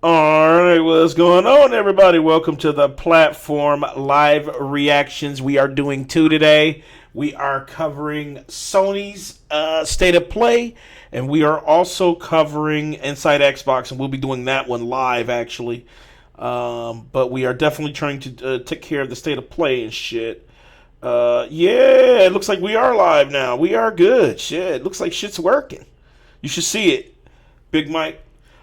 Alright, what's going on, everybody? Welcome to the platform live reactions. We are doing two today. We are covering Sony's State of Play, and we are also covering Inside Xbox, and we'll be doing that one live, actually. But we are definitely trying to take care of the State of Play and shit. Yeah, it looks like we are live now. We are good. Shit, it looks like shit's working. You should see it. Big Mike.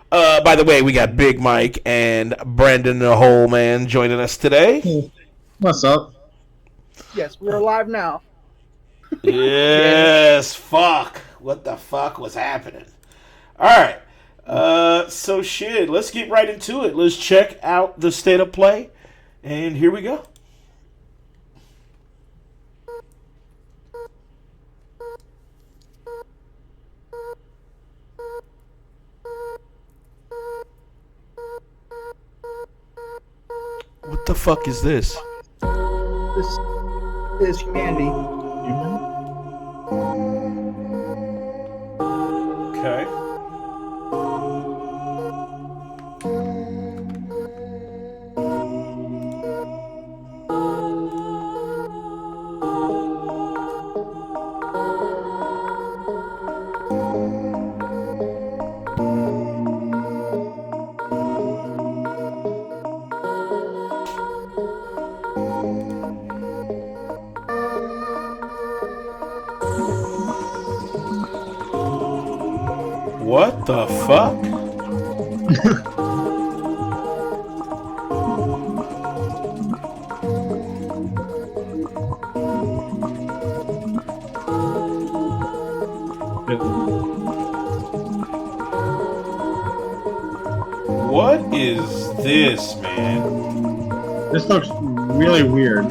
By the way, we got Big Mike and Brandon the Whole Man joining us today. What's up? Yes, we're live now. Yes, fuck. What the fuck was happening? Alright. So shit, let's get right into it. Let's check out the State of Play. And here we go. What the fuck is this? This is Humanity. Okay. What the fuck? What is this, man? This looks really weird.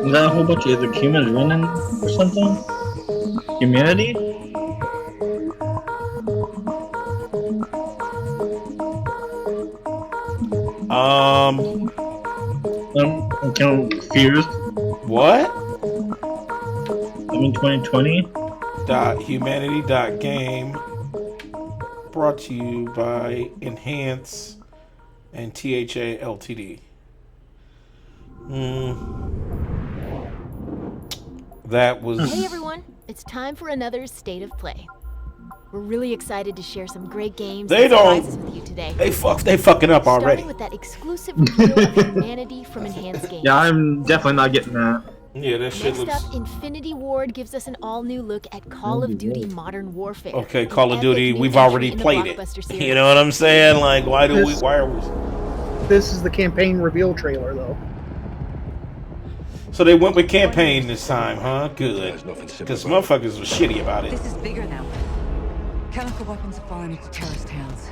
Is that a whole bunch of other humans running or something? Humanity? I'm confused. What? I'm in 2020. Humanity.game, brought to you by Enhance and THA Ltd. That was... Hey everyone, it's time for another State of Play. We're really excited to share some great games and surprises with you today. They fucking up already. Starting with that exclusive reveal of Humanity from Enhanced Games. Yeah, I'm definitely not getting that. Yeah, that shit Next looks... up, Infinity Ward gives us an all-new look at Call of Duty Modern Warfare. Okay, Call of Duty, we've already played it. You know what I'm saying? Like, why are we... This is the campaign reveal trailer, though. So they went with campaign this time, huh? Good. Because motherfuckers were shitty about it. This is bigger now. Chemical weapons have fallen into terrorist hands.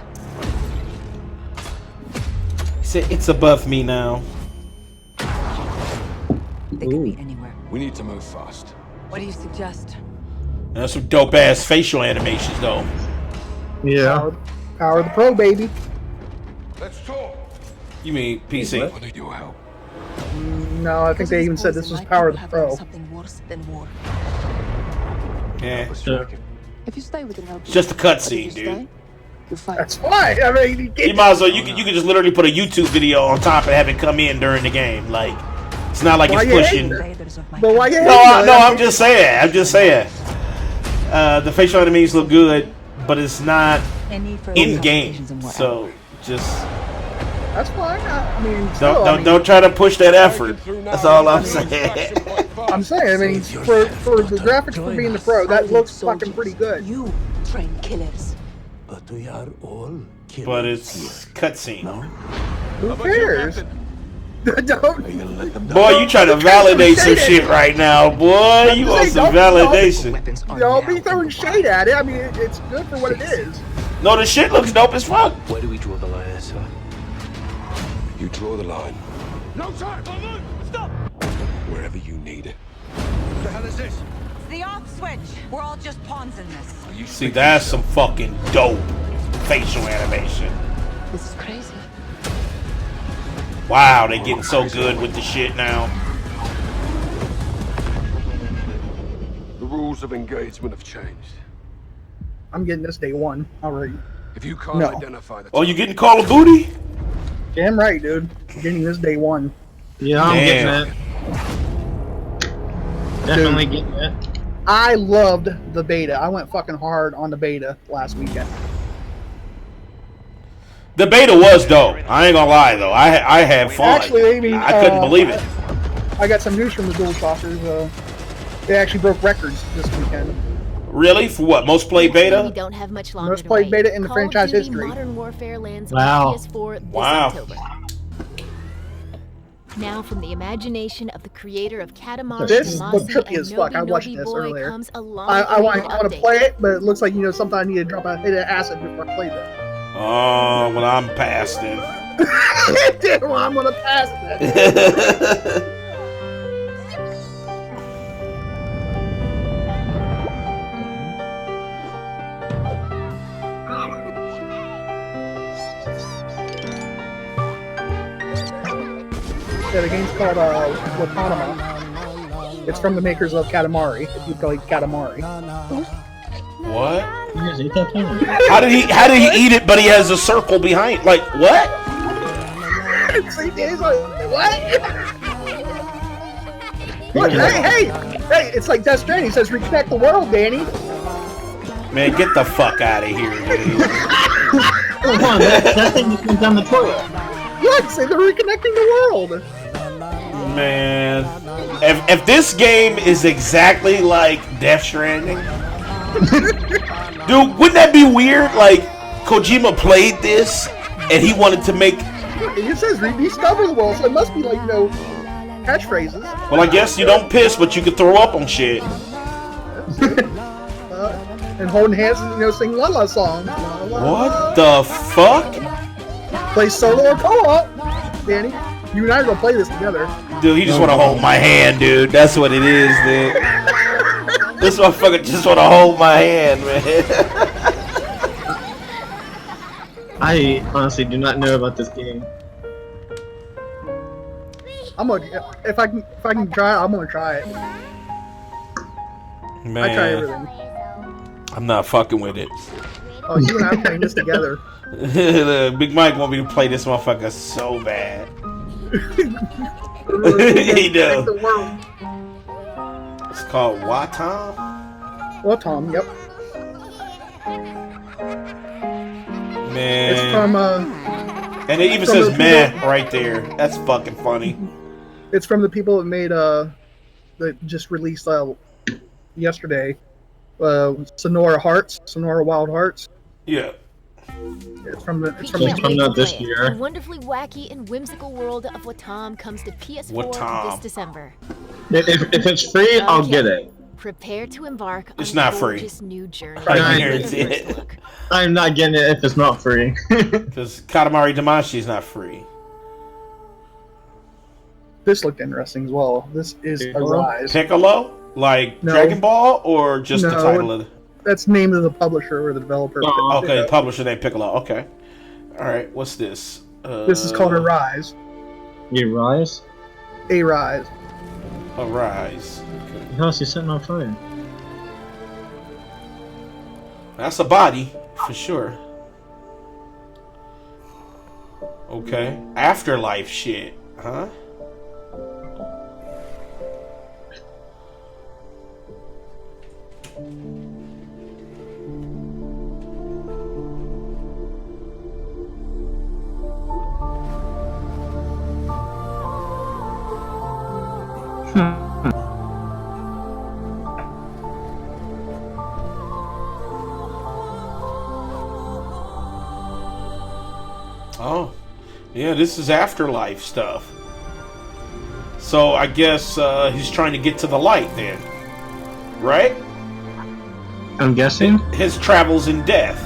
He said, it's above me now. They could be anywhere. We need to move fast. What do you suggest? That's some dope-ass facial animations, though. Yeah. Power of the Pro, baby. Let's talk. You mean PC? I need your help. No, I think they even said this was Power of the Pro. Something worse than war. Yeah. If you stay, we can help It's you. just a cutscene, dude. You fight. That's why. I mean, You might as well, you can just literally put a YouTube video on top and have it come in during the game. Like, it's not like Why it's you pushing. hating But why you No, I'm just saying. The facial animations look good, but it's not Any further in game. conversations and we're out. So just That's fine. I mean, still, don't try to push that effort. That's all I'm saying. I'm saying, I mean, for the graphics for being the Pro, that looks fucking pretty good. You train killers. But we are all killers. But it's cutscene. Who cares? Don't. Boy, you trying to validate some shit right now, boy. You want some validation. Don't be throwing shade at it. I mean, it's good for what it is. No, the shit looks dope as fuck. Where do we draw the line, sir? You draw the line. No time! Stop! Wherever you need it. What the hell is this? It's the off switch. We're all just pawns in this. See, that's some fucking dope facial animation. This is crazy. Wow, they getting so good with the shit now. rules of engagement have changed. I'm getting this day one already. If you can't No. identify the Oh, you getting Call of Booty? Damn right, dude. I'm getting this day one. Yeah, I'm Damn. getting it. Definitely getting it. I loved the beta. I went fucking hard on the beta last weekend. The beta was dope. I ain't gonna lie though. I had fun. Actually, I mean, I couldn't believe it. I got some news from the Dual Shockers. They actually broke records this weekend. Really? For what? Most played We beta? don't have much longer Most to played wait. beta in the Call of franchise Duty history. Modern Warfare lands Wow. on PS4 this Wow. October. Now, from the imagination of the creator of Katamari This Damacy looked trippy and as fuck. I Nobi watched Nobi this Boy earlier. comes a I long-awaited want to update. play it, but it looks like something I need to drop a hit of acid before I play that. Oh, well, I'm past then. Damn, well, I'm gonna pass that. Yeah, the game's called Watanama. It's from the makers of Katamari. If you play Katamari, What? You guys eat that thing? How did he eat it? But he has a circle behind. Like what? See, Danny's like, what? Look, hey! It's like Death Stranding. He says, "Reconnect the world, Danny." Man, get the fuck out of here, dude. Come on, that thing just went down the toilet. Look, say they're reconnecting the world. Man, if this game is exactly like Death Stranding, dude, wouldn't that be weird? Like Kojima played this and he wanted to make. It says rediscover the world, so it must be like catchphrases. Well, I guess you don't piss, but you can throw up on shit. And holding hands and sing La La song. La, la, What the fuck? Play solo or co-op, Danny. You and I are gonna play this together. Dude, he just want to hold my hand, dude. That's what it is, dude. This motherfucker just want to hold my hand, man. I honestly do not know about this game. I'm gonna if I can try it, I'm gonna try it. Man, I try everything. I'm not fucking with it. Oh, you and I are playing this together. Big Mike want me to play this motherfucker so bad. He does. The world. It's called Watam? Well, Tom, yep. Man. It's from and it even from says the meh people- right there. That's fucking funny. It's from the people that made that just released yesterday. Sonora Wild Hearts. Yeah. It's from the. We It's from can't the. wait coming to out this play it. year. The wonderfully wacky and whimsical world of Watam comes to PS4 Watam. this December. If it's free, I'll get it. Prepare to embark on It's a not free. gorgeous new journey. I Right, guarantee First it. look. I'm not getting it if it's not free. Because Katamari Damacy is not free. This looked interesting as well. This is Arise. Piccolo? Like No. Dragon Ball? Or just the No, title of it? That's the name of the publisher or the developer. Oh, Okay, publisher named Piccolo. Okay. Alright, what's this? This is called Arise. You rise? Arise. Arise. Okay. Your house is setting on fire. That's a body, for sure. Okay. Afterlife shit, huh? Oh, yeah, this is afterlife stuff. So I guess he's trying to get to the light then, right? I'm guessing. His travels in death.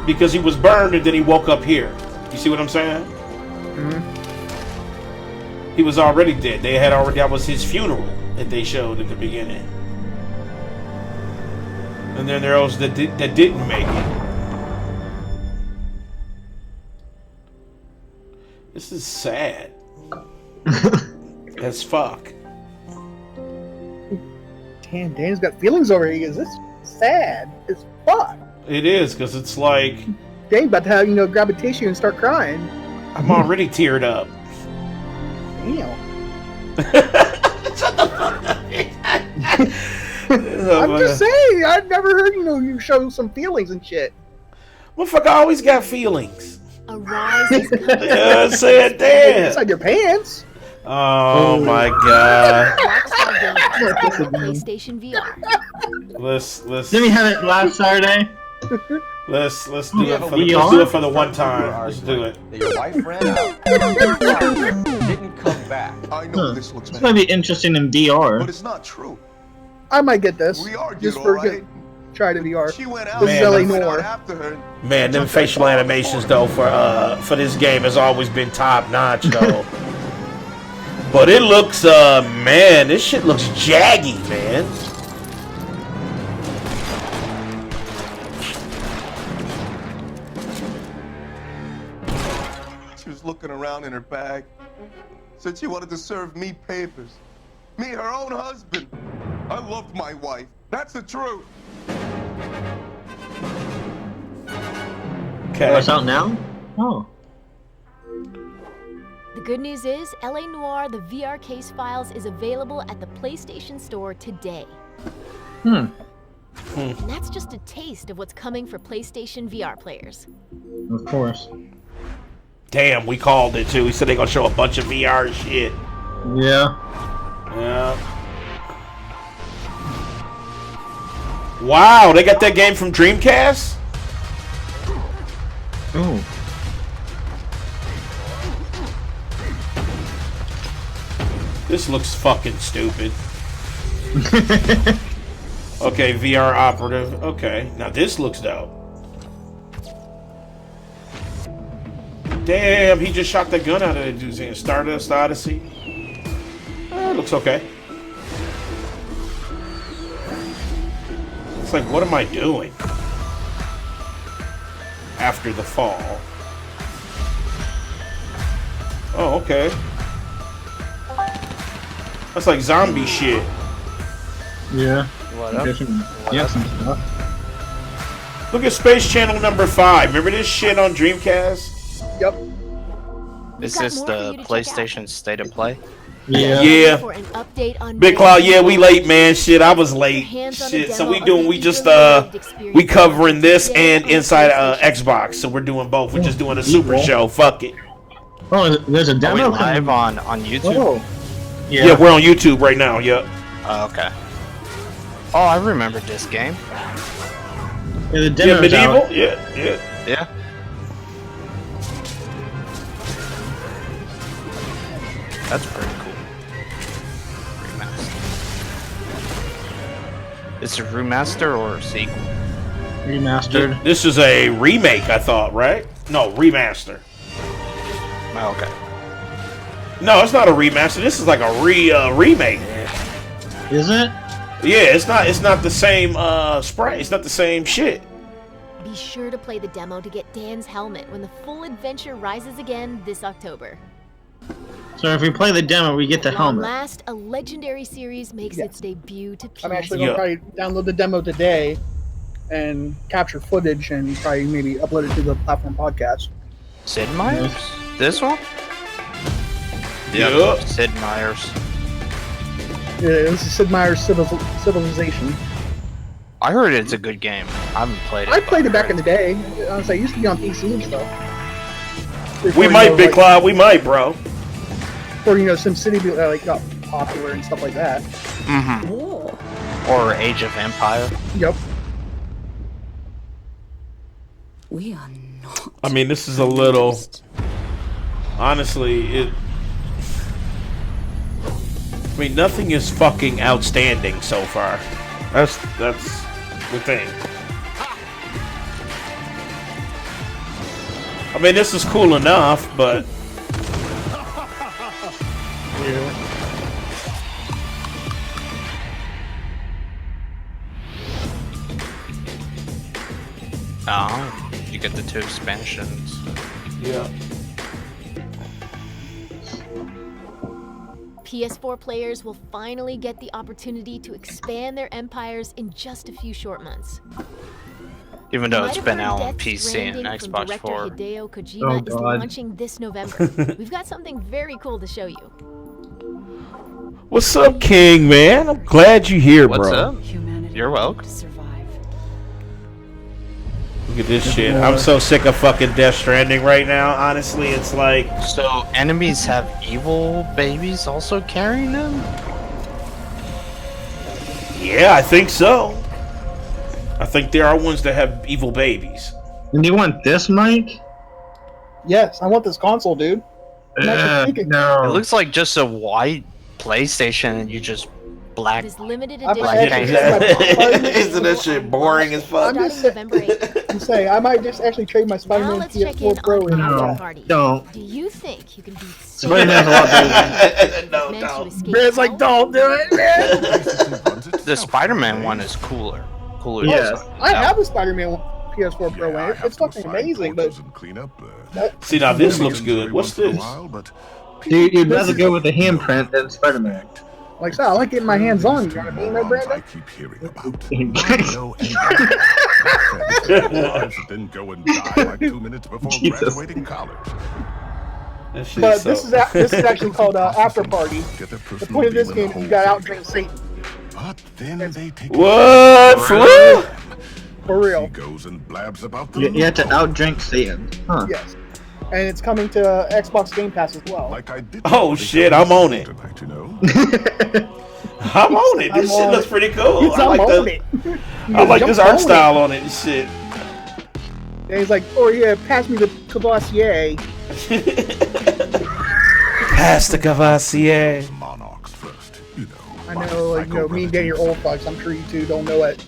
Because he was burned and then he woke up here. You see what I'm saying? He was already dead. They had already, that was his funeral that they showed at the beginning. And then there are those that didn't make it. This is sad. As fuck. Man, Dan's got feelings over here. This is sad as fuck. It is, because it's like, Dane about to have, grab a tissue and start crying. I'm already teared up. Damn. Shut the fuck up. I'm just saying, I've never heard, you show some feelings and shit. Motherfucker always got feelings. A rise is coming. Yeah, say it there. Inside your pants. Oh my god. Rockstar Games on PlayStation VR. Let's Didn't we have it last Saturday? let's do it for the, VR? let's do it for the one time. Let's do it. Your wife ran out. Didn't come back. I know this looks This bad, might be interesting in VR. but it's not true. I might get this. We argued, Just for alright. try to VR. She went out. This is Man, LA I went out Noire. after her. Man, them facial animations though for this game has always been top notch though. But it looks man, this shit looks jaggy, man. She was looking around in her bag. Said she wanted to serve me papers. Me, her own husband. I loved my wife. That's the truth. Okay. Oh, it's out now? Oh. The good news is, LA Noire, the VR case files, is available at the PlayStation Store today. And that's just a taste of what's coming for PlayStation VR players. Of course. Damn, we called it too. We said they're gonna show a bunch of VR shit. Yeah. Yeah. Wow, they got that game from Dreamcast? Oh. This looks fucking stupid. Okay, VR operative. Okay, now this looks dope. Damn, he just shot the gun out of the dude's hand. Stardust Odyssey. Looks okay. It's like, what am I doing? After the fall. Oh, okay. That's like zombie shit. Yeah. What up? Yeah, some stuff. Look at Space Channel number 5. Remember this shit on Dreamcast? Yep. We've Is got this more for the you to check out. PlayStation State of Play? Yeah. Yeah. For an update on Big Cloud, yeah, we late, man. Shit, I was late. Hands on Shit, the so demo of we the just eagerly awaited experience we covering this today and on inside PlayStation. Xbox. So we're doing both. We're just doing a super show. Fuck it. Oh, there's a Are we demo live coming. on YouTube? Oh. Yeah, we're on YouTube right now. Yep. Oh, okay. Oh, I remember this game. Yeah, the Yeah, demo's medieval. out. Yeah, yeah. Yeah. That's pretty cool. Remaster. It's a remaster or a sequel? Remastered. This is a remake, I thought, right? No, remaster. Oh, okay. No, it's not a remaster. This is like a remake. Is it? Yeah, it's not the same sprite. It's not the same shit. Be sure to play the demo to get Dan's helmet when the full adventure rises again this October. So if we play the demo, we get the Long helmet. last, a legendary series makes its debut to PC. I'm actually going to probably download the demo today and capture footage and probably maybe upload it to the platform podcast. Sid Meier's? This one? Yeah. Sid Meier's. Yeah, this is Sid Meier's Civilization. I heard it's a good game. I haven't played it. I played but it back heard in the day. Honestly, I used to be on PC and stuff. Before, We might, Big Cloud. We might, bro. Before, SimCity got popular and stuff like that. Mm-hmm. Or Age of Empire. Yep. We are not. I mean, this is a little. Honestly, it. I mean, nothing is fucking outstanding so far. That's the thing. I mean, this is cool enough, but. Oh, you get the 2 expansions. Yeah. PS4 players will finally get the opportunity to expand their empires in just a few short months. Even though it's Might been have out heard on Death PC and Stranding from Xbox director 4. Hideo Kojima Oh, is God. launching this November. We've got something very cool to show you. What's up, King, man? I'm glad you're here, What's bro. up? You're welcome. To survive. Look at this shit. I'm so sick of fucking Death Stranding right now. Honestly, it's like... So enemies have evil babies also carrying them? Yeah, I think so. I think there are ones that have evil babies. And you want this mic? Yes, I want this console, dude. I'm actually thinking- It No. looks like just a white PlayStation and you just black. This limited I might edition. actually trade my Isn't that shit boring as fuck? I'm just Starting November 8th. I'm saying I might just actually trade my Now Spider-Man let's check in PS4 Pro on and After No. Party. Don't. Do you think you can beat Spider-Man's a lot better. No, Meant to don't. escape Brad's like, hell? don't do it, man. The Spider-Man one is cooler. Cooler. Yes. I have a Spider-Man PS4 Pro, man. It's fucking amazing, but See, now this looks good. What's this? Dude, you'd rather go with the handprint than Spider-Man. like I said, I like getting my hands on. You know what I mean, no, Brandon? keep hearing about. Didn't go and die like 2 minutes before Jesus. graduating college. That shit But so- this is actually called After Party. Get their The personal point of this demon game is you the got whole out drink city. Satan. But then they take What? For real? For real. He goes and blabs about the You have to outdrink Satan. Huh. Yes. And it's coming to Xbox Game Pass as well. like I did. Oh, shit, I'm on it. Tonight, you know? I'm on it. This I'm shit on looks it. pretty cool. He's I like on the, it. I like this Jump art on style on it and shit. it. And he's like, oh yeah, pass me the Cavassier. Pass the Cavassier. Monarchs first, you know. I know, like, you know, me and Danny are old fucks. I'm sure you two don't know what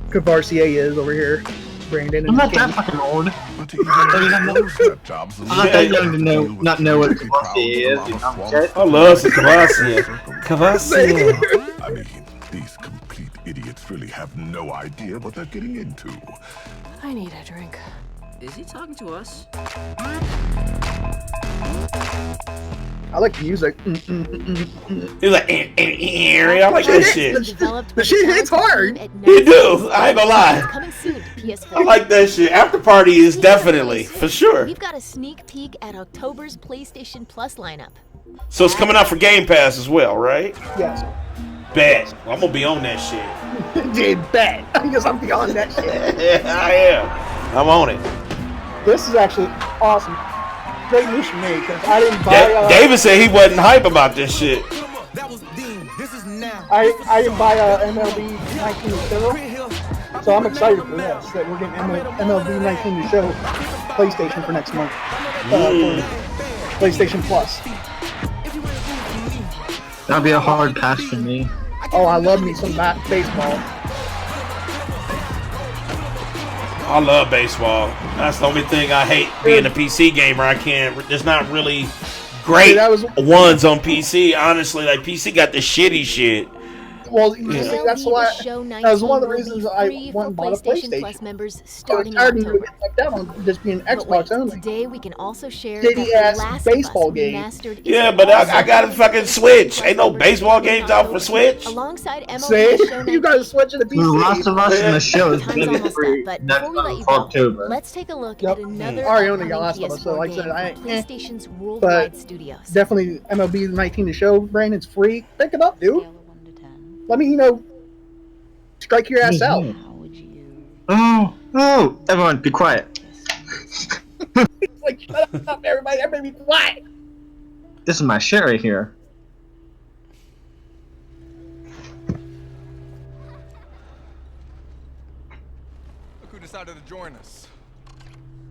Cavassier is over here. Brandon I'm and not King. that fucking old. But even those have jobs. I'm not that young to not know what Cavassier is. You know, okay? I love some Cavassier. Cavassier. I mean, these complete idiots really have no idea what they're getting into. I need a drink. Is he talking to us? I like the music. He's like, I like that shit. Developed The by shit the hits talented hard. team at You Next do. I ain't gonna lie. Coming soon to PS4. I like that shit. After Party is definitely, for sure. We've got a sneak peek at October's PlayStation Plus lineup. So it's coming out for Game Pass as well, right? Yes. Bet. Well, I'm gonna be on that shit. Dude, bet. Because I'm beyond that shit. Yeah, I am. I'm on it. This is actually awesome. Great news for me, because I didn't buy David said he wasn't hype about this shit. I didn't buy MLB 19 to show, so I'm excited for this, that we're getting MLB 19 to show PlayStation for next month. For PlayStation Plus. That'd be a hard pass for me. Oh, I love me some baseball. I love baseball. That's the only thing I hate being a PC gamer. I can't. There's not really great Dude, that was- ones on PC. Honestly, like PC got the shitty shit. Well, Yeah. see, that's why. Show That was one of the 19 will be reasons I free went and for bought a PlayStation. Plus members I was starting in tired of October. getting like that on just being But wait, Xbox only. today we can also share Shitty that ass The Last baseball of Us game. Remastered is Yeah, but I also got a fucking Switch. Ain't no baseball games out for Switch. Alongside MLB See, Show you gotta switch to the The Last PC. of Us and the show is Time's gonna be almost free up, but next before we let you month, go, October. let's take a look Yep. at another I already own the upcoming Last of Us, so like I PS4 said, I game from ain't- PlayStation's worldwide studios. Definitely MLB 19 to show, Brandon. It's free. Pick it up, dude. Let me, strike your ass out. Oh, everyone, be quiet. Like, shut up, everybody. Everybody be quiet. This is my shit right here. Look who decided to join us.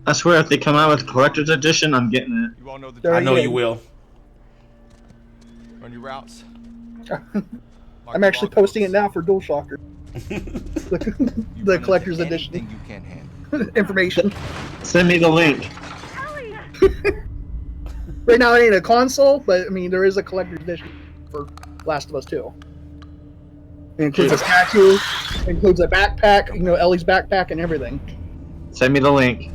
I swear, if they come out with collector's edition, I'm getting it. You all know the There I you know go. you will. on your routes. I'm actually posting it now for DualShocker. the collector's edition Anything you can't handle. information. Send me the link. Right now, it ain't a console, but I mean, there is a collector's edition for Last of Us 2. It includes a statue, includes a backpack, Ellie's backpack and everything. Send me the link.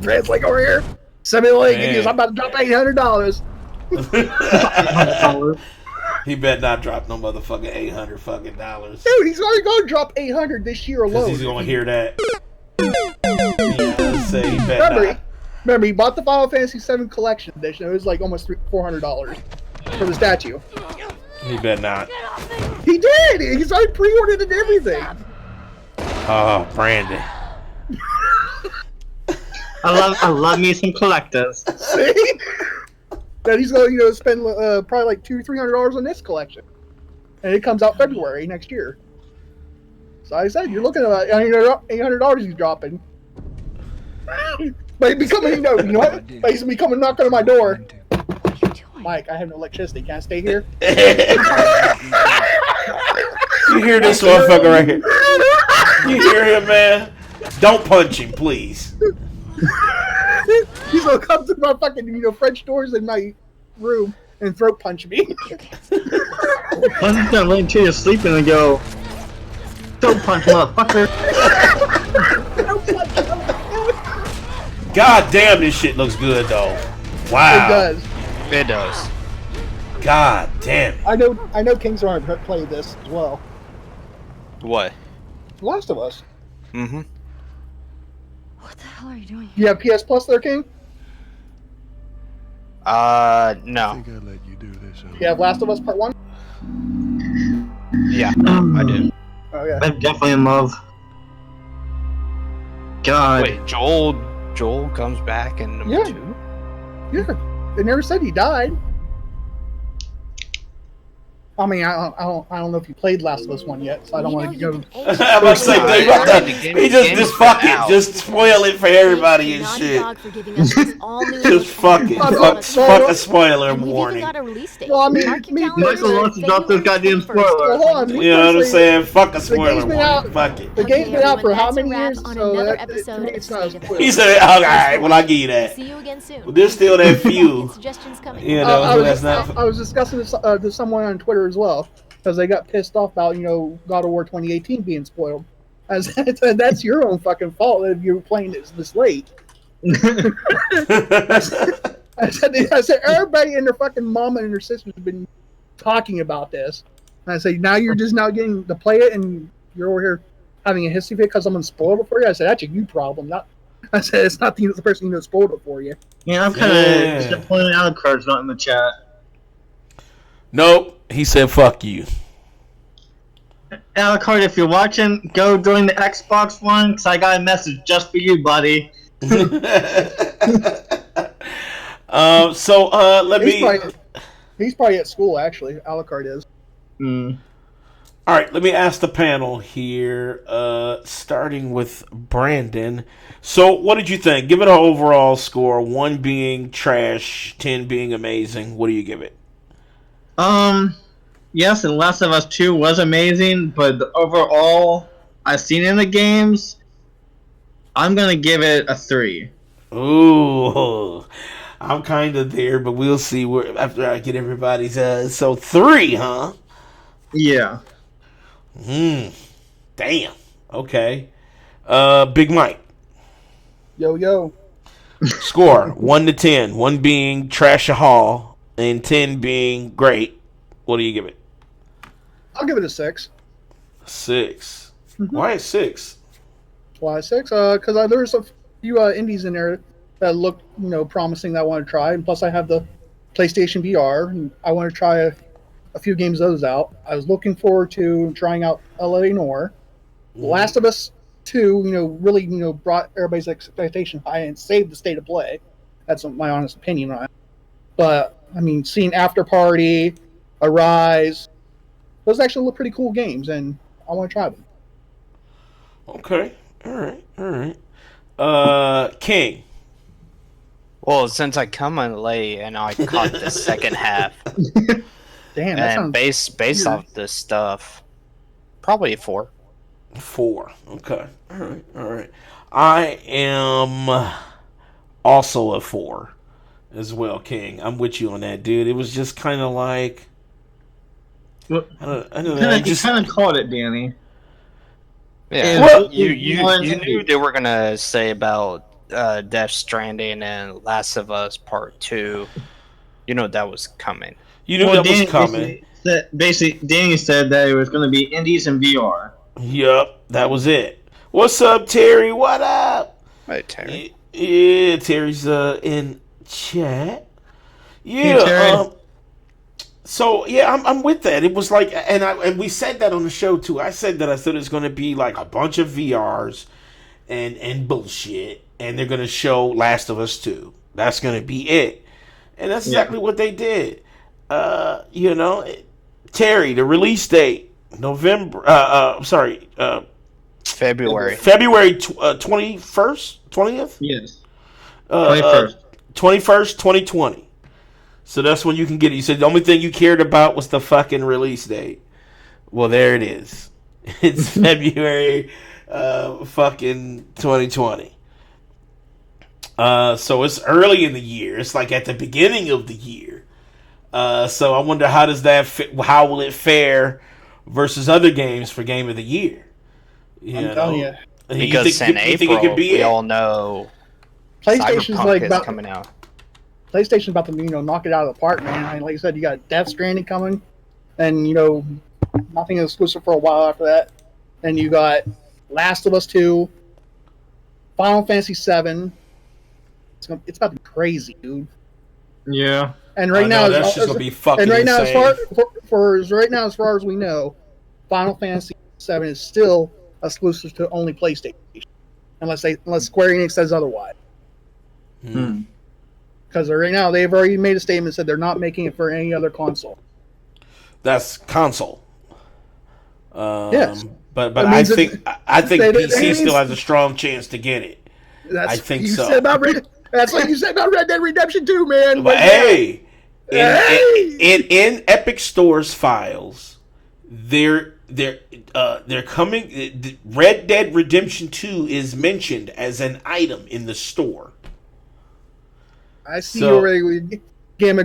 Brad's like, over here, send me the link, Man. because I'm about to drop $800. He better not drop no motherfucking $800 fucking dollars. Dude, he's already going to drop 800 this year alone. He's gonna hear that. Yeah, let's say he better not. Remember, he bought the Final Fantasy VII Collection Edition. It was like almost $400 for the statue. He better not. He did. He's already pre-ordered it and everything. Oh, Brandon. I love me some collectors. See? That he's going to spend probably like $200-300 on this collection, and it comes out February next year. So I said you're looking at $800 he's dropping. But he's becoming, you know what? But he's becoming knocking on my door. Mike, I have no electricity. Can I stay here? You hear this motherfucker right here? You hear him, man? Don't punch him, please. He's gonna come to my fucking, French doors in my room and throat punch me. I'm gonna wait until you're sleeping and go, throat punch, motherfucker. God damn, this shit looks good though. Wow. It does. It does. God damn it. I know King's Arm played this as well. What? Last of Us. Mm-hmm. What the hell are you doing? You have PS Plus there, King? No. I think I'd let you do this. You have Last of Us Part 1? Yeah, I do. Oh, yeah. I'm definitely in love. God. Wait, Joel comes back in number 2? Yeah. They never said he died. I mean, I don't know if you played Last of Us 1 yet, so I don't want to go. I'm about to say, he just fuck it, just spoil it for everybody and shit. Just fuck a spoiler warning. Well, I mean, Michael wants to drop this goddamn spoiler. Well, hold on, You know what I'm saying? Fuck a spoiler warning. Fuck it. The game's been out for how many years? So it's not a spoiler. He said, all right, well, I'll give you that. See you again soon. Well, there's still that few. Suggestions coming. You know, I was discussing this to someone on Twitter as well, because they got pissed off about God of War 2018 being spoiled. I said, that's your own fucking fault if you're playing this late. I said everybody and their fucking mama and their sisters have been talking about this. And I said, now you're just now getting to play it and you're over here having a history of it because someone spoiled it for you. I said, that's a you problem. I said, it's not the person who spoiled it for you. Yeah, I'm kind of disappointed Alucard's not in the chat. Nope. He said, fuck you. Alucard, if you're watching, go join the Xbox One, because I got a message just for you, buddy. He's probably at school, actually. Alucard is. All right, let me ask the panel here, starting with Brandon. So, what did you think? Give it an overall score. 1 being trash, 10 being amazing. What do you give it? Yes, and Last of Us 2 was amazing, but the overall I've seen in the games, I'm gonna give it a 3. Ooh, I'm kind of there, but we'll see where after I get everybody's. So 3, huh? Yeah. Damn. Okay. Big Mike. Yo. Score 1 to 10. 1 being trash a hall, and 10 being great. What do you give it? I'll give it a 6. 6. Why 6? Why 6? Because there's a few indies in there that look, promising that I want to try. And plus, I have the PlayStation VR, and I want to try a few games of those out. I was looking forward to trying out LA Noire. Last of Us 2, really, brought everybody's expectation high and saved the state of play. That's my honest opinion on it. But, I mean, seeing After Party, Arise, those actually look pretty cool games, and I want to try them. Okay. All right. King. Well, since I come in late and I caught the second half, damn, that and based off this stuff, probably a 4. 4. Okay. All right. I am also a 4 as well, King. I'm with you on that, dude. It was just kind of like. Well, I know that. You kind of called it, Danny. Yeah. Well, you knew they were gonna say about Death Stranding and Last of Us Part 2. You know that was coming. You knew that was coming. Basically, Danny said that it was going to be indies and VR. Yup, that was it. What's up, Terry? What up? Hey, Terry. Yeah, Terry's in chat. Yeah. Hey, Terry. So yeah, I'm with that. It was like, and we said that on the show too. I said that I thought it was going to be like a bunch of VRs and bullshit, and they're going to show Last of Us 2. That's going to be it, and that's exactly what they did. Terry, the release date November. February. February 21st, 20th. Yes. 21st, 2020. So that's when you can get it. You said the only thing you cared about was the fucking release date. Well, there it is. It's February fucking 2020. So it's early in the year. It's like at the beginning of the year. So I wonder how does that fit, how will it fare versus other games for Game of the Year? I'm telling you. Because in April, we all know PlayStation's Cyberpunk is coming out. PlayStation's about to, knock it out of the park, man. And like I said, you got Death Stranding coming, and nothing exclusive for a while after that. And you got Last of Us 2, Final Fantasy 7. It's about to be crazy, dude. Yeah. And right now, that's just gonna be fucking and right now, insane. as far as we know, Final Fantasy 7 is still exclusive to only PlayStation, unless Square Enix says otherwise. Because right now they've already made a statement and said they're not making it for any other console. That's console. Yes, but I think PC still has a strong chance to get it. I think so. That's like you said about Red Dead Redemption 2, man. But hey, in Epic Store's files, they're coming. Red Dead Redemption 2 is mentioned as an item in the store. I see you already with gamma,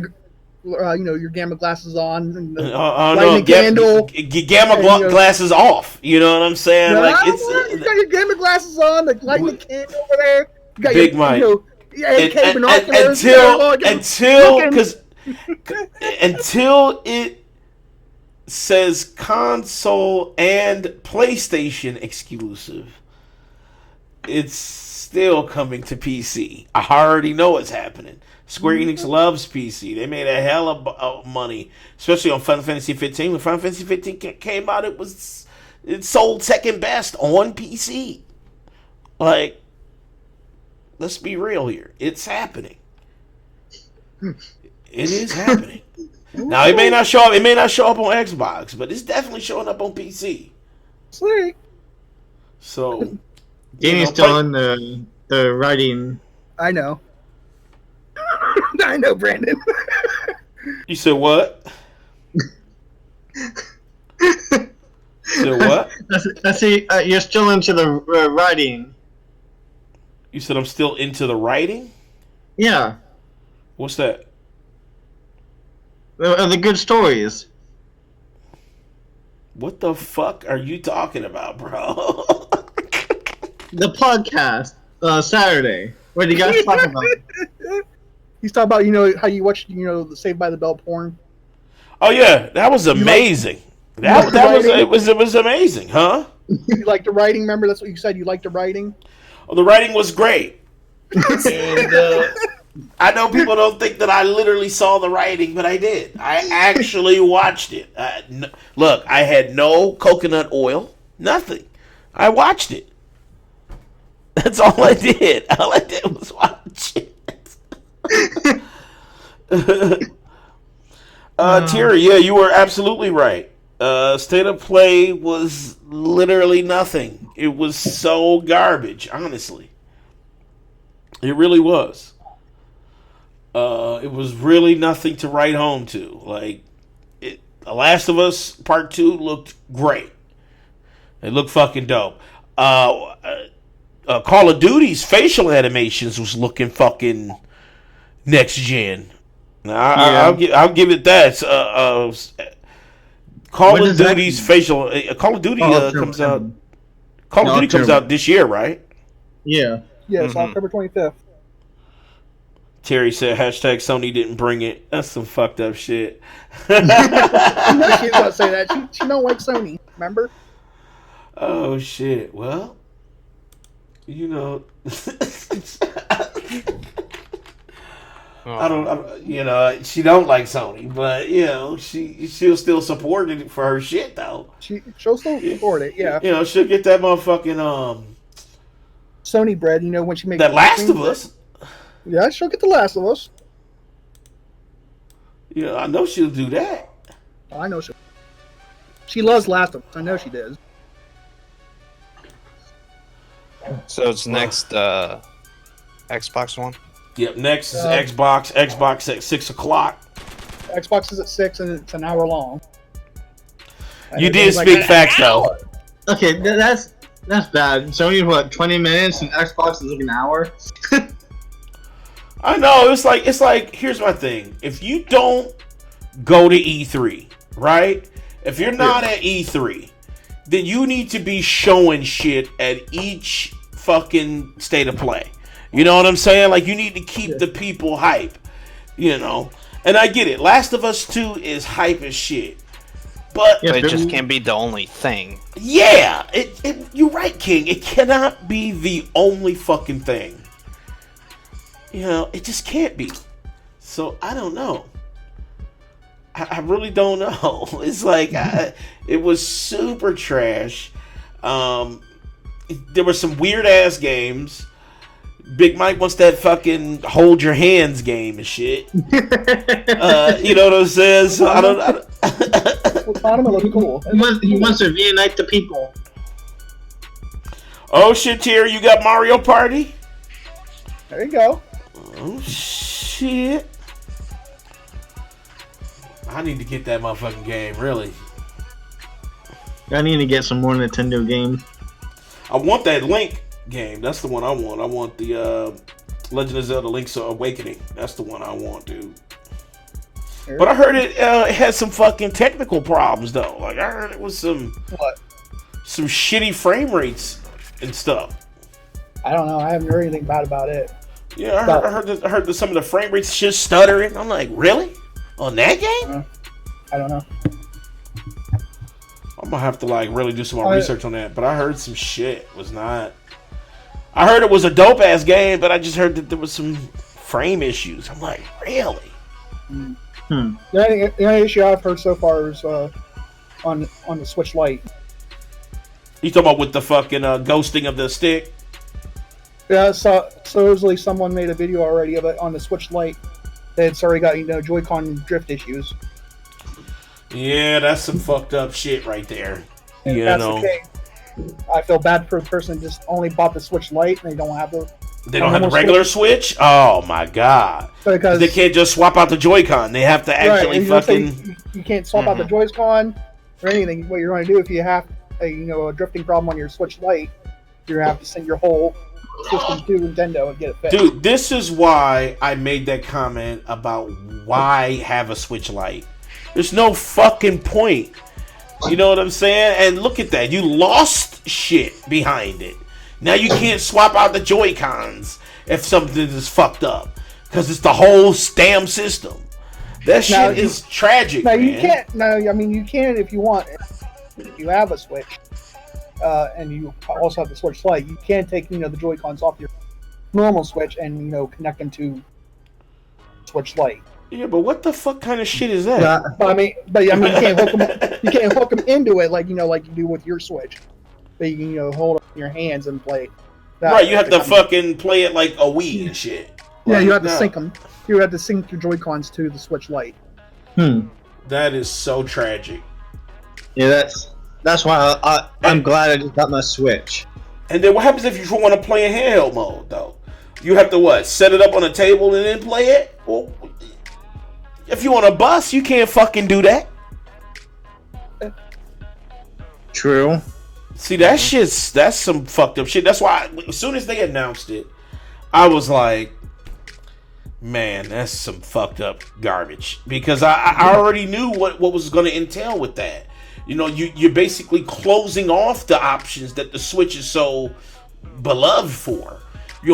your gamma glasses on, and lighting a candle. Gamma glasses off. You know what I'm saying? You got your gamma glasses on, lighting the candle over there. You got Big Mike. Until it says console and PlayStation exclusive, it's still coming to PC. I already know it's happening. Square Enix loves PC. They made a hell of money, especially on Final Fantasy 15. When Final Fantasy 15 came out, it sold second best on PC. Like, let's be real here. It's happening. It is happening. Now it may not show up. It may not show up on Xbox, but it's definitely showing up on PC. Sweet. So, Danny's still in the writing. I know. I know, Brandon. You said what? So what? I see. You're still into the writing. You said I'm still into the writing? Yeah. What's that? The good stories. What the fuck are you talking about, bro? The podcast Saturday. What do you guys talk about? He's talking about how you watched the Saved by the Bell porn. Oh yeah, that was amazing. It was amazing, huh? You like the writing? Remember, that's what you said. You liked the writing. Oh, the writing was great. And I know people don't think that I literally saw the writing, but I did. I actually watched it. Look, I had no coconut oil, nothing. I watched it. That's all I did. All I did was watch it. Terry, yeah, you were absolutely right. State of Play was literally nothing. It was so garbage, honestly. It really was. It was really nothing to write home to. Like, The Last of Us Part 2 looked great. It looked fucking dope. Call of Duty's facial animations was looking fucking next gen. I'll give it that. Call of Duty's facial. Call of Duty comes out. Call of Duty comes out this year, right? Yeah. Yeah, it's October 25th. Terry said hashtag Sony didn't bring it. That's some fucked up shit. You know she's gonna say that. She don't like Sony. Remember? Oh shit. Well, you know, she don't like Sony, but you know, she'll still support it for her shit though. She'll still support it, yeah. You know, she'll get that motherfucking Sony bread. You know when she makes that Last of Us. Yeah, she'll get the Last of Us. Yeah, I know she'll do that. I know she loves Last of Us. I know she does. So it's next Xbox One? Yep, next is Xbox. Xbox at 6 o'clock. Xbox is at 6 and it's an hour long. You did speak facts though. Okay, that's bad. Sony's what, 20 minutes and Xbox is like an hour? I know, it's like here's my thing. If you don't go to E3, right? If you're not at E3, then you need to be showing shit at each fucking state of play. You know what I'm saying? Like, you need to keep the people hype, you know? And I get it. Last of Us 2 is hype as shit. But it just can't be the only thing. Yeah, you're right, King. It cannot be the only fucking thing. You know, it just can't be. So, I don't know. I really don't know. It's like, it was super trash. There were some weird-ass games. Big Mike wants that fucking hold your hands game and shit. You know what I'm saying? So, I don't looks cool. He wants to reunite the people. Oh, shit, Terry, you got Mario Party? There you go. Oh, shit. I need to get that motherfucking game, really. I need to get some more Nintendo games. I want that Link game. That's the one I want. I want the Legend of Zelda Link's Awakening. That's the one I want, dude. But I heard it had some fucking technical problems, though. Like, I heard it was some shitty frame rates and stuff. I don't know. I haven't heard anything bad about it. Yeah, I heard that some of the frame rates just stuttering. I'm like, really? On that game? I don't know. I'm gonna have to like really do some more research on that. But I heard some shit was not. I heard it was a dope ass game, but I just heard that there was some frame issues. I'm like, really? The only issue I've heard so far is on the Switch Lite. You talking about with the fucking ghosting of the stick? Yeah, so supposedly someone made a video already of it on the Switch Lite. It's already got Joy-Con drift issues. Yeah, that's some fucked up shit right there. And you that's know, the case. I feel bad for the person who just only bought the Switch Lite and they don't have the. They don't have the regular Switch? Oh my god! Because they can't just swap out the Joy-Con. They have to actually fucking. You can't swap out the Joy-Con or anything. What you're going to do if you have a drifting problem on your Switch Lite, you're going to have to send your whole system to Nintendo and get it fixed. Dude, this is why I made that comment about why have a Switch Lite. There's no fucking point. You know what I'm saying? And look at that. You lost shit behind it. Now you can't swap out the Joy-Cons if something is fucked up. Because it's the whole damn system. That shit is tragic, man. You can't. No, I mean, you can if you want. If you have a Switch, and you also have the Switch Lite, you can take, the Joy-Cons off your normal Switch and, connect them to Switch Lite. Yeah, but what the fuck kind of shit is that? But you can't hook them. You can't hook them into it like you do with your Switch. But you can hold it in your hands and play. Right, you have to fucking play it like a Wii and shit. Yeah, you have to sync them. You have to sync your Joy-Cons to the Switch Lite. That is so tragic. Yeah, that's why I'm glad I just got my Switch. And then what happens if you want to play in handheld mode though? You have to set it up on a table and then play it? Well, if you on a bus, you can't fucking do that. True. See, that's some fucked up shit. That's why as soon as they announced it, I was like, man, that's some fucked up garbage. Because I already knew what was going to entail with that. You're basically closing off the options that the Switch is so beloved for.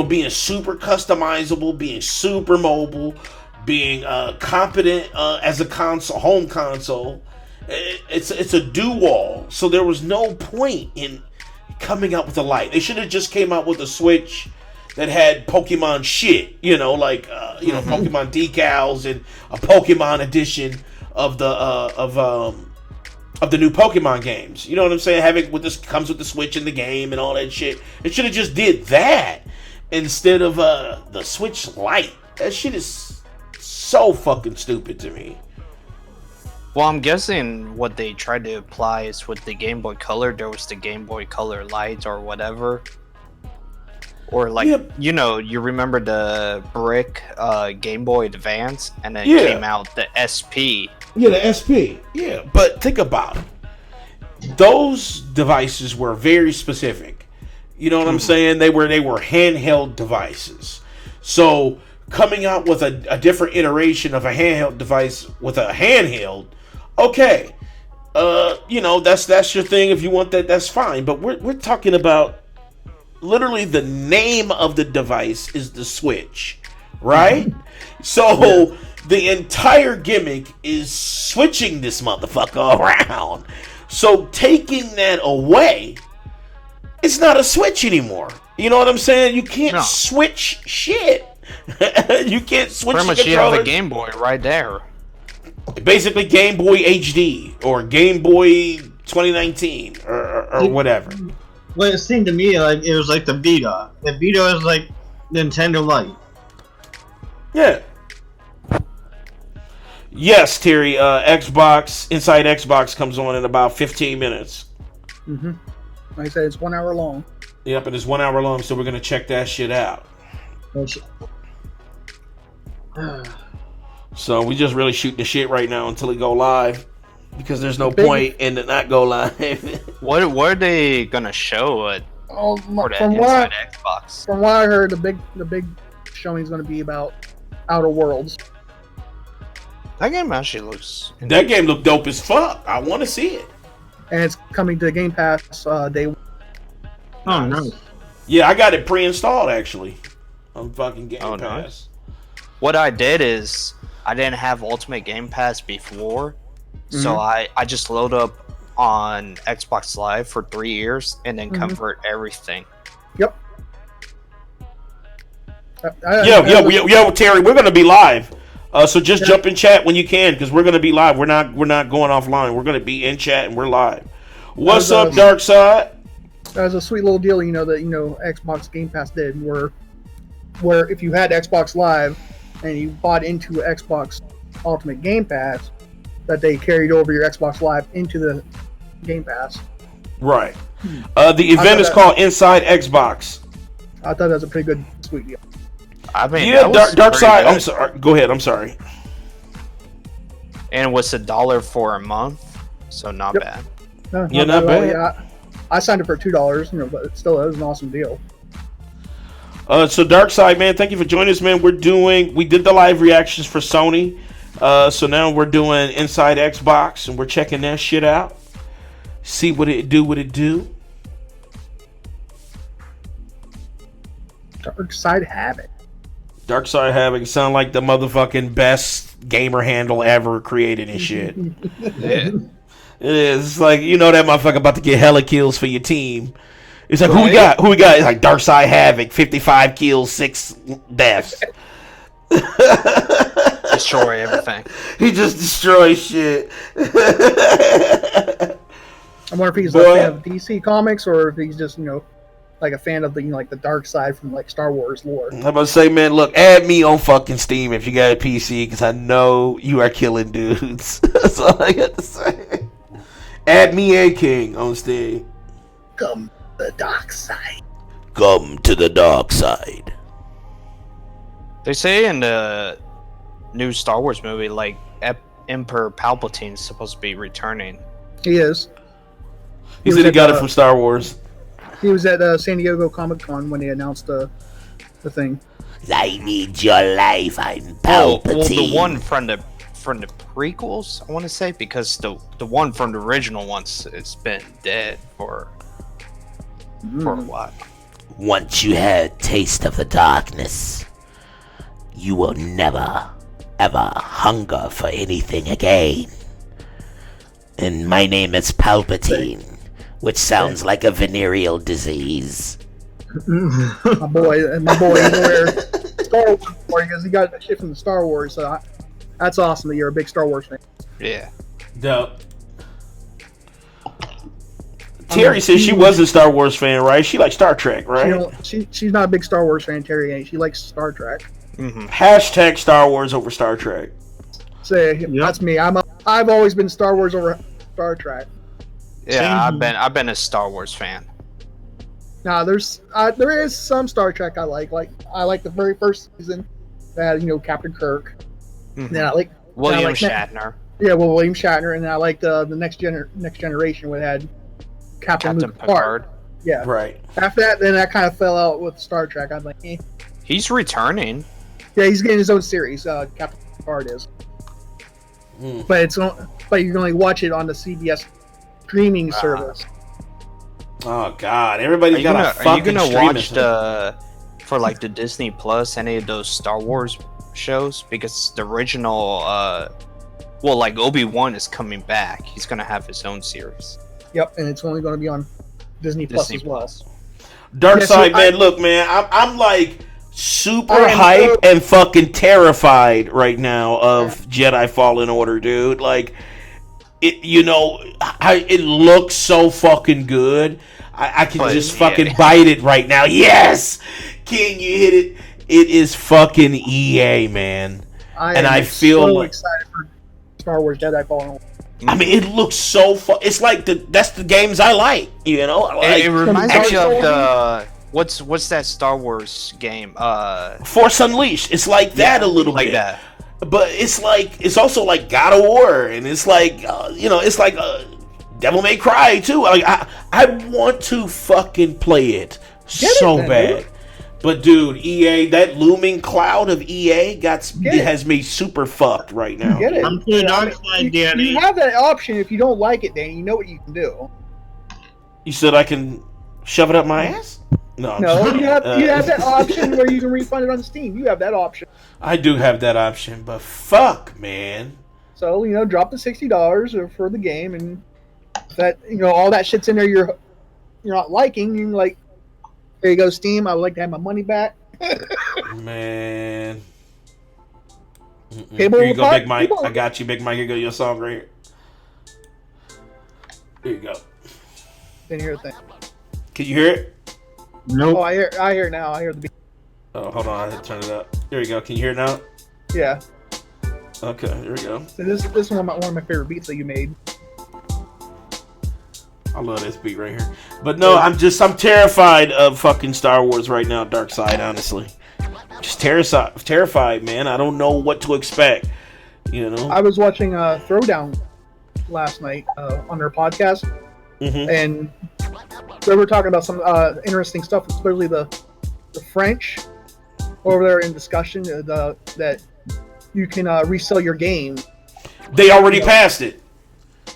being super customizable, being super mobile, being competent as a home console. It's a do-all. So there was no point in coming out with a Lite. They should have just came out with a Switch that had Pokemon shit, like Pokemon decals and a Pokemon edition of the new Pokemon games. You know what I'm saying? Comes with the Switch in the game and all that shit. It should have just did that instead of the Switch Lite. That shit is so fucking stupid to me. Well, I'm guessing what they tried to apply is with the Game Boy Color, there was the Game Boy Color Lite or whatever. Or like, you remember the brick Game Boy Advance, and then came out the SP. Yeah, the SP. Yeah, but think about it. Those devices were very specific. You know what I'm saying? They were handheld devices. So coming out with a different iteration of a handheld device with a handheld, okay, that's your thing. If you want that, that's fine. But we're talking about literally the name of the device is the Switch, right? So the entire gimmick is switching this motherfucker around. So taking that away, it's not a Switch anymore. You know what I'm saying? You can't switch shit. You can't switch. Pretty much, you have a Game Boy right there. Basically, Game Boy HD or Game Boy 2019 or whatever. Well, it seemed to me like it was like the Vita. The Vita is like Nintendo Lite. Yeah. Yes, Terry. Inside Xbox comes on in about 15 minutes. Like I said, it's 1 hour long. Yep, and it's 1 hour long, so we're gonna check that shit out. So we just really shooting the shit right now until it go live, because there's no point in it not go live. What are they gonna show for the Inside Xbox? From what I heard, the big showing is going to be about Outer Worlds. That game actually looks. That game looked dope as fuck. I want to see it. And it's coming to Game Pass day 1. Oh, nice. Yeah, I got it pre-installed actually on fucking Game Pass. Nice. What I did is I didn't have Ultimate Game Pass before, so I just load up on Xbox Live for 3 years and then convert everything. Yep. Yo, Terry, we're gonna be live. So just jump in chat when you can, because we're gonna be live. We're not going offline. We're gonna be in chat and we're live. What's up, Dark Side? That was a sweet little deal, that Xbox Game Pass did, where if you had Xbox Live and you bought into Xbox Ultimate Game Pass, that they carried over your Xbox Live into the Game Pass. Right. The event is called Inside Xbox. I thought that was a pretty good, sweet deal. I mean, yeah, Dark Side. I'm sorry. Go ahead. I'm sorry. And it was $1 for a month, so not bad. No, not bad. Yeah, I signed up for $2, but still, it was an awesome deal. So Dark Side, man, thank you for joining us, man. We did the live reactions for Sony. So now we're doing Inside Xbox, and we're checking that shit out. See what it do. Dark Side Havoc. Dark Side Havoc sound like the motherfucking best gamer handle ever created and shit. Yeah. It is. It's like, that motherfucker about to get hella kills for your team. It's like, who we got? It's like Dark Side Havoc, 55 kills, 6 deaths. Destroy everything. He just destroys shit. I wonder if he's a fan of DC Comics or if he's just, like a fan of the the dark side from like Star Wars lore. I'm about to say, man, look, add me on fucking Steam if you got a PC, because I know you are killing dudes. That's all I got to say. Add me a king on Steam. Come to the dark side. Come to the dark side. They say in the new Star Wars movie, like Emperor Palpatine's supposed to be returning. He is. He said he got it from Star Wars. He was at San Diego Comic-Con when they announced the thing. I need your life. I'm Palpatine. Well, the one from the prequels, I want to say, because the one from the original ones, it's been dead for a while. Once you had a taste of the darkness, you will never, ever hunger for anything again. And my name is Palpatine, which sounds like a venereal disease. my boy, there. Star Wars because he got that shit from the Star Wars. So that's awesome that you're a big Star Wars fan. Yeah. Dope. Terry said she was a Star Wars fan, right? She likes Star Trek, right? She's not a big Star Wars fan. Terry ain't. She likes Star Trek. Mm-hmm. Hashtag Star Wars over Star Trek. Say that's me. I've always been Star Wars over Star Trek. Yeah, I've been a Star Wars fan. Now there is some Star Trek I like. Like I like the very first season that had Captain Kirk. Mm-hmm. Then I like William Shatner. Yeah, well, William Shatner, and I like the next generation where it had Captain Picard. Yeah, right. After that, then I kind of fell out with Star Trek. I'm like, eh. He's returning. Yeah, he's getting his own series. Captain Picard is. But you can only watch it on the CBS streaming service. Oh God! Everybody's got a fucking. Are you gonna watch streaming for like the Disney Plus any of those Star Wars shows? Because the original, like Obi-Wan is coming back. He's gonna have his own series. Yep, and it's only going to be on Disney Plus as well. Dark Side, man. Look, man, I'm like super hype and fucking terrified right now of Jedi Fallen Order, dude. Like, it looks so fucking good. I can just fucking bite it right now. Yes, King, you hit it. It is fucking EA, man. I feel so excited for Star Wars Jedi Fallen Order. I mean, it looks so fun. It's like that's the games I like, Like, it reminds me of the what's that Star Wars game? Force Unleashed. It's like that a little bit. That. But it's also like God of War, and it's like it's like Devil May Cry too. Like I want to fucking play it so bad. But dude, EA, that looming cloud of EA has me super fucked right now. Get it. I'm to the dark side, Danny. You have that option if you don't like it, Danny. You know what you can do. You said I can shove it up my ass? No, you have that option where you can refund it on Steam. You have that option. I do have that option, but fuck, man. So drop the $60 for the game, and that all that shit's in there you're not liking. You're like, there you go, Steam. I would like to have my money back. Man. Here you go, Big Mike. I got you, Big Mike. Here go your song right here. Here you go. Didn't hear a thing. Can you hear it? Nope. Oh, I hear it now. I hear the beat. Oh, hold on. I had to turn it up. Here we go. Can you hear it now? Yeah. Okay, here we go. So this is one of my favorite beats that you made. I love this beat right here. But no, I'm terrified of fucking Star Wars right now, Dark Side, honestly. Just terrified, man. I don't know what to expect. I was watching Throwdown last night on their podcast, and they were talking about some interesting stuff, especially the French over there in discussion that you can resell your game. They already passed it.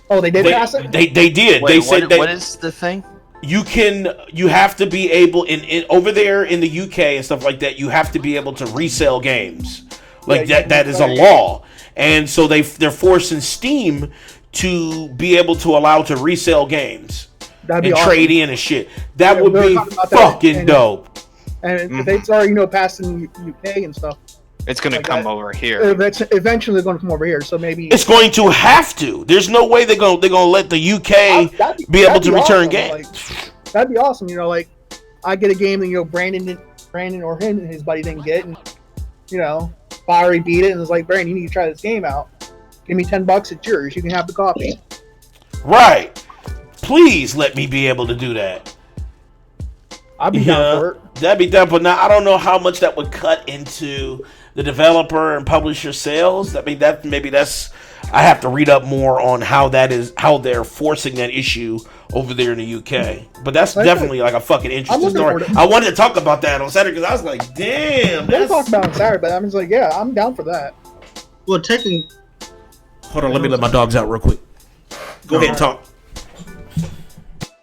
Oh, they did pass it? They did. Wait, they said what is the thing? You have to be able in over there in the UK and stuff like that. You have to be able to resell games like that is a law, and so they're forcing Steam to be able to allow to resell games and awesome. Trade in and shit. That would be fucking dope. And if it's already passed in the UK and stuff, it's going to come over here. Eventually, they're going to come over here. So maybe it's going to have to. There's no way they're going to let the UK be able to return games. That'd be awesome. Like I get a game that Brandon or him and his buddy didn't get, and if I already beat it, and it's like, Brandon, you need to try this game out. Give me $10. It's yours. You can have the copy. Right. Please let me be able to do that. I'd be down for it. That'd be done, but now I don't know how much that would cut into the developer and publisher sales. I mean, I have to read up more on how they're forcing that issue over there in the UK. But that's definitely like a fucking interesting story. I wanted to talk about that on Saturday because I was like, damn. We'll talk about it on Saturday, but I'm just like, yeah, I'm down for that. Well, technically, hold on, let me let my dogs out real quick. Go ahead and talk.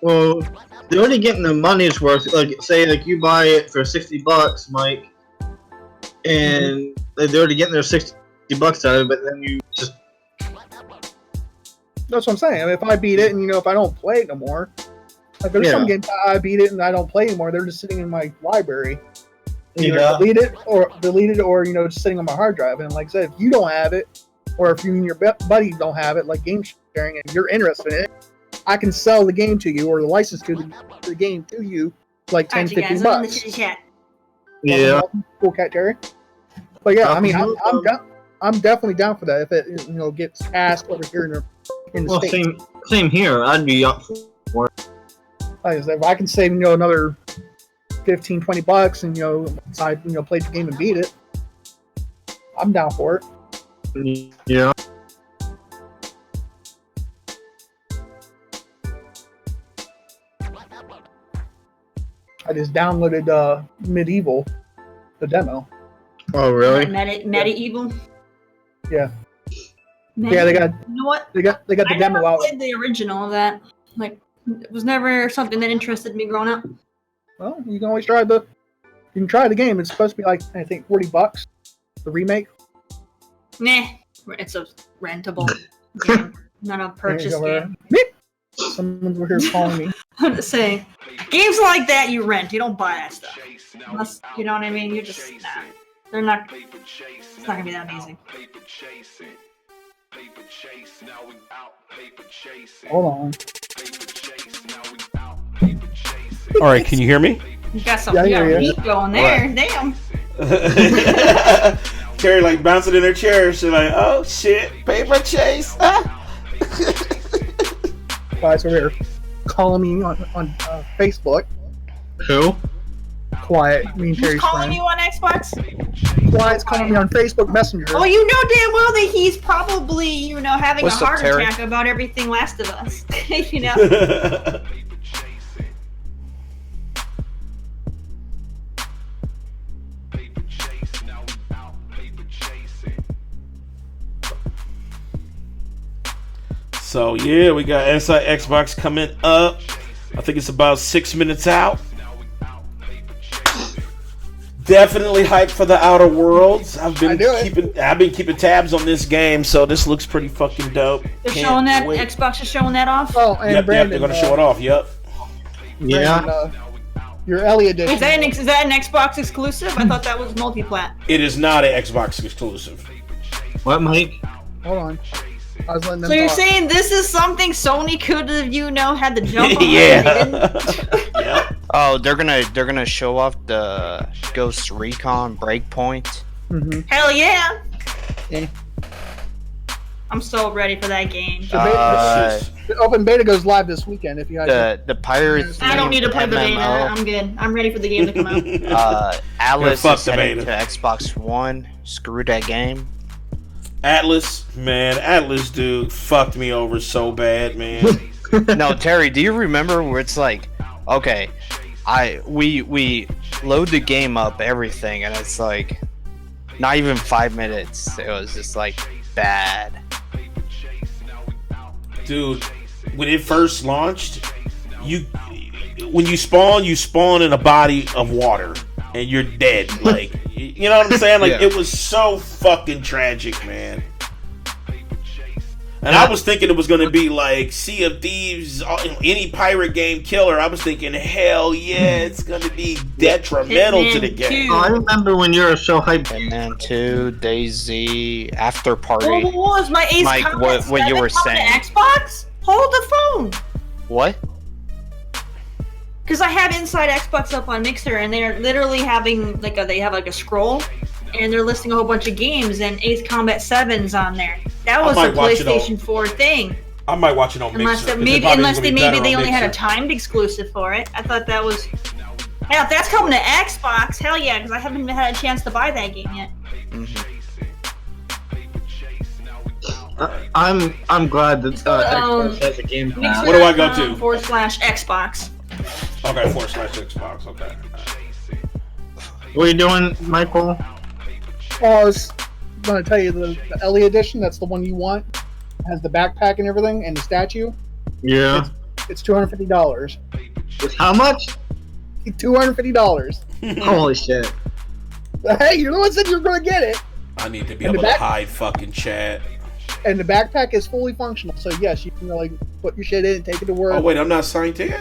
Well, they're already getting their money's worth. Like, say, like you buy it for $60, Mike, and they're already getting their $60 out of it, but then you just. That's what I'm saying. I mean, if I beat it, and if I don't play it no more, like there's some games I beat it and I don't play anymore. They're just sitting in my library. Either delete it, or just sitting on my hard drive. And like I said, if you don't have it, or if you and your buddy don't have it, like game sharing, and you're interested in it, I can sell the game to you, or the license to the game to you, like $10, $15. Yeah. Cool cat, Jerry. But yeah, I mean, I'm definitely down for that if it gets passed over here in the States. Same here. I'd be up for it. Like I said, if I can save another $15, $20, and once I played the game and beat it, I'm down for it. Yeah. I just downloaded Medieval, the demo. Oh really? Medieval. Yeah. Yeah, they got. You know what? They got the demo out. I played the original of that. Like, it was never something that interested me growing up. Well, you can always try the game. It's supposed to be like, I think, $40. The remake. Nah, it's a rentable game, not a purchase game. Someone's over here calling me. I'm just saying, games like that you rent. You don't buy that stuff. Unless, you know what I mean? You're just they're not. It's not gonna be that amazing. Hold on. All right, can you hear me? You got some heat going there. What? Damn. Carrie like bouncing in her chair. She's like, "Oh shit, paper chase!" Guys over here calling me on Facebook. Who? Quiet. Me and Terry's Who's calling friend. you on Xbox? Quiet's calling me on Facebook Messenger. Oh, you know damn well that he's probably, having What's a up, heart Terry? attack about everything Last of Us. You know? So yeah, we got Inside Xbox coming up. I think it's about 6 minutes out. Definitely hyped for the Outer Worlds. I've been keeping tabs on this game, so this looks pretty fucking dope. They're showing that. Xbox is showing that off. Oh, and Brandon, they're gonna show it off. Yep. Brandon, your Ellie edition. Is that an Xbox exclusive? I thought that was multi-plat. It is not an Xbox exclusive. What, Mike? Hold on. I was letting them So you're talk. saying this is something Sony could have, had the jump on? Yeah. Oh, they're gonna show off the Ghost Recon Breakpoint. Mm-hmm. Hell yeah! Yeah. I'm so ready for that game. The open beta goes live this weekend. If you guys the Pirates. I don't need to play the beta. I'm good. I'm ready for the game to come out. Alice fuck is the heading beta. to Xbox One. Screw that game. Atlas, dude, fucked me over so bad, man. No, Terry, do you remember where it's like, okay, we load the game up, everything, and it's like, not even 5 minutes. It was just like bad. Dude, when it first launched, when you spawn in a body of water and you're dead. Like, you know what I'm saying? Like, It was so fucking tragic, man. And I was thinking it was going to be like Sea of Thieves, any pirate game killer. I was thinking, hell yeah, it's going to be detrimental to the game. Oh, I remember when you were so hyped. Hitman 2, DayZ, After Party. What was my Ace Mike, Combat what you were 7 saying. coming to Xbox? Hold the phone. What? Because I have Inside Xbox up on Mixer, and they're literally having they have a scroll, and they're listing a whole bunch of games, and Ace Combat 7's on there. That was a PlayStation 4 thing. I might watch it on Mixer. Unless they only had a timed exclusive for it. I thought that was. Hell, if that's coming to Xbox, hell yeah, because I haven't even had a chance to buy that game yet. I'm glad that Xbox has a game pass. What do I go to? /Xbox. Okay, /Xbox. Okay. What are you doing, Michael? I was going to tell you the Ellie edition. That's the one you want. It has the backpack and everything, and the statue. Yeah. It's $250. With how much? $250. Holy shit. Hey, you're the one that said you're going to get it. I need to be able to hide fucking chat. And the backpack is fully functional, so yes, you can like put your shit in and take it to work. Oh wait, I'm not signed in?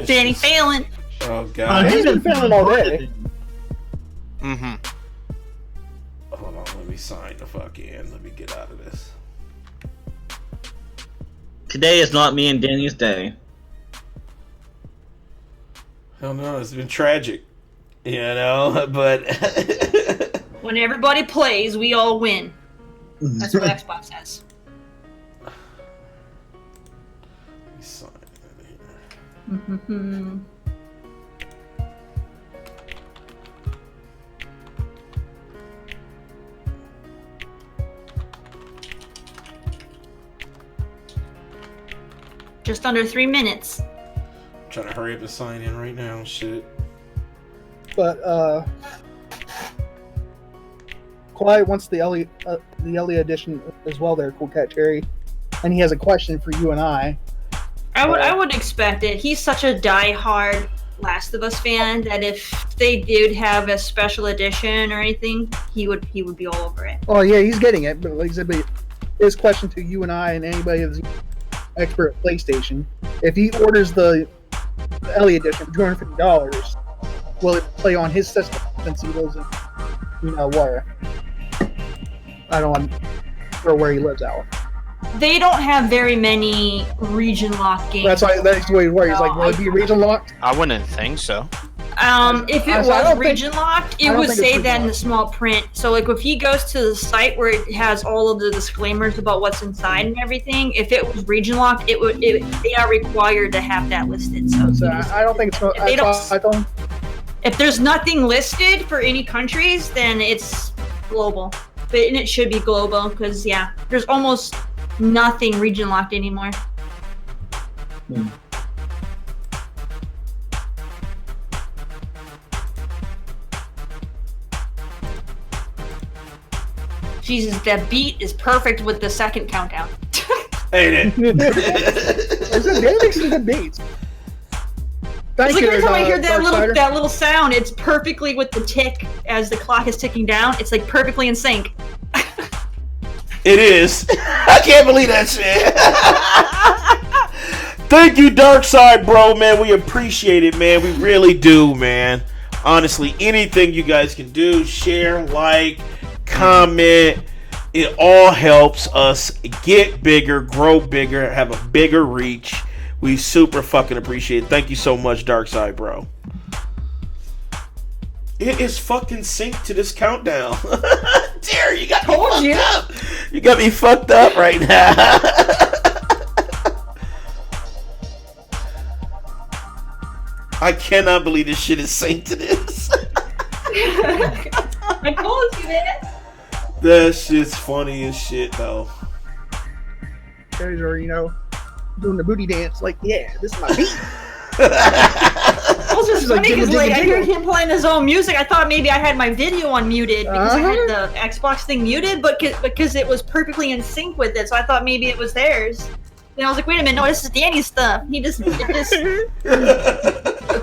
Danny failing. Oh god. He's been failing already. Mm-hmm. Hold on, let me sign the fuck in. Let me get out of this. Today is not me and Danny's day. Hell no, it's been tragic. You know, but when everybody plays, we all win. That's what Xbox says. Let me sign in here. Just under 3 minutes. I'm trying to hurry up and sign in right now. Shit. But Clyde wants the Ellie edition as well. There, Cool Cat Terry, and he has a question for you and I. I would expect it. He's such a die-hard Last of Us fan that if they did have a special edition or anything, he would be all over it. Oh yeah, he's getting it. But like I said, his question to you and I and anybody that's expert at PlayStation: if he orders the Ellie edition for $250, will it play on his system since he lives in, where? I don't want or where he lives out. They don't have very many region locked games. That's the way where he's like, will it be region locked? I wouldn't think so. If it was region locked, it would say that in the small print. So like if he goes to the site where it has all of the disclaimers about what's inside and everything, if it was region locked, they are required to have that listed. So I don't think it's if there's nothing listed for any countries, then it's global. And it should be global because there's almost nothing region locked anymore. Jesus, that beat is perfect with the second countdown. Ain't it? They make some good beats. It's like every time I hear that little sound, it's perfectly with the tick as the clock is ticking down. It's like perfectly in sync. It is. I can't believe that shit. Thank you, Darkside, bro, man. We appreciate it, man. We really do, man. Honestly, anything you guys can do, share, like, comment, it all helps us get bigger, grow bigger, have a bigger reach. We super fucking appreciate it. Thank you so much, Darkside, bro. It is fucking synced to this countdown. Dear, you got me fucked up. You got me fucked up right now. I cannot believe this shit is synced to this. I told you that. That shit's funny as shit, though. Guys are, doing the booty dance. Like, yeah, this is my beat. It was just funny because I heard him playing his own music. I thought maybe I had my video unmuted because I had the Xbox thing muted, but because it was perfectly in sync with it, so I thought maybe it was theirs. And I was like, wait a minute, no, this is Danny's stuff. It just a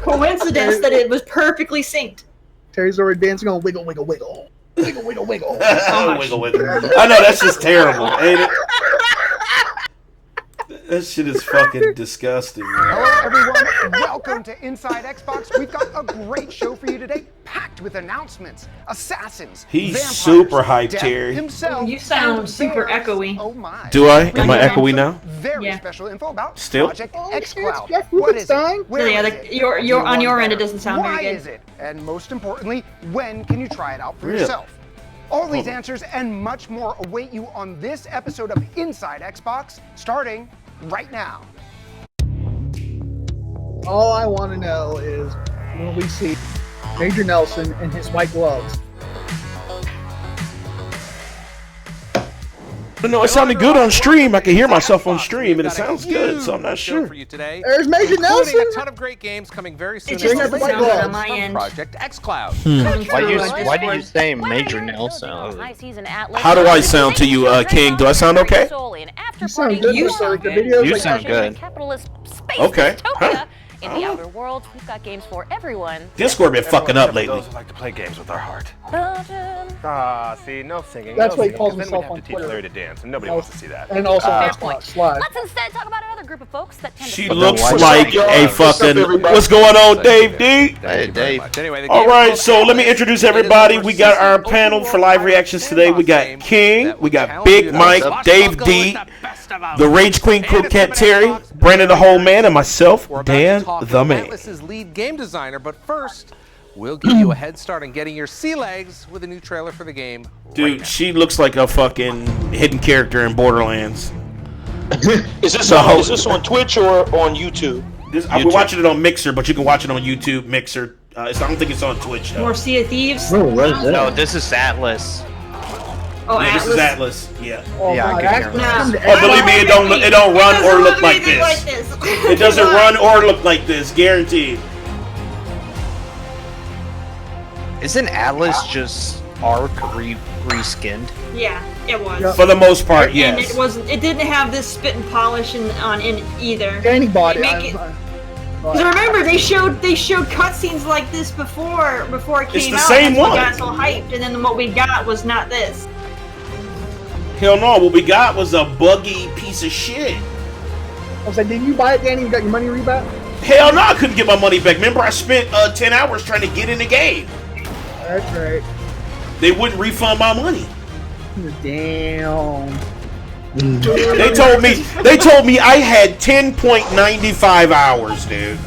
coincidence that it was perfectly synced. Terry's already dancing on Wiggle, Wiggle, Wiggle. Wiggle, Wiggle, Wiggle. Wiggle, wiggle. I know, that's just terrible, ain't it? That shit is fucking disgusting, man. Hello, everyone. Welcome to Inside Xbox. We've got a great show for you today, packed with announcements, assassins, He's vampires, super hyped, Death Terry. Himself, you sound super echoey. Oh my. Do I? Am I echoey now? Very special info about Still? Project xCloud. Jeff What is it? Where Yeah, is it? you're on your end. It doesn't sound Why very good. is it? And most importantly, when can you try it out for Really? yourself? All these answers and much more await you on this episode of Inside Xbox, starting right now. All I want to know is when we see Major Nelson in his white gloves. No, it sounded good on stream. I can hear myself on stream, and it sounds good, so I'm not sure. For you today, There's Major Nelson. a ton of great games coming very soon. It just doesn't sound good on from my end. Project xCloud. Why do you say Major Nelson? How do I sound to you, King? Do I sound okay? after You sound party. good, You but sound like the good. videos, You like, sound good. Capitalist space Okay. dystopia. Huh. In the outer world, we've got games for everyone. Discord been fucking up lately. Those who like to play games with our heart. Belgium. See, no singing. That's no what he singing, calls 'cause then himself we'd have on to teach Twitter. Larry to dance, and nobody wants to see that. And also on Fair Xbox Live. Let's instead talk about another group of folks that tend to. She But looks then why like should a you- fucking. What's going on, Dave D? Hey, Dave. Anyway, the All game right, called so let me Atlas. introduce It is everybody. a We got our persistent panel for open-world live pirate reactions today. We got sandbox King, game we that got will Big challenge Mike, you to Dave buckle D, with the best of 'em. the Rage Queen And it's Coquette coming Terry, Xbox, Brandon the Whole Man, and myself, We're about Dan to talk the with Man. Atlas's lead game designer, but first, we'll give you a head start on getting your sea legs with a new trailer for the game. Dude, she looks like a fucking hidden character in Borderlands. Is this on Twitch or on YouTube? We're watching it on Mixer, but you can watch it on YouTube, Mixer. I don't think it's on Twitch, though. More Sea of Thieves. No, this is Atlas. Oh, Yeah, Atlas. this is Atlas. Yeah. Oh, Yeah, I God, can that's hear come to Oh, believe me, it don't run or doesn't look like anything this. this. It doesn't run or look like this, guaranteed. Isn't Atlas just Ark reskinned? Yeah, it was. For the most part, And yes. it didn't have this spit and polish in either. Danny bought it. Make it- Because remember, they showed cutscenes like this before it It's came the out. same That's what one. got so hyped, and then what we got was not this. Hell no, what we got was a buggy piece of shit. I was like, did you buy it, Danny? You got your money reback? Hell no, I couldn't get my money back. Remember, I spent 10 hours trying to get in the game. That's right. They wouldn't refund my money. Damn. They told me I had 10.95 hours, dude.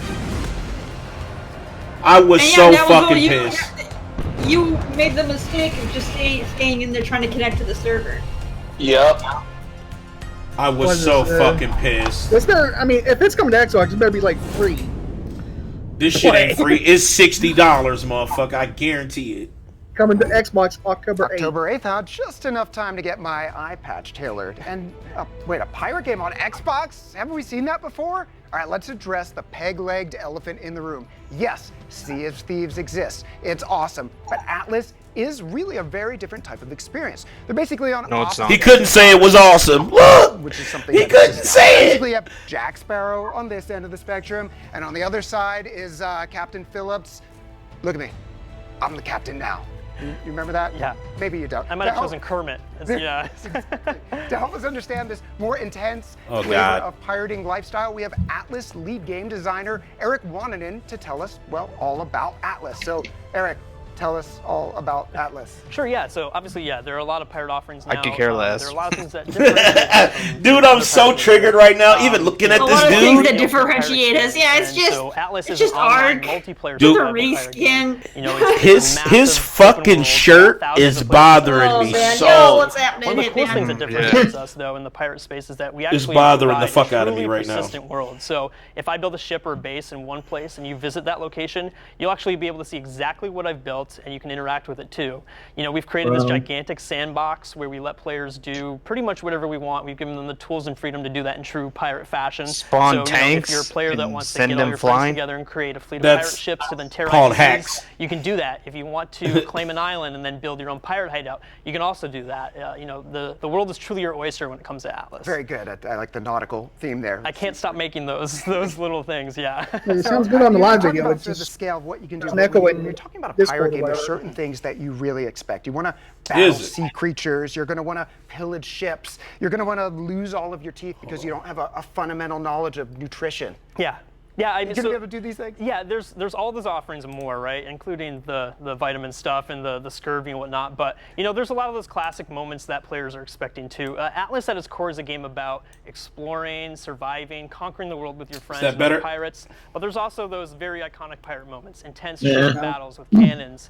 I was And so that was all fucking pissed. You made the mistake of just staying in there trying to connect to the server. Yep. I was so fucking pissed. It's not, I mean, if it's coming to Xbox, it better be like free. This shit ain't free. It's $60, motherfucker. I guarantee it. Coming to Xbox October 8th. October 8th, huh? Just enough time to get my eye patch tailored. And wait, a pirate game on Xbox? Haven't we seen that before? All right, let's address the peg-legged elephant in the room. Yes, Sea of Thieves exists. It's awesome. But Atlas is really a very different type of experience. They're basically on No, it's not. He couldn't say it was awesome. Look! which is something He couldn't say it! Basically, you have Jack Sparrow on this end of the spectrum, and on the other side is Captain Phillips. Look at me. I'm the captain now. You remember that? Yeah. Maybe you don't. I might have chosen Kermit. Yeah. To help us understand this more intense Oh, flavor God. of pirating lifestyle, we have Atlas lead game designer Eric Wananen to tell us, well, all about Atlas. So, Eric, tell us all about Atlas. Sure, yeah. So obviously, yeah, there are a lot of pirate offerings now. I could care less. There are a lot of things that differentiate. Dude, I'm so triggered right now, even looking at A this lot of things that dude. differentiate us. Yeah, it's just So Atlas it's is just an online Ark. multiplayer Dude. The survival pirate game. reskin. You know, it's a His massive fucking open shirt world, thousands is of places. bothering Oh me man, so. yo, what's happening, One of the coolest things that differentiates us, though, in the pirate space is that we actually bothering the provide fuck a out of me truly right now. persistent world. So if I build a ship or a base in one place and you visit that location, you'll actually be able to see exactly what I've built, and you can interact with it too. You know, we've created this gigantic sandbox where we let players do pretty much whatever we want. We've given them the tools and freedom to do that in true pirate fashion. Spawn so, you know, tanks if you're a player that and wants to send get all them your flying? friends together and create a fleet of That's pirate ships to then terrorize called seas, hacks. you can do that. If you want to claim an island and then build your own pirate hideout, you can also do that. You know, the world is truly your oyster when it comes to Atlas. Very good. I like the nautical theme there. I can't stop making those little things. Yeah. It sounds good on the you're live talking video. about It's the just scale of what you can do. an echo When in you're talking about a Discord pirate or game, there's whatever. certain things that you really expect. You want to battle sea creatures. You're going to want to pillage ships. You're going to want to lose all of your teeth because you don't have a fundamental knowledge of nutrition. Yeah. Yeah, I mean, You're going to be able to do these things? Yeah, there's all those offerings and more, right? Including the vitamin stuff and the scurvy and whatnot. But you know, there's a lot of those classic moments that players are expecting too. Atlas at its core is a game about exploring, surviving, conquering the world with your friends and other pirates. But there's also those very iconic pirate moments, intense ship battles with cannons,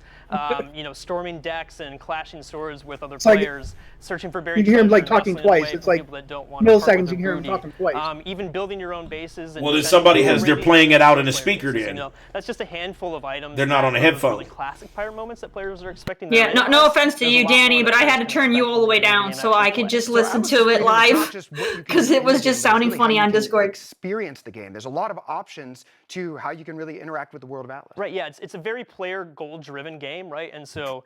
you know, storming decks and clashing swords with other players, searching for buried you can hear him like treasure and talking hustling away twice. from It's like people that don't want to part with milliseconds. their You can hear him booty. talking twice. Even building your own bases. And Well, then defending somebody your has. They're raiding playing it out in a players. speaker. You Then know, that's just a handful of items. they're not on a that are headphone. Really classic pirate moments that players are expecting. Yeah, no offense to you, Danny, but I had to turn you all the way down so I could just listen to it live because it was just sounding funny on Discord. Experience the game. There's a lot of options to how you can really interact with the world of Atlas. Right. Yeah. It's a very player goal-driven game, right? And so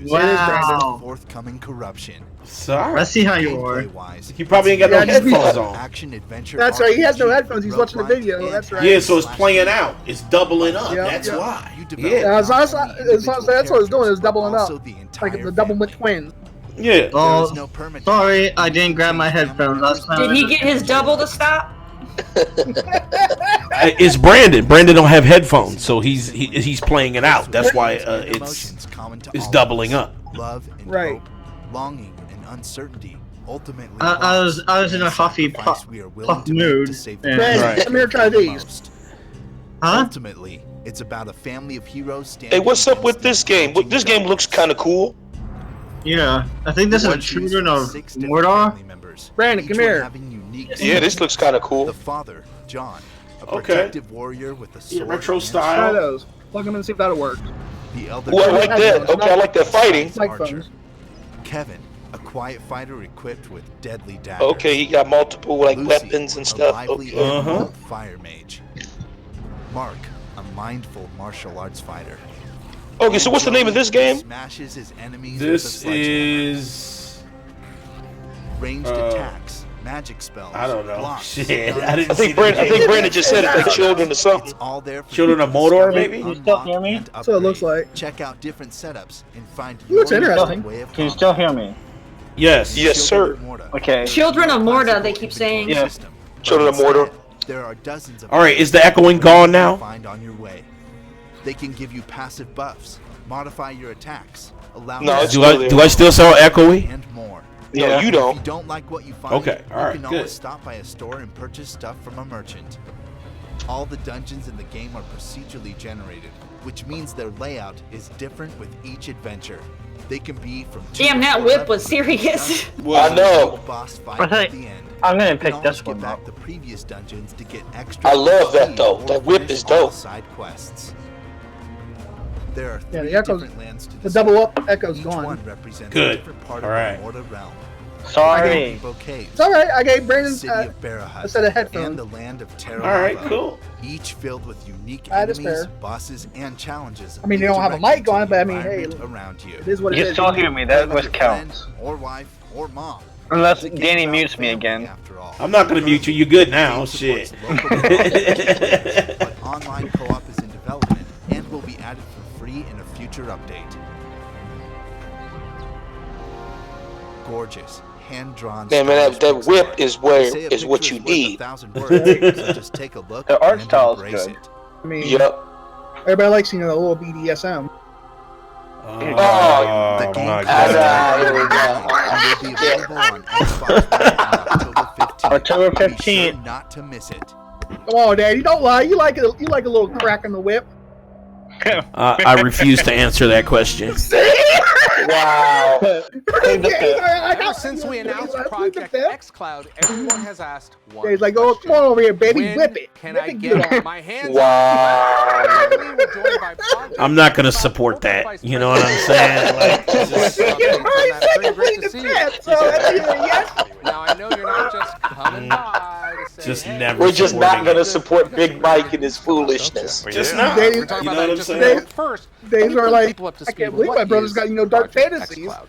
Wow. Forthcoming corruption. Sorry. I see how you are. He probably ain't got no headphones on. Action adventure. That's right. He has no headphones. He's watching the video. That's right. Yeah, so it's playing out. It's doubling up. That's why. Yeah. That's what it's doing. It's doubling up. Like the double twins. Yeah. Oh, sorry, I didn't grab my headphones. Did he get his double to stop? It's Brandon. Brandon don't have headphones, so he's playing it out. That's why it's doubling up. Love and right. hope, longing and uncertainty, Ultimately, I was in a huffy puff mood. Right. Come here, try these. Huh? Ultimately, it's about a family of heroes standing. Hey, what's up with this game? This game looks kind of cool. Yeah, I think this is Children of Mordor. Brandon, come here. Yeah, this looks kind of cool. The father, John, a Okay. protective warrior with a sword. Retro and style. Try those. Plug them in and see if that'll work. The elder. Ooh, I like that. Okay, I like that fighting. Microphones. Kevin, a quiet fighter equipped with deadly daggers. Okay, he got multiple like Lucy, weapons and a stuff. lively Okay. and bold fire mage. Mark, a mindful martial arts fighter. Okay, so what's the name of this game? Smashes his enemies This with a is ranged attacks, magic spells. I don't know. blocks, Shit, guns, I didn't I see think Brandon just said it like Children or something. It's all there for Children you of to Mordor, discover, maybe? unlock, You still hear me? and So it looks upgrade. like. Check out different setups and find It looks your interesting. way of Can you combat. still hear me? Yes. Yes, sir. Okay. Children of Morta, they keep saying. Yeah. Children of Mordor. There are dozens of All right, is the echoing gone now? find on your way. They can give you passive buffs, modify your attacks, allow No, you it's Do still I there. do I still sound echoey? and more. No, you If you don't. don't like what you find, Okay, all right, you can good. always stop by a store and purchase stuff from a merchant. All the dungeons in the game are procedurally generated, which means their layout is different with each adventure. They can be from Damn, that whip was serious. I know. boss fight I at think the end. I'm gonna You can pick always this get one back up. the previous dungeons to get extra. I love that XP though. or That whip finish is all dope. Side quests. There are Yeah, three the echoes. different lands to The discover. double up echo's Each gone. one represents Good. a different part All of right. the Morta realm. Sorry. Bouquets, It's alright. I gave Brandon city of Barahut, a set of and headphones. the land of Terra. All right, Nova, cool. Each filled with unique I had to enemies, spare. bosses, and challenges. I mean, they don't have a directed mic to on the it, but I mean, hey, environment around you. It is what it You is. still hear me? That Play was with your friend, counts. or wife, or mom. Unless The game's Danny about mutes me family, again. after all. I'm not gonna mute you. You good now? Game Shit. supports local development, but online co-op is in development and will be added for free in a future update. Gorgeous, hand-drawn. Man, that stylish whip pixel is art. where They say a is what picture you is worth need. 1,000 words, so just take a look The art and style is embrace good. it. I mean, Yep. everybody likes, a little BDSM. Oh, The Oh game my comes god. Ah, here we and will be available on Xbox One on October 15th. October Be sure 15th. not to miss it. Come on, Daddy, don't lie. You like a little crack in the whip. I refuse to answer that question. Wow. Ever since we announced Project xCloud, everyone has asked one He's like, oh, come on over here, baby, When whip it. can Whip I it get good. my hands Wow. Finally, we're joined by Project I'm not gonna support that. You know what I'm saying? Like, just- You're already secondly to see you. defense, so that's either a yes. Now I know you're not just coming by to say, Just hey, never. We're just not supporting gonna it. support Big Mike and his foolishness. Just not. Days- You We're talking know about what I'm just saying? but first. Days let me are put like, people up to I speed can't with believe what my brother's is got, dark Project fantasies. xCloud.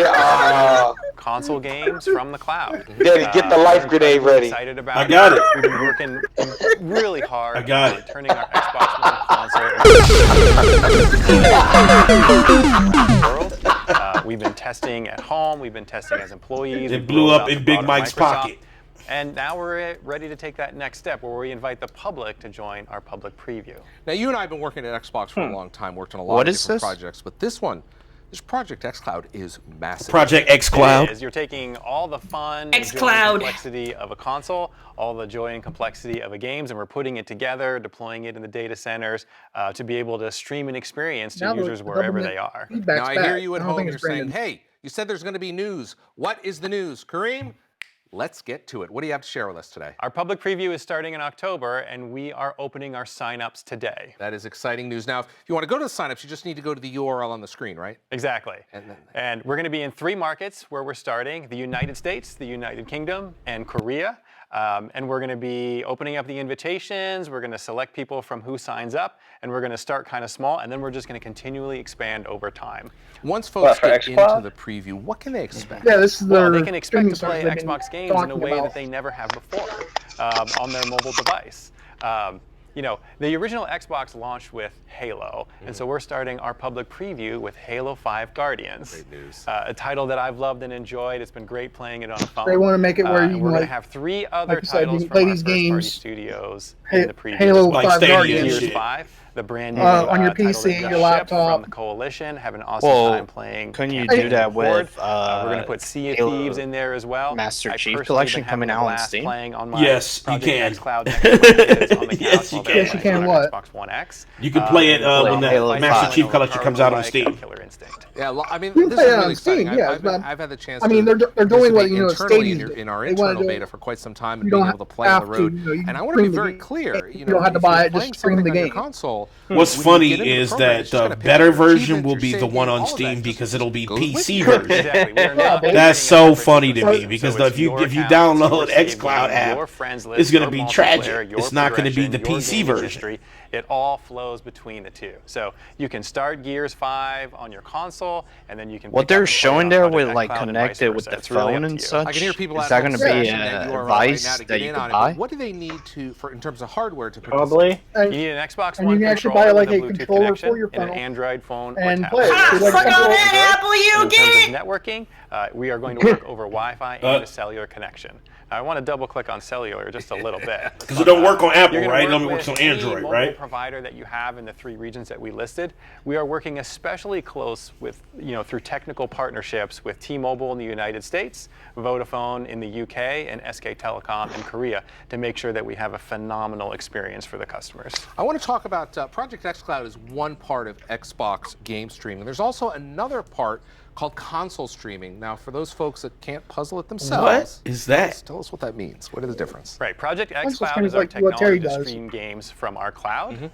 Wow. Console games from the cloud. Daddy, get the life grenade ready. Excited about I got it. We've been working really hard I got on it. turning our Xbox One console world. We've been testing at home. We've been testing as employees. It We've blew rolled up out in the Big broader Mike's Microsoft. pocket. And now we're ready to take that next step where we invite the public to join our public preview. Now, you and I have been working at Xbox for a long time, worked on a lot What of is different this? projects, but this Project xCloud is massive. Project It xCloud. is. You're taking all the fun, and joy xCloud. and complexity of a console, all the joy and complexity of a games, and we're putting it together, deploying it in the data centers to be able to stream an experience to Now the users wherever government they are. feedback's Now, I back. hear you at I don't home, think you're it's saying, Brandon. hey, you said there's going to be news. What is the news? Kareem, let's get to it. What do you have to share with us today? Our public preview is starting in October, and we are opening our signups today. That is exciting news. Now, if you want to go to the signups, you just need to go to the URL on the screen, right? Exactly. And we're going to be in 3 markets where we're starting: the United States, the United Kingdom, and Korea. And we're going to be opening up the invitations. We're going to select people from who signs up, and we're going to start kind of small, and then we're just going to continually expand over time. Once folks for get xCloud? into the preview, what can they expect? Yeah, this is Well, their they can expect to streaming play service they've been Xbox games in a talking way about. that they never have before on their mobile device. You know, the original Xbox launched with Halo, and so we're starting our public preview with Halo 5 Guardians. Great news. A title that I've loved and enjoyed. It's been great playing it on a phone. They want to make it where you and can, we're going like, to have 3 other like you said, you titles can from play our these first-party games, studios Ha- in the preview. Halo as well. 5 Stadia Guardians. Gears shit. 5, the brand new on your title PC, that just your shipped laptop. from the Coalition. Have an awesome time playing. Couldn't you Campaign do that Forward. with We're going to put Sea of Thieves in there as well. Master I Chief personally Collection been having coming a out on blast Steam? playing on my Yes, you Project can. xCloud next to my kids on the couch Yes, you while can. they're Yes, you playing can on what? Xbox One X. You can play it when the Master Chief Collection comes out on Steam. Killer Instinct. Yeah, I mean, You can this play is it really on exciting. Steam, yeah, I've had the chance. I mean, to they're doing what participate internally Stadia's in our they wanna internal do beta it. for quite some time You and being don't able to play on the have to, road. you know, you And I want to be stream the very game. clear. You don't have to if buy you're it, just playing stream the something on your game. console, What's when you funny get into is program, that it's just the gonna pick better up your version achievements, will your be the saving, one on all of that Steam because it'll be goes with PC you. version. Exactly. We are not That's so funny to me So because it's if you your account, download it's your save xCloud game, app, your friends list, it's going to your be multiplayer, tragic. your It's not going to be the progression, PC your version. history. It all flows between the two. So you can start Gears 5 on your console, and then you can. What pick up they're and play it showing on there Project with like xCloud and connected vice with the versa. It's really phone up to and you. such. I can hear people Is at that home going to be searching that a URL right now device to that get you in can on it. buy? But what do they need to, for in terms of hardware to Probably. participate? You need an Xbox And One you can actually controller buy like with a Bluetooth controller connection for your in an phone Android phone and or play it. tablet. Like Suck on control- that, Apple, you In get terms it! of networking, we are going to work over Wi-Fi and a cellular connection. Now, I want to double click on cellular just a little bit. Because it don't work on Apple, You're gonna right? It work only works with on any Android, mobile right? provider that you have in the 3 regions that we listed. We are working especially close with, through technical partnerships with T-Mobile in the United States, Vodafone in the UK, and SK Telecom in Korea to make sure that we have a phenomenal experience for the customers. I want to talk about Project xCloud is one part of Xbox game streaming. There's also another part called console streaming. Now, for those folks that can't puzzle it themselves, What is that? Tell us what that means. What is the difference? Right, Project Console xCloud streaming is is our like what Terry technology to does. stream games from our cloud.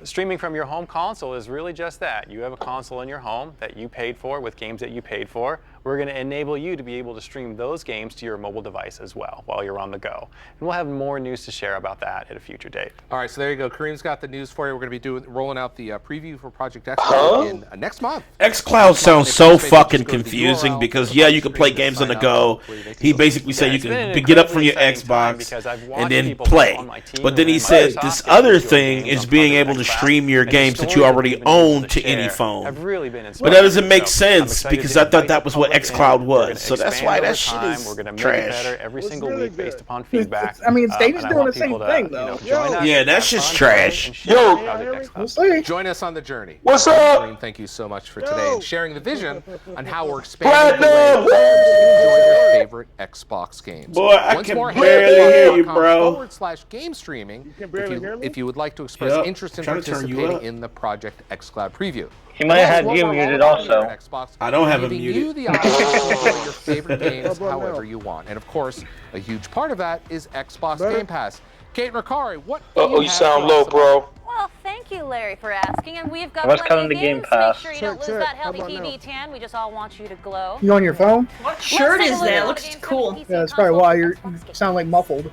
Streaming from your home console is really just that. You have a console in your home that you paid for with games that you paid for. We're going to enable you to be able to stream those games to your mobile device as well while you're on the go. And we'll have more news to share about that at a future date. All right, so there you go. Kareem's got the news for you. We're going to be rolling out the preview for Project xCloud in next month. xCloud sounds so fucking confusing because, yeah, you can play games on the go. He basically said you can get up from your Xbox and then play. But then he said this other thing is being able to stream your games that you already own to any phone. But that doesn't make sense because I thought that was what xCloud was. So that's why that shit is We're going to make trash. it better every single week based upon feedback. I mean, Stadia's And I doing want the same people to, thing, though. join us, Yeah, that's have just fun, trash. and share Project xCloud. We'll see. Join us on the journey. What's up? Kareem, thank you so much for today and sharing the vision on how we're expanding the way players enjoy their favorite Xbox games. Boy, I Once can more, barely hear you, bro. /game streaming barely hear me? if you would like to express Yep. interest in Trying to turn you participating up. in the Project xCloud preview. He might have That's had what you we're all muted about also. here at Xbox, I don't have it giving muted. you the option to enjoy your favorite games however you want. And of course, a huge part of that is Xbox Game Pass. Kate Ricari, what do Uh-oh, you have sound for low, us bro. Well, thank you, Larry, for asking. And we've got What's plenty coming of to Game games Pass? to make sure you don't lose that healthy PB tan. We just all want you to glow. You on your phone? What shirt take a is look at that? all Looks the games cool. for PC Yeah, that's probably console why and you Xbox sound like muffled.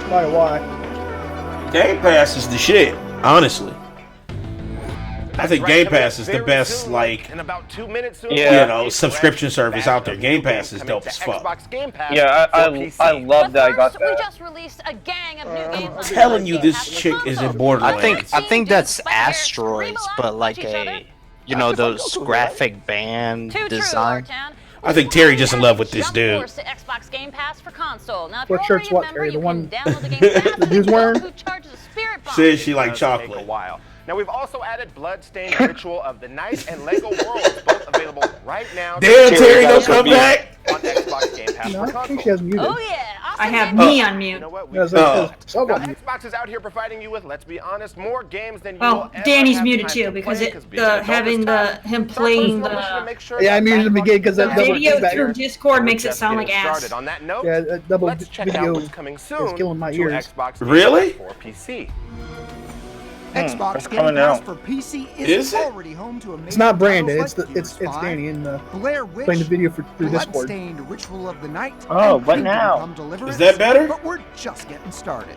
Probably why. Game Pass is the shit, honestly. I think Game Pass is the best, like, In about 2 minutes, subscription service out there. Game Pass is dope as fuck. Yeah, I love that I got We that. just released a gang of new games. I'm telling you, this chick is in Borderlands. I think that's asteroids, but like a those graphic band design. I think Terry just in love with this dude. To Xbox Game Pass for console. Now, if What you're shirt's already a what, member, Terry? The you one can download the Game Pass the dude's wearing? who charges a spirit bomb. Says she like Does take a chocolate. while. Now we've also added Bloodstained Ritual of the Night and Lego Worlds, both available right now. Damn, Terry, don't come back. On Xbox Game Pass No, for I think console. she has muted. Oh yeah, I have me on mute. You know what? Yeah, We- so- Oh. so- Now, Xbox is out here providing you with, let's be honest, more games than you will Oh, ever Danny's have muted time too to because play, it 'cause being an adult having is the tough. him So our playing personal mission to the make sure Yeah, I that muted him backlog again because that is double video feedback. through Discord We're makes it just sound like getting ass. started. On that note, Yeah, that double let's check out video what's coming soon is killing my to ears. Xbox Game Really? Pass for PC. Xbox it's Game coming Pass out. for PC Is is it? already home to amazing It's not Brandon. titles It's like the it's Gears 5, Danny in the Blair Witch, playing the video through Discord. Bloodstained Ritual of the Night. Oh, and what Kingdom now? Come Deliverance. Is that better? But we're just getting started.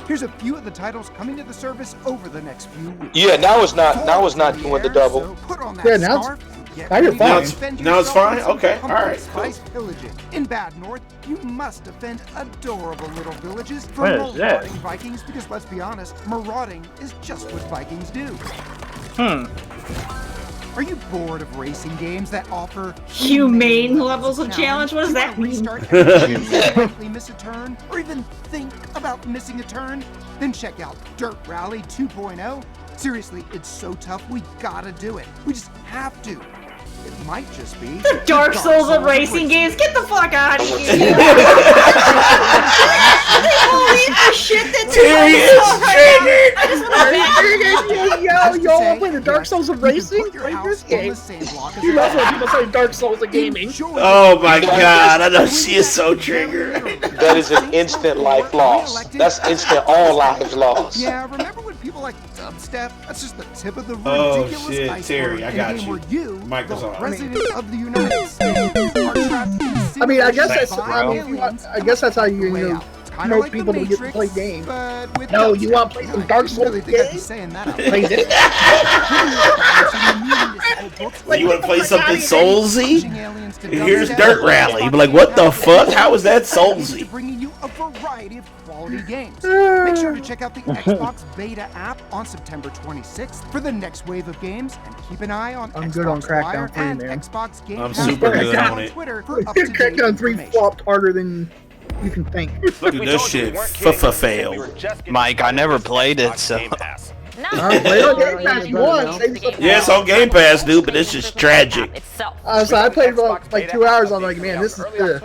Here's a few of the titles coming to the service over the next few weeks. Yeah, now it's not doing the double. So put on that Yeah, now it's- scarf, get now you're ready to fine. defend Now it's yourself fine? from some Okay, pumpkin alright, spice pillaging. In Bad North, you must defend adorable little villages from What is that? marauding Vikings because let's be honest, marauding is just what Vikings do. Are you bored of racing games that offer humane levels of challenge? What does that mean? Likely miss a turn, or even think about missing a turn? Then check out Dirt Rally 2.0. Seriously, it's so tough, we gotta do it. We just have to. It might just be the Dark Souls of racing games. Get the fuck out of here! Holy shit! That's Terry is Yo, y'all want to play the Dark Souls of racing? Play this game. You love when people say Dark Souls of gaming. Oh my god, I know she is so triggered. That is an instant life loss. That's instant all lives lost. Yeah, remember when people like dubstep? That's just the tip of the Oh ridiculous shit, iceberg Terry, I in a got game you. where you, Microsoft. President of the United States, are trapped in a I mean, I guess simulation that's. by aliens. I guess that's how you know Kinda like people the to get to Matrix, play games. but with No, dubstep. you want to play some Dark Souls Really think I'd be games? saying that out Play this. You want to play something Soulsy? And here's Dirt Rally. You be like, what the fuck? How is that Soulsy? Bringing you a variety of quality games. Make sure to check out the Xbox Beta app on September 26th for the next wave of games, and keep an eye on I'm Xbox good on Wire Crackdown 3, and man. Xbox Game I'm Pass super and good on it. Twitter for up-to-date Crackdown 3 information. flopped harder than you can think. Dude, this shit failed. Mike, I never played it, so. Play on Game Pass once. Yeah, it's on Game Pass, dude, but it's just tragic. So I played for like 2 hours. I'm like, man, this is good.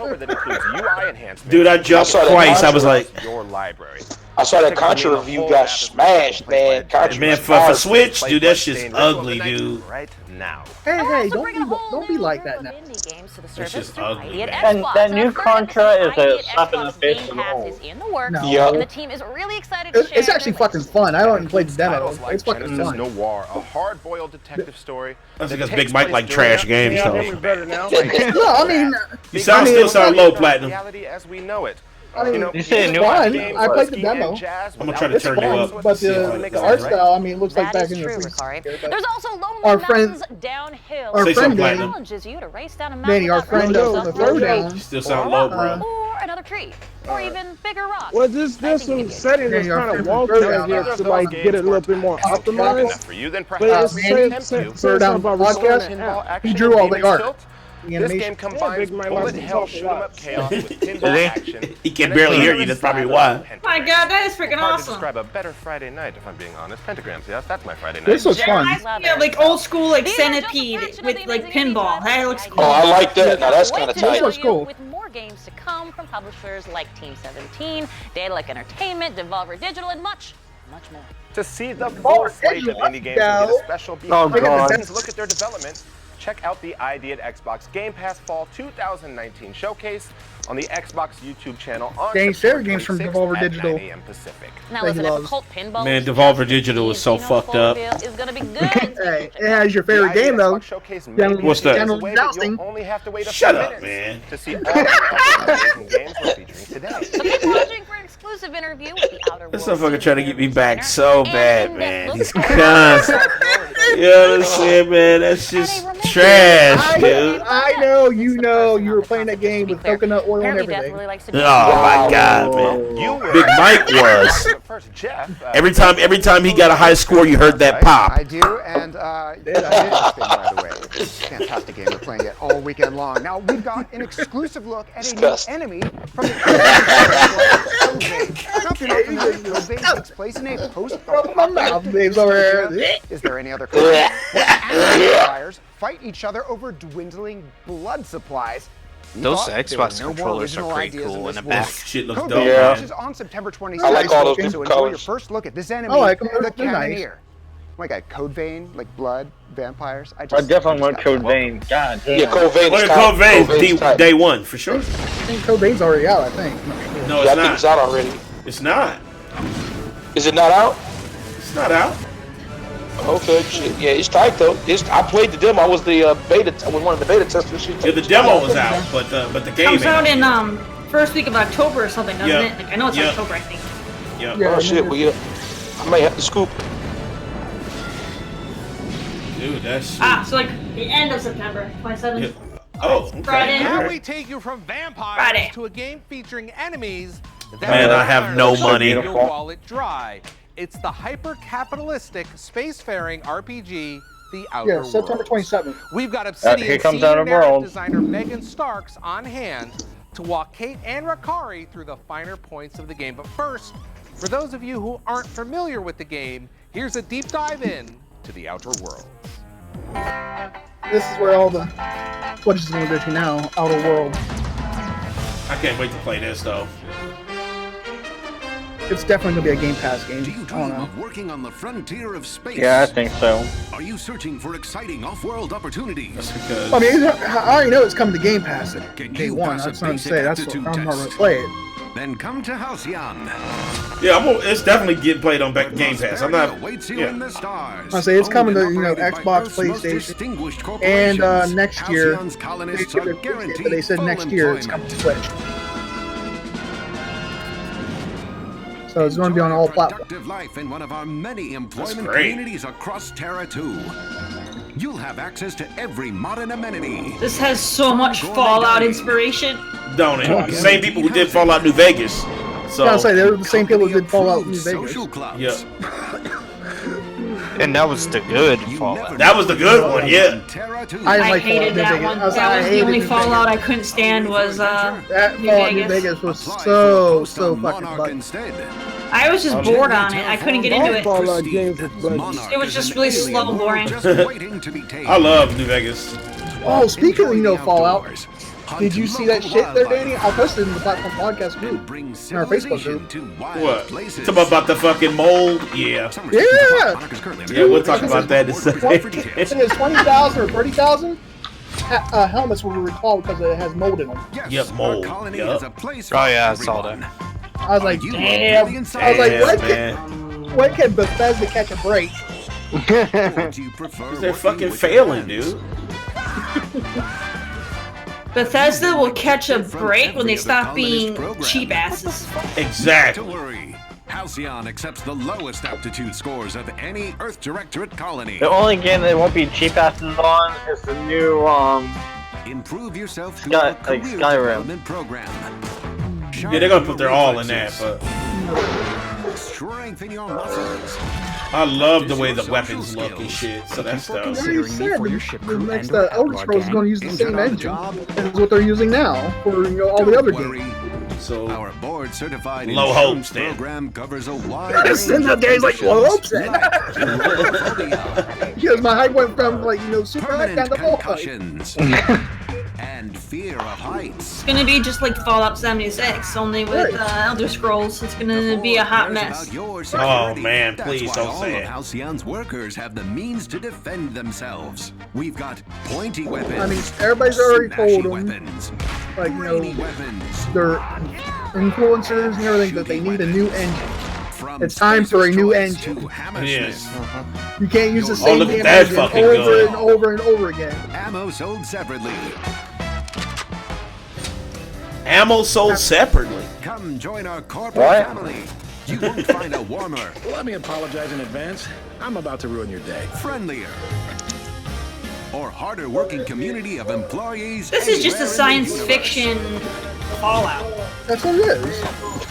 Dude, I jumped twice. I was like, your library. I saw that Contra review got smashed, man. Contra man, for Switch, dude, that shit's ugly, dude. Right now. Hey, don't be like that now. That's just ugly, man. And that new Contra is a slap in the face for the whole. No. Yeah. And the team is really excited to share It's actually fucking fun. I haven't played the demo. Titles like It's fucking Genesis fun. Noir, a hard-boiled detective story. That's that because takes Big Mike place like during trash a- games, Yeah, though. I think better now. No, I mean, You still sound low, Platinum. Reality as we know it. I mean, You it's say fun. games I played the whiskey demo. and jazz I'm gonna without try to It's turn you fun, up. but See how the it art goes. style, I mean, it looks like That back is in the true, 360. Ricari. but There's also Lonely Our friend- Mountains Downhill. our Say friend something, Platinum. Challenges you to race down a mountain Danny, our without friend running on the yourself down. throwdown. You still sound low, bro. Or another tree. Or even bigger rocks. Well, there's some settings that's Danny, our kind of friend from wonky, I Throwdown. guess, to like get it a little bit more optimized. Enough for you, then But perhaps it's Manny, say Throwdown something about restoring podcast, the pinball app. action he drew all the gaming art. tilt. The This animation. game combines Big Mike bullet likes to hell talk a shoot 'em lot. up chaos with pinball action. He can and a barely hear clever you. That's probably style why. of pentagrams. My God, that is freaking Hard to awesome. describe a better Friday night, if I'm being honest. Pentagrams, yes, that's my Friday night. This was fun. Yeah, like old school, like Centipede with like pinball. That looks cool. Oh, I like that. Now that's kind of Wait to tight. show was you cool. With more games to come from publishers like Team 17, Daedalic Entertainment, Devolver Digital, and much, much more. To see the full slate of indie games and get a special behind God. the scenes look at their development, check out the ID at Xbox Game Pass Fall 2019 showcase on the Xbox YouTube channel on Danny's favorite games from September Devolver 26th at Digital. 9 a.m. Pacific. Now That he listen, if a loves. cult pinball Man, is Devolver just Digital is so Casino fucked up. Is gonna be good. Hey, it has your favorite game though. What's that? General Jousting. Only have to wait a Shut few up, minutes man. to see all the amazing games we're featuring today. So keep watching for an exclusive interview with the Outer This Worlds motherfucker trying to get me back so bad, And man. look He's for- constant. You understand, man? That's just trash, dude. I know, you were playing that game with coconut oil and Apparently Death everything. really likes to Oh my god, man. You were Big Mike was. First, Jeff. Every time he got a high score, you heard that pop. I do, and by the way, it's a fantastic game. We're playing it all weekend long. Now we've got an exclusive look at a new Disgusting. enemy from the Codebane. Now, if you're not familiar, Codebane takes place in a My mouth, babes, over here. Is there any other kind where vampires fight each other over dwindling blood supplies? We Those thought there Xbox were no more controllers are original pretty ideas in cool in this the world. back. Shit looks Codebane dope, Yeah. launches man. on September 26th. I like all those So different enjoy your colors. first look at this enemy, I like 'em. the They're nice. Cannoneer. Like a code vein, like blood, vampires. I definitely want Code Vein. God damn. Yeah, Code Vein What is a Code Vein tight. day one for sure. I think Codebaine's already out, I think. No, Yeah, I it's think it's not. out already. It's not. Is it not out? It's not out. Okay, shit. Yeah, it's tight though. I played the demo. I was the beta. I was one of the beta testers. Shit. Yeah, the demo was out, but the game Comes out ain't. in first week of October or something, doesn't Yeah. it? Like, I know it's Yeah. October, I think. Yeah. Yeah, Oh shit. Well, yeah. I may have to scoop. Dude, that's. So like the end of September, 27th. Yeah. Oh, okay. Friday. All Now right. we take you from vampires Friday. to a game featuring enemies that Man, I have no will money. keep your wallet dry. It's the hyper-capitalistic spacefaring RPG the Outer Worlds. September 27th. We've got Obsidian here comes senior Outer narrative World. designer Megan Starks on hand to walk Kate and Rakari through the finer points of the game. But first, for those of you who aren't familiar with the game, here's a deep dive in to the Outer Worlds. This is where all the footage is going to go to now, Outer World. I can't wait to play this though. It's definitely going to be a Game Pass game. Do you dream of working on the frontier of space? Yeah, I think so. Are you searching for exciting off-world opportunities? That's because I mean, I already know it's coming to Game Pass at Can day you one. pass a That's what I'm basic saying. That's what aptitude I'm not going to test? play it. Then come to Halcyon. yeah, it's definitely getting played on Game Pass. I'm not. Awaits you in the stars. I say it's coming to Owned and operated by Xbox, Earth's most PlayStation, distinguished and corporations. next year. Halcyon's colonists are guaranteed They said full next year it's coming employment. to Switch. So it's going to be on all platforms. Productive life in one of our many employment great. communities across Terra 2. You'll have access to every modern amenity. This has so much Fallout inspiration. Don't it? The same people who did Fallout New Vegas. So I was say they're the same people who did Fallout New Vegas. Social clubs. yeah, And that was the good Fallout. that was the good one. Yeah. Terra 2. I I like hated Fallout New that Vegas. one. I was That like, I was the hated only New Fallout Vegas. I couldn't stand was That New Fallout New Vegas. Vegas was Apply so for the post on fucking Monarch butt. instead. I was just bored on it. I couldn't get into it. Fallout games was butt. Monarch It was is just an really alien slow, world boring. just waiting to be tamed. I love New Vegas. Oh, speaking of Enjoy the Fallout, outdoors. Hunt did you see that local shit there, wildlife. Danny? I posted it in the Platform Podcast group. And bring In our Facebook civilization group. to wild What? places. Talk about the fucking mold. Yeah. Yeah! Yeah, we'll talk about that in a I think second. it's 20,000 or 30,000 helmets will be recalled because it has mold in them. Yep, mold. Our colony Yep. is a place Oh for yeah, I saw everyone. that. I was like, You damn. really I was inside. like, Yeah, when can Bethesda catch a break? Or do you prefer They're working fucking with failing, friends? dude. Bethesda will catch a break when they stop being cheap asses. Exactly. Don't worry. Halcyon accepts the lowest aptitude scores of any Earth Directorate colony. The only game that won't be cheap asses on is the new Improve yourself through Sky- our career like Skyrim. development program. Yeah, they're gonna put their all in that, but Strengthen your muscles. I love the way the weapons look and shit. So that's They dope. already said the next Elder Scrolls is going to use the same engine as what they're using now for all the other games. So Our board certified low insurance hopes then. program covers a wide Yes, range and the of guy's like, low hopes conditions then. like xenophobia, Because my height went from super high down permanent to low height. concussions, and fear of heights. It's gonna be just like Fallout 76, only with Elder Scrolls. It's gonna be a hot mess. Oh man, That's please why don't all say of it. Halcyon's workers have the means to defend themselves. We've got pointy weapons. I mean, everybody's already smashy told them, weapons, like, brainy weapons. they're influencers and everything, that they need a new engine. From It's time for a new engine. It is. You can't use the Oh, same look at damn that engine fucking over gun. and over and over again. Ammo sold separately. Ammo sold separately. Come join our corporate What? family. You won't find a warmer, Let me apologize in advance. I'm about to ruin your day. friendlier, or harder working community of employees. This is just a anywhere in science the universe. fiction Fallout. That's what it is.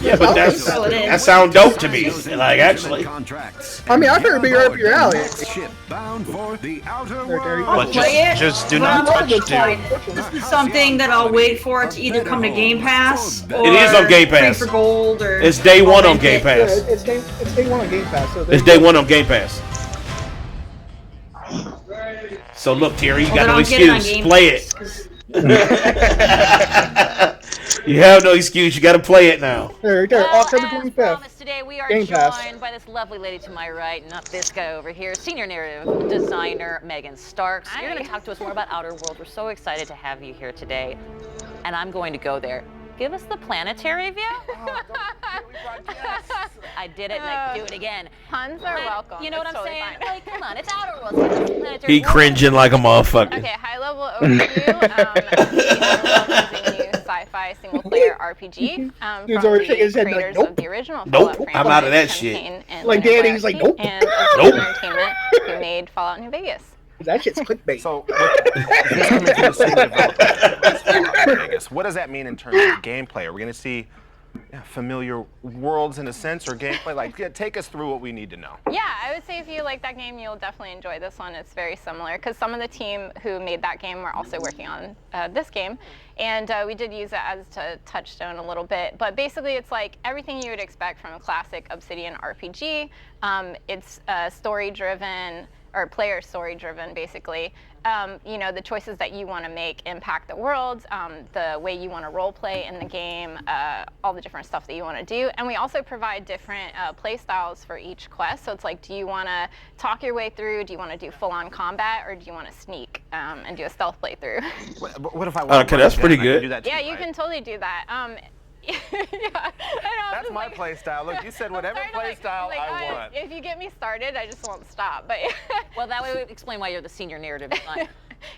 Yeah, but that sound dope to me. Like actually. I mean, I figured it'd be right up your alley. Ship bound for the outer I'll world. play it, just do but not I'm touch also the- like, this is something that I'll wait for it to either come to Game Pass or It is on Game Pass. Free for Gold or It's day one on rent Game it. Pass. Yeah, it's day one on Game Pass. So It's day one on Game Pass. So look, Terry, you Well, got then no I'll get it on excuse. Game Play Pass, it. 'cause- You have no excuse. You got to play it now. There, October 25th. Promise, today we are Game Pass. joined by this lovely lady to my right, not this guy over here, senior narrative designer Megan Starks. You're going to talk to us more about Outer World. We're so excited to have you here today, and I'm going to go there. Give us the planetary view. I did it, and I do it again. Puns are welcome. You know what It's I'm totally saying? fine. Like, come on, it's Outer World. Give us the planetary He view. cringing like a motherfucker. Okay, high level overview. The new sci-fi single player RPG Dude's from already the shaking his head like, creators nope. of the original Nope, Fallout I'm out of that franchise, shit. Campaign and Like Linear Danny's like, Galaxy, nope. And Nope. Entertainment, who made Fallout New Vegas. That shit's clickbait. So, this coming to the same developer as Fallout New Vegas. What does that mean in terms of gameplay? Are we going to see familiar worlds in a sense, or gameplay? Like, take us through what we need to know. Yeah, I would say if you like that game, you'll definitely enjoy this one. It's very similar because some of the team who made that game were also working on this game. And we did use it as a touchstone a little bit. But basically, it's like everything you would expect from a classic Obsidian RPG. It's story-driven, or player story-driven, basically. You know, the choices that you want to make impact the world, the way you want to role play in the game, all the different stuff that you want to do. And we also provide different play styles for each quest. So it's like, do you want to talk your way through? Do you want to do full-on combat, or do you want to sneak and do a stealth playthrough? What if I want Okay, that's pretty good. Yeah, you can totally do that. Yeah, That's my play style. Look, you said whatever play style I want. If you get me started, I just won't stop. But well, that way we explain why you're the senior narrative designer.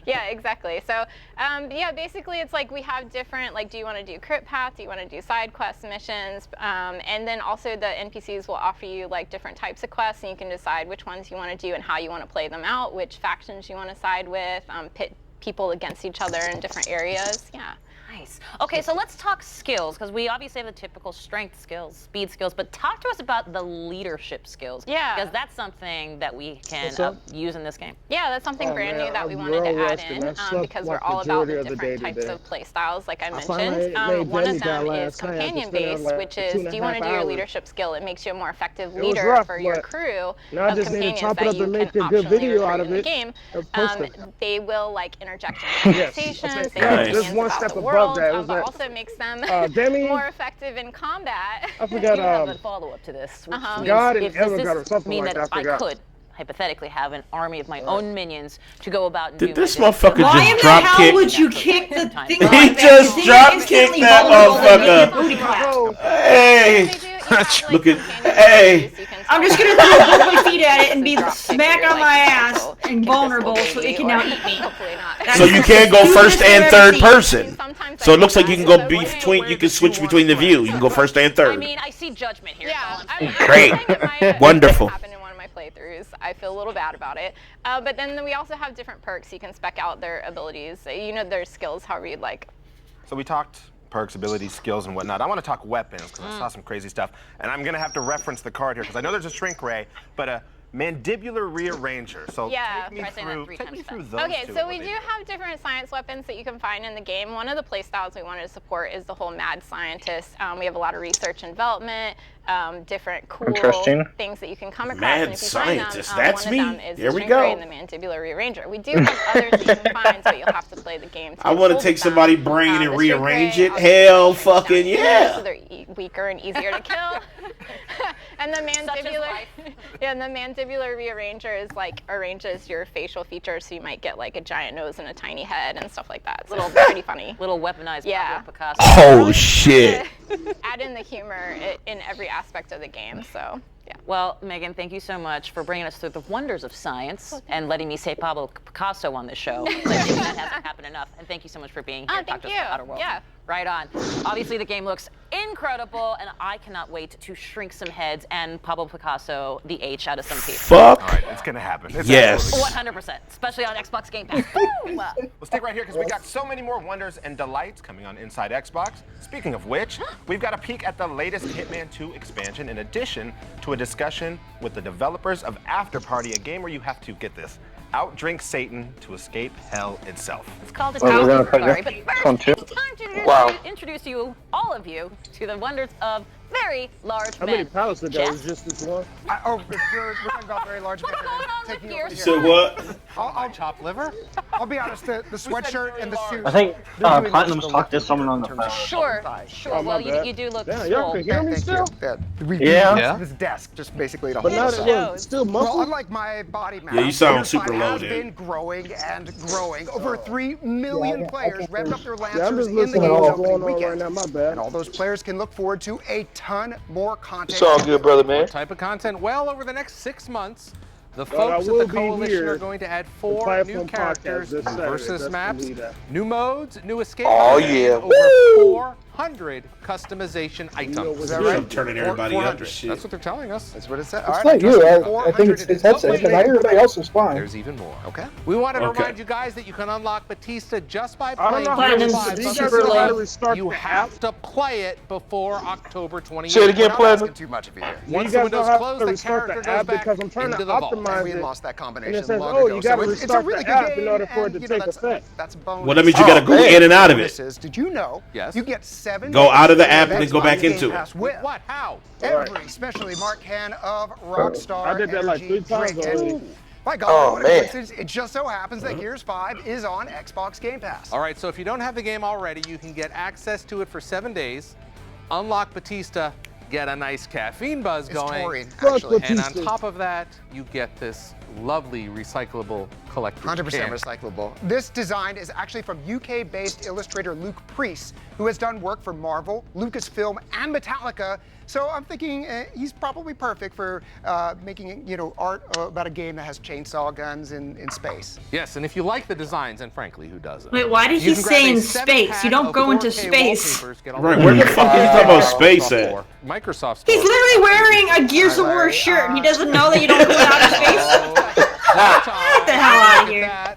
Yeah, exactly. So, yeah, basically it's like we have different, like, do you want to do crypt path? Do you want to do side quest missions? And then also the NPCs will offer you like different types of quests, and you can decide which ones you want to do and how you want to play them out, which factions you want to side with, pit people against each other in different areas. Yeah. Nice. Okay, so let's talk skills, because we obviously have the typical strength skills, speed skills, but talk to us about the leadership skills. Yeah. Because that's something that we can use in this game. Yeah, that's something brand new that we wanted to add in because we're all about the different types of play styles, like I mentioned. One of them is companion-based, which is, do you want to do your leadership skill? It makes you a more effective leader for your crew of companions that you can optionally recruit in the game. They will like interject in conversations, they have opinions about the world, but also makes them more effective in combat. I forgot. You have a follow-up to this. God and Ever or something like that. I could hypothetically have an army of my own minions to go about. Did this motherfucker just drop kick? Why in the hell would you kick the thing like He that? just drop kicked that motherfucker. Hey, look at, hey. I'm just gonna throw both my feet at it and be smack on my ass and vulnerable so it can now eat me. So you can't go first and third person. So it looks like you can go between. You can switch between the view. You can go first and third. I mean, I see judgment here. Yeah, Great, wonderful. Happened in one of my playthroughs. I feel a little bad about it. But then we also have different perks. You can spec out their abilities. You know, their skills, however you'd like. So we talked perks, abilities, skills, and whatnot. I want to talk weapons because I saw some crazy stuff, and I'm gonna have to reference the card here because I know there's a shrink ray, but a mandibular rearranger. So yeah, take me through those. Okay, so we do have different science weapons that you can find in the game. One of the play styles we wanted to support is the whole mad scientist. We have a lot of research and development, different cool things that you can come across. Mad and if you scientist, find them, that's one me. of them is Here the we shrink go. ray and the mandibular rearranger. We do have others that you can find, but you'll have to play the game. I want to take somebody's brain and rearrange it. Hell, fucking yeah. So they're weaker and easier to kill. And the mandibular, yeah, and the mandibular rearranger is like arranges your facial features, so you might get like a giant nose and a tiny head and stuff like that. It's pretty funny. Little weaponized Picasso. Oh shit. Add in the humor in every aspect of the game. So yeah. Well, Megan, thank you so much for bringing us through the wonders of science and letting me say Pablo Picasso on this show. That hasn't happened enough. And thank you so much for being here. Thank you. Outerworld. Yeah. Right on. Obviously, the game looks incredible, and I cannot wait to shrink some heads and Pablo Picasso the H out of some people. Fuck. All right, it's gonna happen. It's yes. 100%, especially on Xbox Game Pass. Well, stick right here because we got so many more wonders and delights coming on Inside Xbox. Speaking of which, we've got a peek at the latest Hitman 2 expansion in addition to a discussion with the developers of After Party, a game where you have to get this. Outdrink Satan to escape hell itself. It's called a Sorry, but first, it's time to introduce you, all of you, to the wonders of very large men. How many pallets did that? Was just this one? We're talking about very large men. Taking over here. So what? I'll chop liver. I'll be honest, the sweatshirt and the suit. I think Platinum's talked to someone on the phone. Sure. Well, you do look y'all can hear me still? Yeah. This desk, just basically to But hold not it. it was still muscle. Well, unlike my body mass, Yeah, you sound your super side low, has dude. been growing and growing. Over 3 million players revved up their I'm lancers just in the listening game's to what's opening going on right weekend. now, my bad. And all those players can look forward to a ton more content. It's all good, brother, man. What type of content? Well, over the next 6 months, the But I folks at will the be Coalition here are going to add to 4 Platform new characters, Podcast this new Saturday. versus That's maps, gonna be that. new modes, new escape. Oh, modes, yeah. and over 400 customization items. Is that right? I'm turning everybody up and shit. That's what they're telling us. That's what it said. It's not you. I think it's headset because I hear everybody else is fine. There's even more. Okay. We wanted to remind you guys that you can unlock Batista just by I don't playing know how to you have to play it before October 28th. Say it again, Platinum. Too much of you here. Once you the guys don't windows have close, to the restart character the goes app back because I'm trying into to the vault. optimize We it. lost that And combination it says, long oh, ago. you got to So it's a restart really the good app game. in order for it to and, take effect. That's a bonus. Well, that means you got to go in and out of it. Did you know? Yes. You get 7 Go out of the app days and then go of back Game into it. Pass with What? How? every specially marked can of Rockstar I did that like 3 times drink. already. My God, Oh, what a man. coincidence. It just so happens that Gears 5 is on Xbox Game Pass. All right, so if you don't have the game already, you can get access to it for 7 days, unlock Batista, get a nice caffeine buzz It's going, touring, actually. and on top of that, you get this lovely recyclable collector 100% can. recyclable. This design is actually from UK-based illustrator Luke Priest, who has done work for Marvel, Lucasfilm, and Metallica. So I'm thinking he's probably perfect for making art about a game that has chainsaw guns in space. Yes, and if you like the designs, and frankly, who doesn't? Wait, why did he say in space? You don't go into space. Right, where the fuck are you talking about space at? Microsoft Store. He's literally wearing a Gears of War shirt. He doesn't know that you don't go out of space. Get the hell out of here.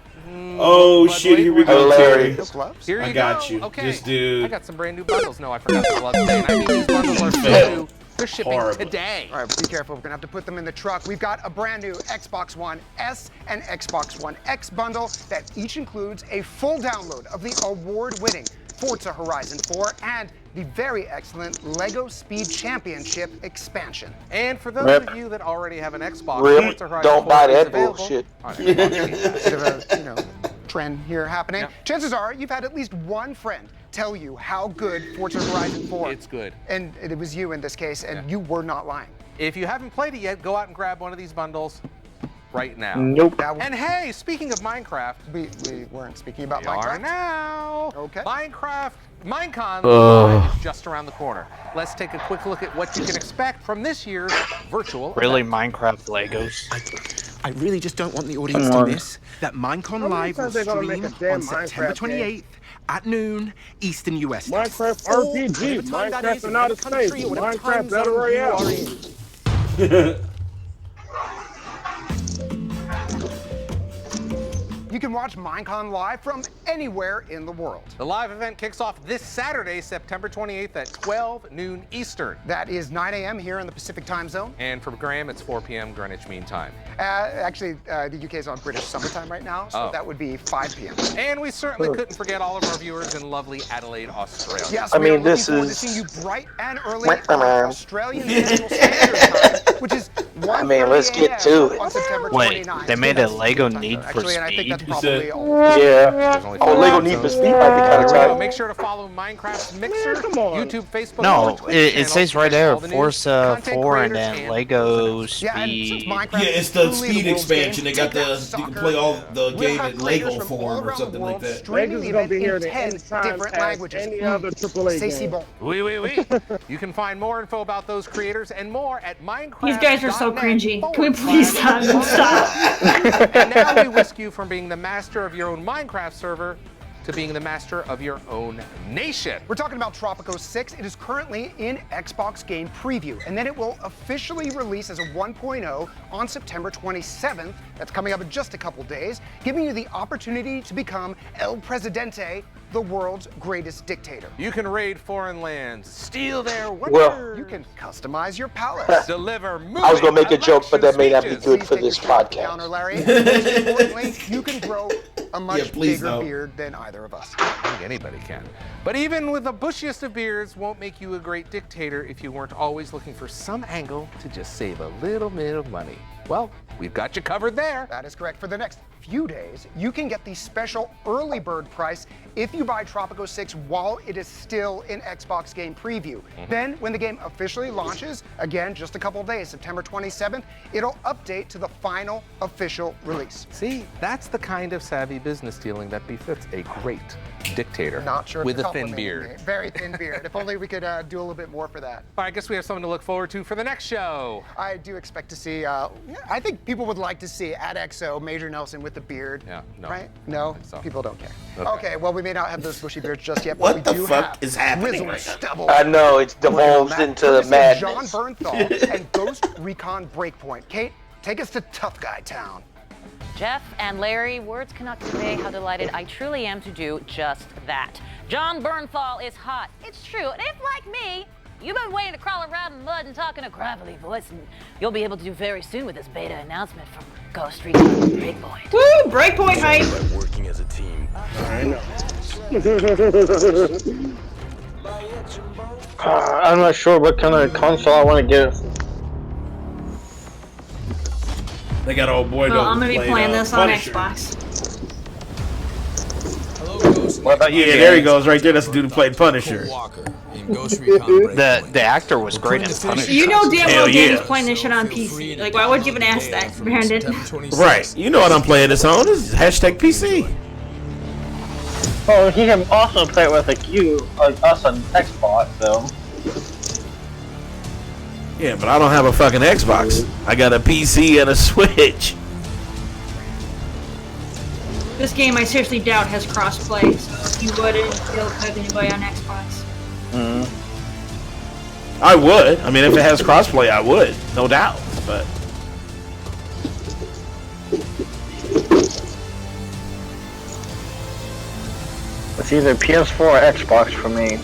Oh shit, here we go, Terry. Here I you got go. you. Okay. This dude. I got some brand new bundles. No, I forgot the Bloodstain. I mean, these bundles are so new. They're shipping Horrible. today. All right, be careful. We're going to have to put them in the truck. We've got a brand new Xbox One S and Xbox One X bundle that each includes a full download of the award-winning Forza Horizon 4 and the very excellent LEGO Speed Championship expansion. And for those Rip. of you that already have an Xbox, Rip. Forza Horizon Don't 4 buy is that available bullshit. on Xbox. Bit of a, trend here happening. Yep. Chances are you've had at least one friend tell you how good Forza Horizon 4 It's good. And it was you in this case, and you were not lying. If you haven't played it yet, go out and grab one of these bundles right now. Nope. And hey, speaking of Minecraft, We weren't speaking about we Minecraft. are now. Okay. Minecon Live is just around the corner. Let's take a quick look at what you can expect from this year's virtual Really, event. Minecraft Legos? I really just don't want the audience to miss that Minecon Live will stream on September 28th at noon Eastern US. Minecraft Or RPG, whatever time that Minecraft is in in outer the country, space, or whatever Minecraft time Battle zone you Royale. are in. You can watch Minecon Live from anywhere in the world. The live event kicks off this Saturday, September 28th at 12 noon Eastern. That is 9 a.m. here in the Pacific time zone. And for Graham, it's 4 p.m. Greenwich Mean Time. Actually, the UK is on British summertime right now, so Oh. that would be 5 p.m. And we certainly couldn't forget all of our viewers in lovely Adelaide, Australia. Yes, I we are mean, this looking forward to is- seeing you bright and early on Australian Central Standard Time, which is 1:30 I mean, let's get a.m. to it. on September Wait, 29th. they made a Lego Need for Actually, and I think that's Speed? probably all. Yeah. Oh, Lego Need for Speed might be kind of Here we go. tight. Make sure to follow Minecraft's Mixer, YouTube, Facebook, No, or Twitch it channels says right to there, all the new Forza content 4 and creators then Lego Speed. Yeah, and since Minecraft Yeah, it's is the truly speed world's expansion. game, They got take the that you can soccer. play all the We'll game have in players Lego from all form or around something the like world that. streaming Lego's the gonna be event here in the 10 same time different as languages. any other AAA C'est game. si bon. Oui, oui, oui. You can find more info about those creators and more at Minecraft. These guys are so cringy. Can we please stop? And now we whisk you from being the master of your own Minecraft server to being the master of your own nation. We're talking about Tropico 6. It is currently in Xbox Game Preview, and then it will officially release as a 1.0 on September 27th. That's coming up in just a couple days, giving you the opportunity to become El Presidente, the world's greatest dictator. You can raid foreign lands, steal their wonder. You can customize your palace. Deliver moving I was gonna make a joke, but that may not be speeches. good for this Counter, podcast. Larry. And most importantly, you can grow a much please bigger don't. beard than either of us. I think anybody can. But even with the bushiest of beards won't make you a great dictator if you weren't always looking for some angle to just save a little bit of money. Well, we've got you covered there. That is correct. For the next few days, you can get the special early bird price if you buy Tropico 6 while it is still in Xbox Game Preview. Then, when the game officially launches, again, just a couple days, September 27th, it'll update to the final official release. See, that's the kind of savvy business dealing that befits a great dictator Not sure if with you're a thin complimenting beard. me. Very thin beard. If only we could do a little bit more for that. All right, I guess we have something to look forward to for the next show. I do expect to see, I think people would like to see at XO Major Nelson with with the beard. Yeah, no. Right? No, people don't care. Okay. Okay, well, we may not have those bushy beards just yet, What but the we do fuck have is happening grizzled right now? stubble. I know, it's devolved into Courtesy of madness. John Bernthal and Ghost Recon Breakpoint. Kate, take us to Tough Guy Town. Jeff and Larry, words cannot convey how delighted I truly am to do just that. John Bernthal is hot. It's true. And if, like me, you've been waiting to crawl around in the mud and talk in a gravelly voice, and you'll be able to do very soon with this beta announcement from Ghost Recon Breakpoint. Woo! Breakpoint hype. Working as a team. I know. I'm not sure what kind of console I want to get. They got old boy. Well, I'm gonna be playing this on Punisher. Xbox. What about you? Yeah, there he goes, right there. That's the dude who played Punisher. The actor was great in Punisher. You know damn Hell well Danny's yeah. playing this shit on PC. Like, why would you even ask that, Brandon? Right. You know what I'm playing this on. This is hashtag PC. Oh, he can also play with like us on Xbox, though. Yeah, but I don't have a fucking Xbox. I got a PC and a Switch. This game I seriously doubt has crossplay, so if you wouldn't, you'll have anybody on Xbox. I would. I mean, if it has crossplay, I would. No doubt. But It's either PS4 or Xbox for me.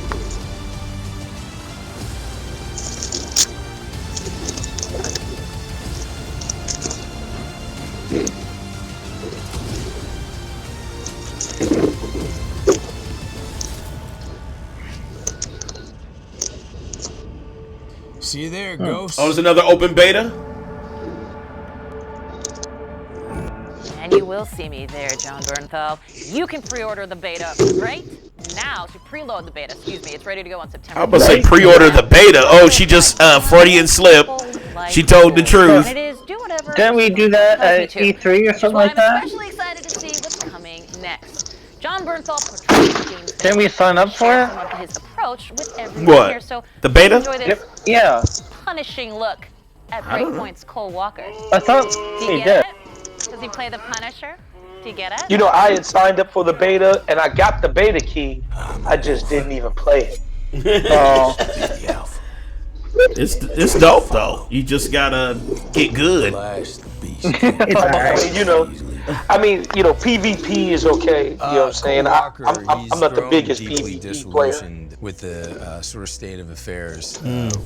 See you there, Ghost. oh, there's another open beta. And you will see me there, John Bernthal. You can pre-order the beta right now to preload the beta. Excuse me, it's ready to go on September. I was about to say pre-order the beta. Oh, she just Freudian slip. She told the truth. And it is do whatever. Didn't we do that at E3 or something like I'm that? especially excited to see what's coming next. John Bernthal portrays the game's Didn't we sign up for it? his approach with everyone What? here. So The beta? enjoy this Yeah. punishing look at I don't know. Breakpoint's Cole Walker. I thought Do he you did. get it? Does he play the Punisher? Do you get it? You know, I had signed up for the beta, and I got the beta key. I just didn't even play it. Oh. It's dope though. You just gotta get good. You know, I mean, you know, PvP is okay. You know what I'm saying? I'm not the biggest PvP player. With the sort of state of affairs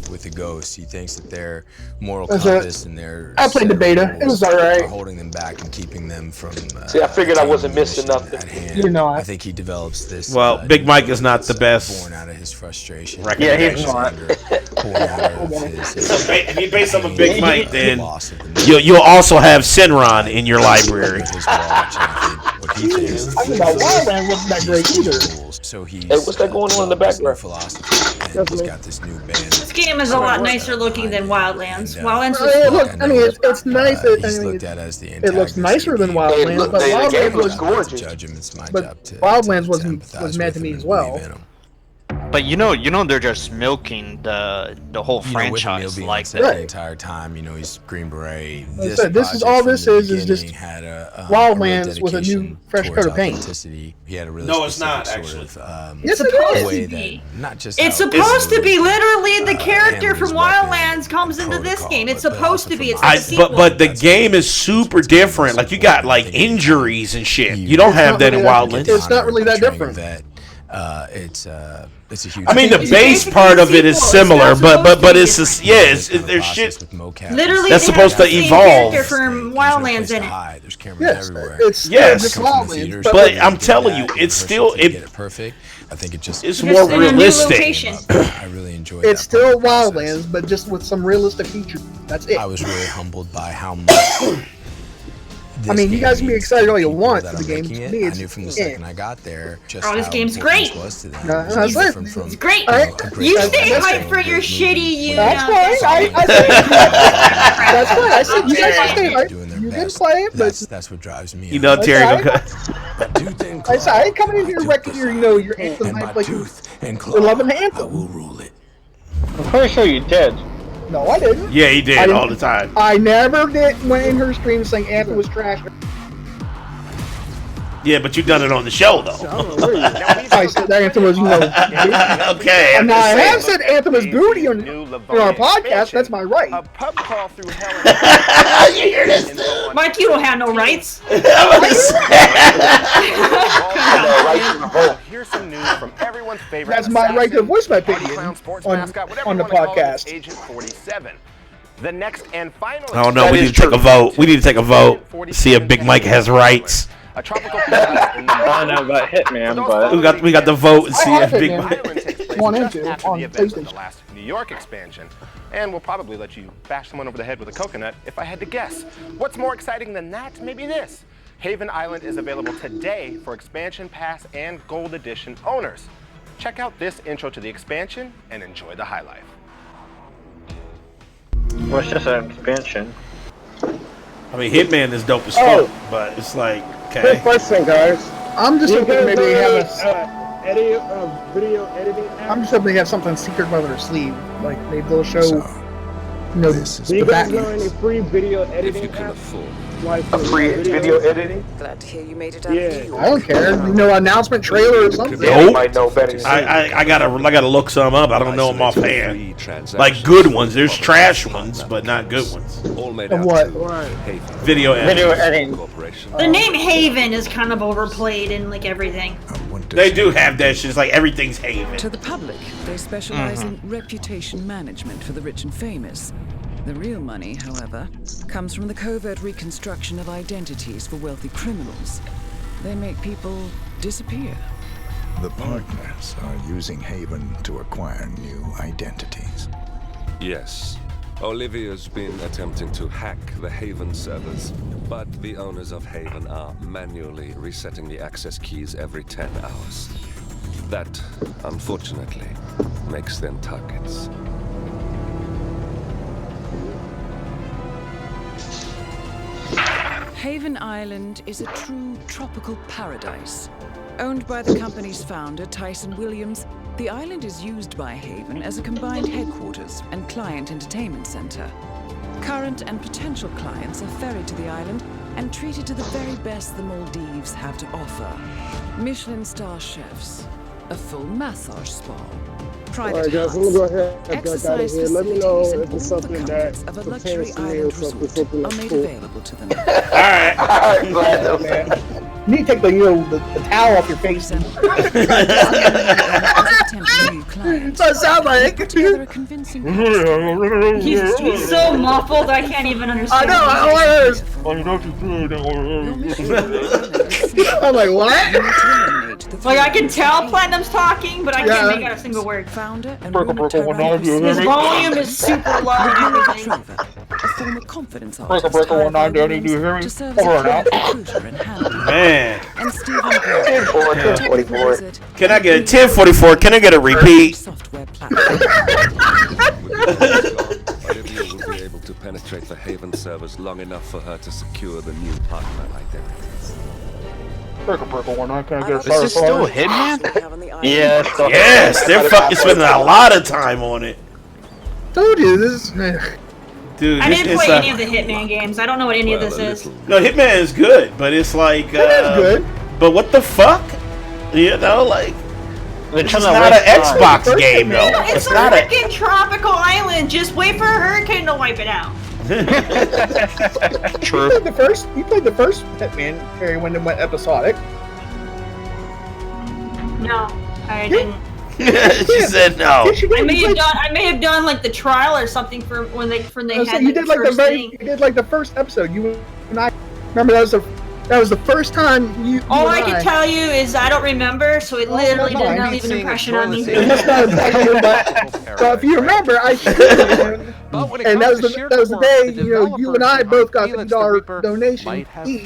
with the ghosts, he thinks that their moral That's compass and their I played the beta. It was alright. are holding them back and keeping them from. See, I figured I wasn't missing nothing. You know, I think he develops this. Well, Big Mike is not the best. Born out of his frustration. Yeah, he's not. If you base off of Big Mike, then you'll also have Senron in your library. I mean, Wildland wasn't that great either. So he's, Hey, what's that going on in the background? He's got this new band. This game is a lot nicer looking than Wildlands. Wildlands It was looks, I mean, it's nice. It looks nicer than Wildlands, but Wildlands was gorgeous. But Wildlands was mad to me as well. But you know, they're just milking the whole franchise like that that. the entire time. You know, he's Green Beret. This is all this is just Wildlands with a new fresh coat of paint. He had a really No, it's not actually. Yes, it is. Not just It's supposed to be literally the character from Wildlands comes into this game. It's supposed to be. It's like a sequel. But the game is super different. Like you got like injuries and shit. You don't have that in Wildlands. It's not really that different. It's a huge. I mean, the base part of it is similar, but it's just, there's shit. Literally, that's supposed to evolve. Character from Wildlands in it. There's cameras everywhere. Yes, Wildlands, but I'm telling you, it's still perfect. I think it just it's more realistic. I really enjoyed it. It's still Wildlands, but just with some realistic features. That's it. I was really humbled by how much. I mean, you guys can be excited all you want for the game. To me, I knew from the second I got there just this game's great. It's great. You stay hyped for your shitty That's fine. That's fine. I said you guys can stay hyped. You can play it, but that's what drives me. You know, Terry. I said I ain't coming in here wrecking your, your anthem hype like you're loving the anthem. I will rule it. I'm pretty sure you did. No, I didn't. Yeah, he did all the time. I never went in her stream saying Anthem was trash. Yeah, but you done it on the show though. I said that Anthem was, okay. Now I have said Anthem is booty on our podcast. That's my right. A pub crawl through hell. You hear this? Mike, you don't have no rights. Here's some news from everyone's favorite. That's my right to voice my opinion on the podcast. Agent 47. The next and final. I don't know. We need to take a vote. We need to take a vote. See if Big Mike has rights. A tropical I don't know about Hitman, but we got the vote and see if Big Mike Mike. One and two after on the events of PlayStation. the last New York expansion, and we'll probably let you bash someone over the head with a coconut if I had to guess. What's more exciting than that? Maybe this. Haven Island is available today for Expansion Pass and Gold Edition owners. Check out this intro to the expansion and enjoy the high life. well, it's just an expansion. I mean, Hitman is dope as fuck, but it's like, okay. Quick question, guys. I'm just hoping maybe they have video editing. I'm just hoping they have something secret by their sleeve. Like maybe they'll show, Do the you guys back. know any free video editing? If you can afford. Like Free video editing? Glad to hear you made it Yeah. I don't care. Announcement trailer or something. Nope. Might know better. I gotta look some up. I don't know them offhand. Like good ones. There's trash ones, but not good ones. All made Of out what? to Video Video editing. editing. The name Haven is kind of overplayed in like everything. They do have that shit. It's like everything's Haven. To the public, they specialize in reputation management for the rich and famous. The real money, however, comes from the covert reconstruction of identities for wealthy criminals. They make people disappear. The partners are using Haven to acquire new identities. Yes. Olivia's been attempting to hack the Haven servers, but the owners of Haven are manually resetting the access keys every 10 hours. That, unfortunately, makes them targets. Haven Island is a true tropical paradise. Owned by the company's founder, Tyson Williams, the island is used by Haven as a combined headquarters and client entertainment center. Current and potential clients are ferried to the island and treated to the very best the Maldives have to offer. Michelin star chefs, a full massage spa, private Alright, guys, I'm gonna go ahead and get out of here. Let me know if it's something that of a luxury pertains to me or island something resort are that's made cool. available to them. Yeah, man. You need to take the towel off your face. That's what it sounds like. He's so muffled, I can't even understand. I know. All I heard is, I'm like, what? Like I can tell Platinum's talking, but I can't make out a single word. Founder and his volume is super low and everything. A former confidence Breaker, artist, 190, do you hear me? to serve Over as and a out. recruiter and handler. Man. And Stephen Gray, 44. Can I get a 1044? Can I get a repeat? software platform. Olivia will be able to penetrate the Haven servers long enough for her to secure the new partner identities. Breaker, 190, can I get a Is this still Hitman? Yes. Yes, they're fucking spending a lot of time on it. Told you this. Dude, I didn't it's play any of the Hitman games. I don't know what any of this is. No, Hitman is good, but it's like It is good. But what the fuck? You know, like it's trying not to an waste Xbox time. game though. It's a not a. freaking tropical island. Just wait for a hurricane to wipe it out. True. You played the first Hitman area when it went episodic. No, I didn't. She said no. Yes, you did. I may have done like the trial or something for when they had You did like the first very. thing. You did like the first episode. You and I remember that was the first time you. All I and can tell you is I don't remember, so it literally no, did I not mean, leave an seeing impression it on me. toilet That's not impression, but if you remember, I But when it and comes that was the day you and I both got $50 donation each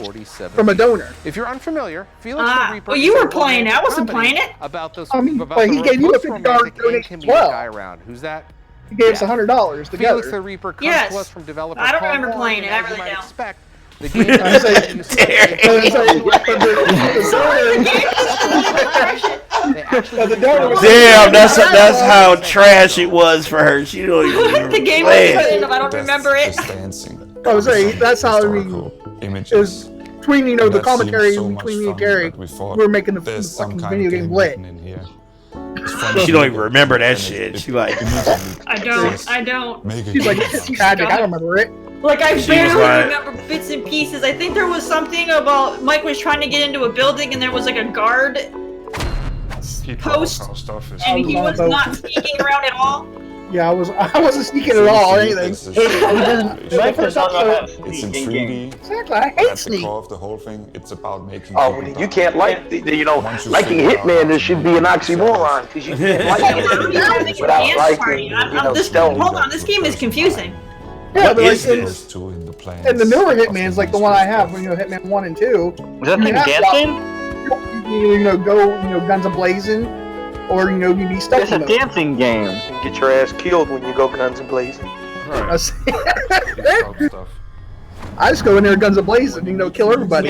from a donor. If you're unfamiliar, Felix the Reaper. Well, you is were a playing it. I wasn't comedy playing it. About those. I mean, about but the he gave you a most $50 romantic and donation as comedic well. guy around. Who's that? He gave us $100 Felix together. the Reaper comes Yes. to us from developer. I don't Paul remember Warren, playing it. and I as you really might don't. expect, the game I say, the donor was Damn, that's how trash it was for her. She don't even remember The game was playing. put in, if I don't remember it. I was saying that's how it was between you know the That commentary seems so between much me and fun, Terry, but we thought we were making the there's some fucking kind video of game game lit. written in here. She don't even remember that shit. She like, I don't. She's like, it's tragic. I don't remember it. Like, I She was barely like- remember bits and pieces. I think there was something about Mike was trying to get into a building and there was like a guard post, and he was not sneaking around at all. Yeah, I wasn't sneaking at all or anything. It's in 3D. Exactly, I hate At the sneak. core of the whole thing, it's about making. Oh, people you die. can't like, you know, Once you liking figure out Hitman, how there to should be an oxymoron, because you can't like it without liking, you know, stealth. Hold on, this game is confusing. Yeah, but like, Those two in the plans. and the newer Hitman's like the one I have, you know, Hitman 1 and 2. Is that thing dancing? You know, go, you know, guns a-blazing, or, you know, you be stuck It's a in dancing game. Get your ass killed when you go guns a blazing. I just go in there guns a-blazing, you know, kill everybody.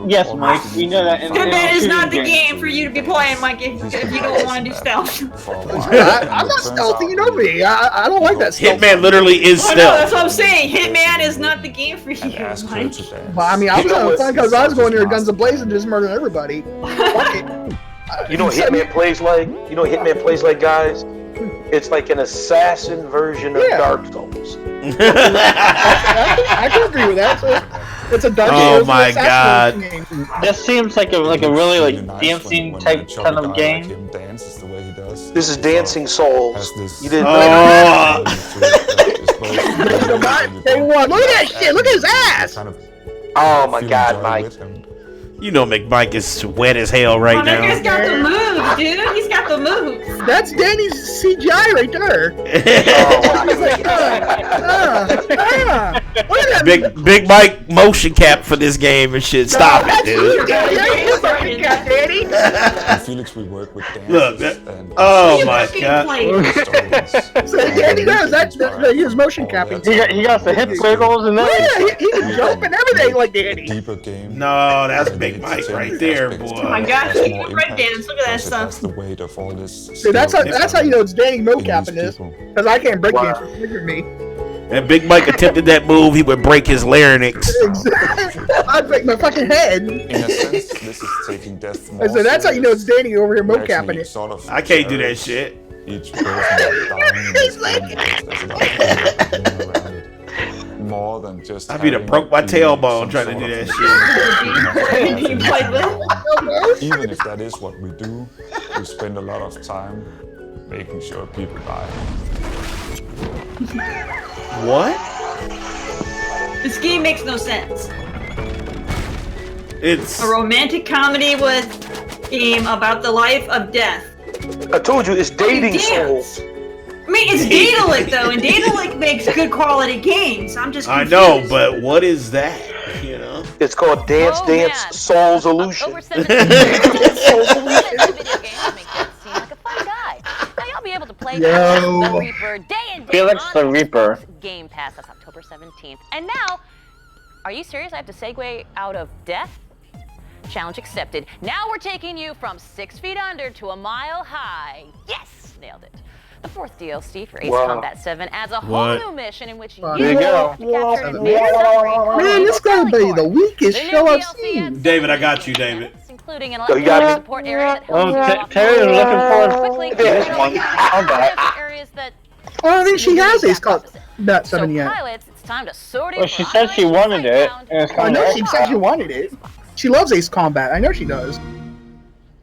Yes, Mike, we know that. Hitman is not the game for you to be playing, Mike, if you don't want to do stealth. I'm not stealthy, you know me. I don't like that stealth. Hitman literally is Oh, no, stealth. that's what I'm saying. Hitman is not the game for you, Mike. But I mean, I was having fun because I was going there guns a-blazing, just murdering everybody. Fuck it. You know what Hitman plays like? You know what Hitman plays like, guys? It's like an assassin version of Dark Souls. I can agree with that. It's a Dark Oh Souls my assassin God. game. This seems like a really like dancing type kind of game. Dance is the way he does. This is Dancing Souls. You didn't Oh. Hey, what? Look at that shit! Look at his ass! Oh my God, Mike. You know McMike is wet as hell right Oh, that guy's now. got the moves, dude. He's got the moves. That's Danny's CGI right there. Look at that. Big Mike motion cap for this game and shit. Stop it, dude. Felix, we work with dances. Look, oh my God. So Danny does. That's his motion capping. He got the hip wiggles and that. Yeah, he can jump and everything like Danny. Deeper game. No, that's Big Mike right there, boy. Oh my gosh, he can break dance. Look at that stuff. The weight of all this. See, that's how you know it's Danny mocapping this. Because I can't break dance for figure me. And Big Mike attempted that move, he would break his larynx. I'd break my fucking head. In a sense, this is taking death more. I said, that's how you know it's Danny over here mocapping it. Sort of I can't do that shit. Each person dying in this game because there's a lot of people around it. More than just. I'd be done broke my tailbone trying to do that shit. Even if that is what we do, we spend a lot of time making sure people die. What? This game makes no sense. It's a romantic comedy with game about the life of death. I told you, it's dating Souls. I mean, it's Daedalic though, and Daedalic makes good quality games. I'm just confused. I know, but what is that? You know? It's called Dance Souls Illusion. You'll be able to play Yo. the Reaper day and day Felix on the Reaper. Game Pass. That's October 17th. And now, are you serious? I have to segue out of death? Challenge accepted. Now we're taking you from 6 feet under to a mile high. Yes! Nailed it. The fourth DLC for Ace Combat 7 adds a whole new mission in which you There you go. Man, this gonna be the weakest show I've seen. David, I got you, David. including an electronic support area that helps you walk Terry's looking forward quickly. to this one. Areas that I don't think she has Ace Combat 7 yet. pilots, it's time to sort Well, she said she wanted it. And it's I coming know to she said she wanted it. She loves Ace Combat. I know she does.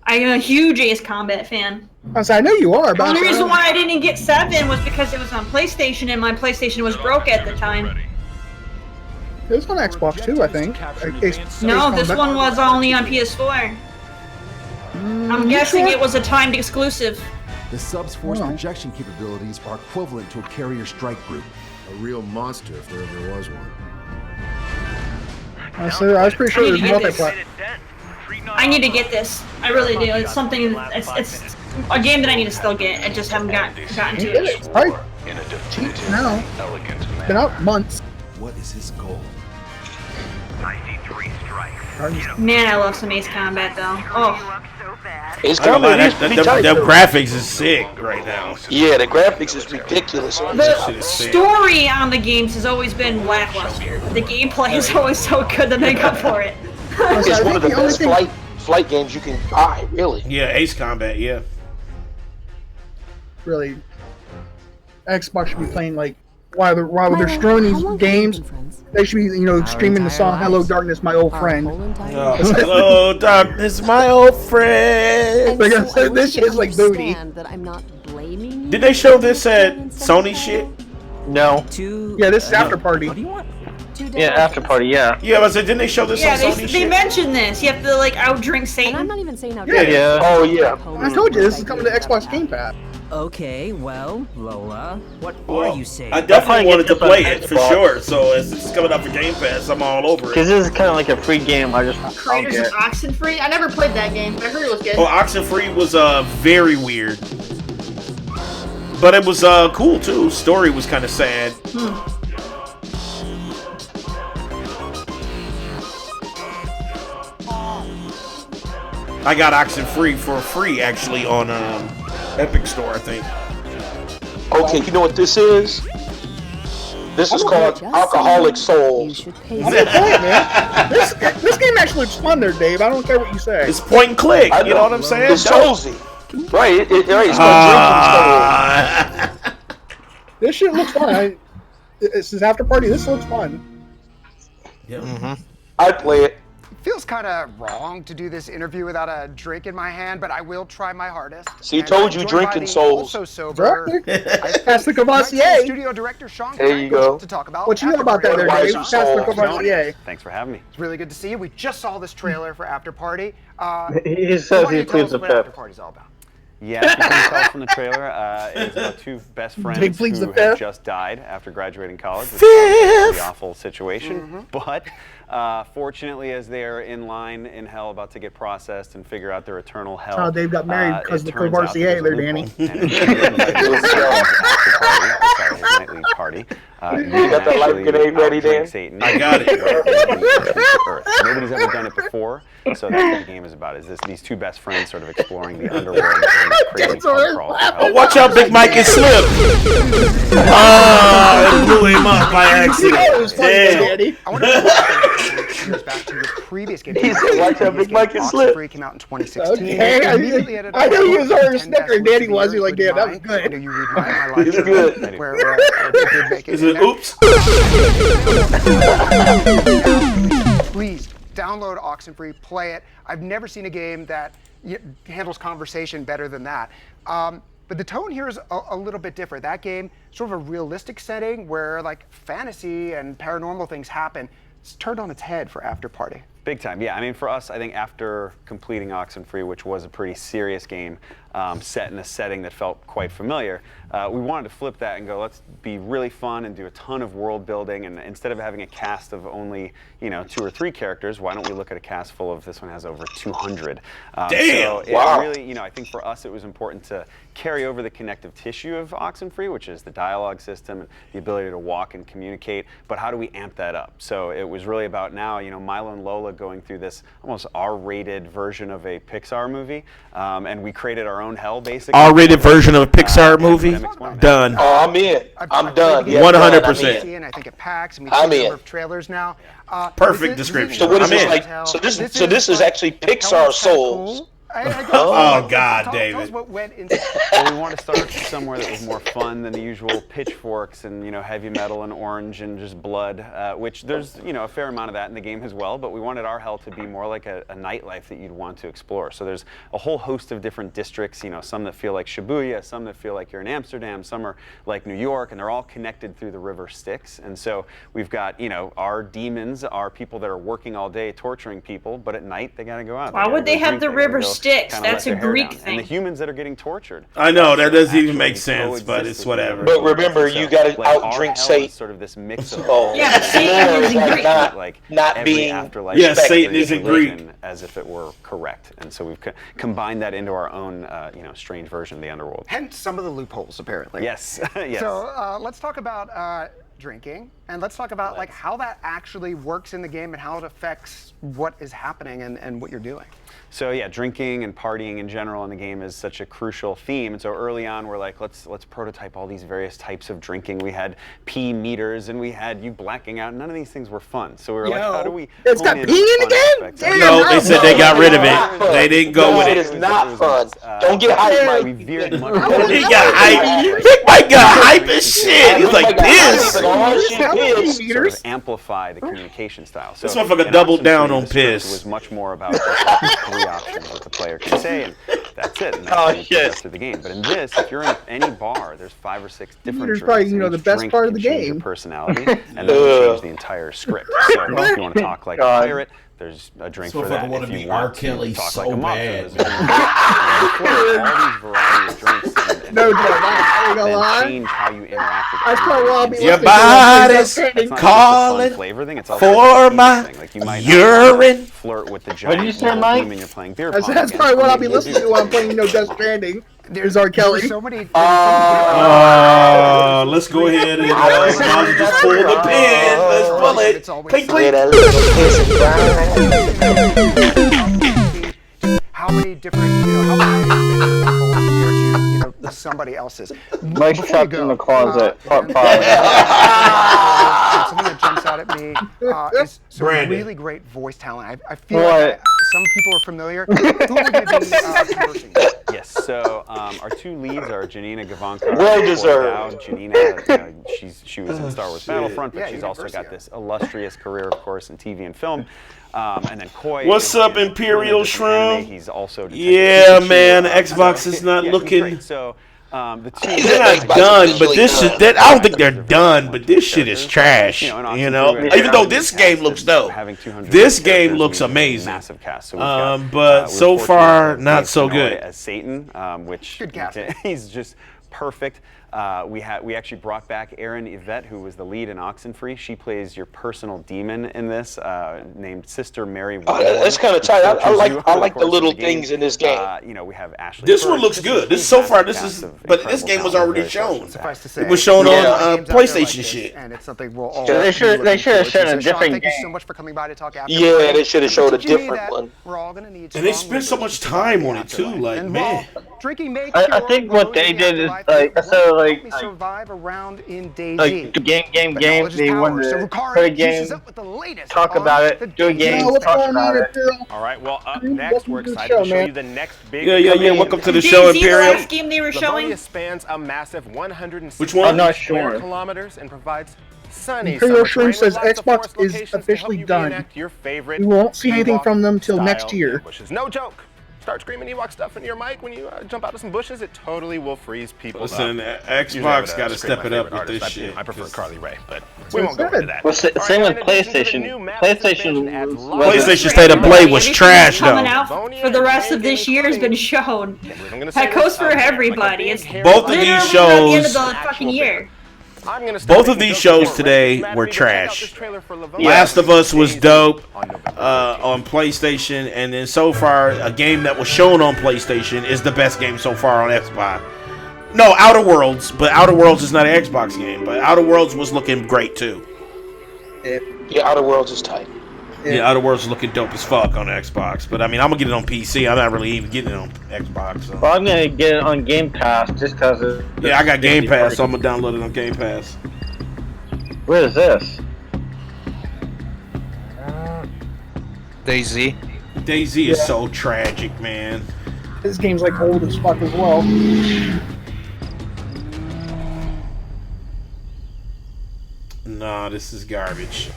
I am a huge Ace Combat fan. I said, I know you are. The only reason why I didn't get 7 was because it was on PlayStation and my PlayStation was broke at the time. It was on Xbox too, I think. No, this one was only on PS4. I'm guessing it was a timed exclusive. The sub's force projection capabilities are equivalent to a carrier strike group. A real monster if there ever was one. I was pretty sure it was multiplayer. I need to get this. I really do. It's something. It's a game that I need to still get. I just haven't gotten to it. It's probably cheap now. It's been out months. What is his goal? 93 strikes. Man, I love some Ace Combat though. Oh. Ace I don't Combat lie, is pretty tight. the graphics is sick right now. Yeah, the graphics is ridiculous. The story on the games has always been lackluster. The gameplay is always so good that they go for it. It's one of the best flight games you can buy, really. Yeah, Ace Combat, yeah. Really, Xbox should be playing like while they're streaming these games. They should be, streaming the song "Hello Darkness, My Old Friend." Hello Darkness, my old friend. Because this shit is like booty. Did they show this at Sony shit? No. Yeah, this is After Party. Yeah, After Party, yeah. Yeah, but didn't they show this on Sony they shit? mentioned this. You have to like outdrink Satan. I'm not even saying Yeah. Oh yeah. I told you this is coming to Xbox Game Pass. Okay, well, Lola, what are you saying? I definitely wanted to play it for sure, so as it's coming up for Game Pass, I'm all over it. Because this is kind of like a free game. I just Creators of Oxenfree. I never played that game, but I heard it was good. Oh, Oxenfree was very weird, but it was cool too. Story was kind of sad. I got Oxenfree for free actually on Epic Store, I think. Okay, you know what this is? This is called Alcoholic Souls. I'm gonna play it, man. This game actually looks fun there, Dave. I don't care what you say. It's point and click. You know what I'm saying? It's Soulsy. Right, it's called Drinking Soul. This shit looks fun. This is After Party. This looks fun. Yeah. I'd play it. Feels kind of wrong to do this interview without a drink in my hand, but I will try my hardest. See, told you, drinking souls. Also sober. Pass the Cavassier. Studio director Sean There you go. to talk about. What you know about that there, Dave? Pass the Cavassier. Thanks for having me. It's really good to see you. We just saw this trailer for After Party. He says he pleads the what After fifth. Party's all about. Yeah, you can tell from the trailer, it's about two best friends who have just died after graduating college, which is a pretty awful situation. But fortunately, as they are in line in hell about to get processed and figure out their eternal hell, How Dave got married because of the Cavassier there, Danny. Nightly party. You got that life grenade ready, Dan? Satan. I got it. Nobody's ever done it before, so that's what the game is about. Is these two best friends sort of exploring the underworld and crazy pub crawls. Oh, watch out, Big Mike is slip. Oh, it blew him up by accident. Damn. I wonder if back to your previous game. He said, watch out, Big Mike is slip. Came out in 2016. Okay, I knew he was already snickering. Danny was. He like, damn, that was good. You read my life. It's good. Where I did make it. Is it oops? Please download Oxenfree, play it. I've never seen a game that handles conversation better than that. But the tone here is a little bit different. That game, sort of a realistic setting where like fantasy and paranormal things happen. It's turned on its head for After Party. Big time, yeah. I mean, for us, I think after completing Oxenfree, which was a pretty serious game, set in a setting that felt quite familiar, we wanted to flip that and go, let's be really fun and do a ton of world building. And instead of having a cast of only, 2 or 3 characters, why don't we look at a cast full of, this one has over 200. Damn! So it Wow. really, I think for us, it was important to carry over the connective tissue of Oxenfree, which is the dialogue system and the ability to walk and communicate, but how do we amp that up? So it was really about now, Milo and Lola going through this almost R-rated version of a Pixar movie, and we created our own hell, basically. R-rated version of a Pixar movie? Done. Oh, I'm in. I'm done. Yeah, 100%. And I think it packs. I'm in. Number of trailers now. Perfect description. So what is I'm this in. like? So this is actually Pixar Souls. Oh, God, David. Well, we want to start somewhere that was more fun than the usual pitchforks and heavy metal and orange and just blood, which there's a fair amount of that in the game as well. But we wanted our hell to be more like a nightlife that you'd want to explore. So there's a whole host of different districts. Some that feel like Shibuya, some that feel like you're in Amsterdam, some are like New York, and they're all connected through the river Styx. And so we've got our demons are people that are working all day torturing people, but at night they got to go out. Why would they have the river Styx? That's a Greek thing. And the humans that are getting tortured. I know, that doesn't even make sense, but it's whatever. But remember, you got to outdrink Satan. Sort of this mix of yeah, but Satan is in Greek. Not being afterlife. Yeah, Satan is in Greek. As if it were correct. And so we've combined that into our own, strange version of the underworld. Hence some of the loopholes, apparently. Yes. Yes. So let's talk about drinking, and let's talk about like how that actually works in the game and how it affects what is happening and what you're doing. So yeah, drinking and partying in general in the game is such a crucial theme. And so early on, we're like, let's prototype all these various types of drinking. We had pee meters, and we had you blacking out. None of these things were fun. So we were like, how do we? It's got pee in the game. No, they said they got rid of it. They didn't go with it. It is not fun. Don't get hype, Mike. We veered much. He got hype. Big Mike got hype as shit. He was like, piss. Sort of amplify the communication style. So This motherfucker doubled down on It piss. was much more about just three options what the player can say, and that's it. And that's how you progress through the game. But in this, if you're in any bar, there's 5 or 6 different There's drinks. probably, and the each best drink part of can the change your game. personality, and that will change the entire script. So if you want to talk like a pirate, there's a drink This for that. motherfucker wanna If you be want R. Kelly to talk so like a mobster, bad. there's a drink. All these variety of drinks. And No, Joe, I ain't gonna then lie. change how you interact with That's probably why I'll be Your listening to body's that. it's not calling just a fun flavor thing, it's also for a my thing. Like you might urine. not flirt with the What giant did you say, evil Mike? demon you're playing beer That's pong probably against, what or I'll be maybe you listening do. to while I'm playing Death Stranding. There's R. Kelly. So many. Let's go ahead and just pull the pin. Let's pull it. Clink, clink. How many different, how many compared to, somebody else's. Mike's Before trapped you in go, the closet. Part 5. something that jumps out at me is some Brandon. really great voice talent. I feel like some people are familiar. Who are going to be conversing? Yes, so our 2 leads are Janina Gavankar. Well deserved. Janina, she was in Star Wars Battlefront, but she's also got this illustrious career, of course, in TV and film. And then Koi. What's up, Imperial Shroom? He's also Yeah, man. Xbox is not looking. So the 2 They're not done, but this shit. I don't think they're done, but this shit is trash. Even though this game looks dope, this game looks amazing. Massive cast. But so far, not so good. As Satan, which he's just perfect. We actually brought back Erin Yvette, who was the lead in Oxenfree. She plays your personal demon in this, named Sister Mary. That's kind of tight. I like the little things in this game. We have Ashley. This one looks good. This so far, but this game was already shown. It was shown on PlayStation shit. And it's something we'll all. They should have shown a different Thank game. you so much for coming by to talk after. Yeah, they should have showed a different one. We're all gonna need. And they spent so much time on it too. Like, man. Drinking makes I think what they did is survive around in DayZ. like game. They wanted to put a game, talk about it, do a game, talk about it. All right, well, up next, we're excited to show you the next big. Yeah. Welcome to the show, Imperial. The last game they were showing. Livonia spans a massive 160 Which one? I'm not square sure. kilometers and provides sunny Imperial summer Shroom says terrain with lots of Xbox forest is locations to officially help you done. reenact your favorite We won't see anything Ewok from them till next style year. ambushes. No joke. Start screaming Ewok stuff into your mic when you jump out of some bushes. It totally will freeze people Listen, up. Xbox got to step it up with this shit. I prefer Carly Rae, but we won't go into that. Well, same with PlayStation. PlayStation State of Play was trash, Coming though. out for the rest of this year has been shown. That goes for everybody. It's Both of these literally at the end shows. of the fucking year. Both of these shows today were trash. Last of Us was dope on PlayStation, and then so far, a game that was shown on PlayStation is the best game so far on Xbox. No, Outer Worlds, but Outer Worlds is not an Xbox game, but Outer Worlds was looking great too. Yeah, Outer Worlds is tight. Yeah, Outer Worlds is looking dope as fuck on Xbox, but I mean, I'm gonna get it on PC. I'm not really even getting it on Xbox. So. Well, I'm gonna get it on Game Pass just because. Yeah, I got Game Pass, so I'm gonna download it on Game Pass. What is this? DayZ. DayZ is so tragic, man. This game's like old as fuck as well. Nah, this is garbage.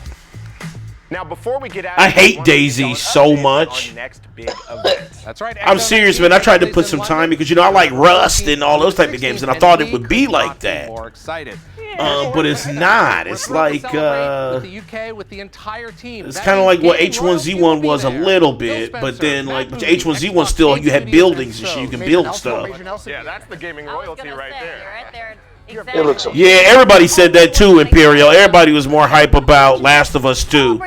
Now, before we get out, I hate DayZ so much. That's right. I'm serious, man. I tried to put some time because I like Rust and all those type of games, and I thought it would be like that. More excited. But it's not. It's like with the UK with the entire team. it's kind of like what H1Z1 was a little bit, but then like H1Z1 still you had buildings and shit. You can build stuff. Yeah, that's the gaming royalty right there. It looks Yeah, everybody said that too, Imperial. Everybody was more hype about Last of Us 2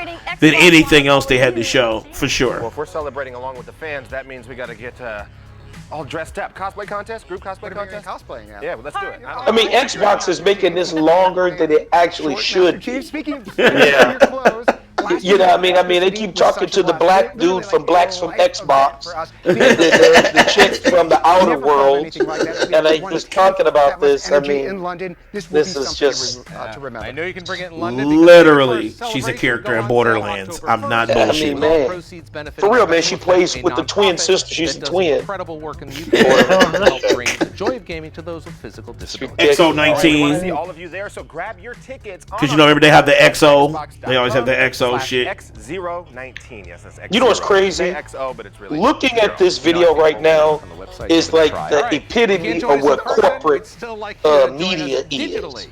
than anything else they had to show, for sure. Well, if we're celebrating along with the fans, that means we got to get all dressed up. Cosplay contest? Group cosplay contest? Cosplaying, yeah. Yeah, well, let's do it. I mean, Xbox is making this longer than it actually should be. Speaking of Yeah. your clothes, You know what I mean? They keep talking to the black dude from Blacks from Xbox, and then the chick from the Outer World, and they just talking about this. I mean, this is just... I know you can bring it in London. Literally, she's a character in Borderlands. I'm not I bullshitting. mean, man, for real, man, she plays with the twin sister. She's a twin. Incredible work in the UK to help bring the joy of gaming to those with physical disabilities. XO19. All of you there, so grab your tickets. Because you know, remember they have the XO. They always have the XO shit. X019. Yes, that's X0. You know what's crazy? XO, but it's really Looking at this video right now is like the epitome of what corporate media is.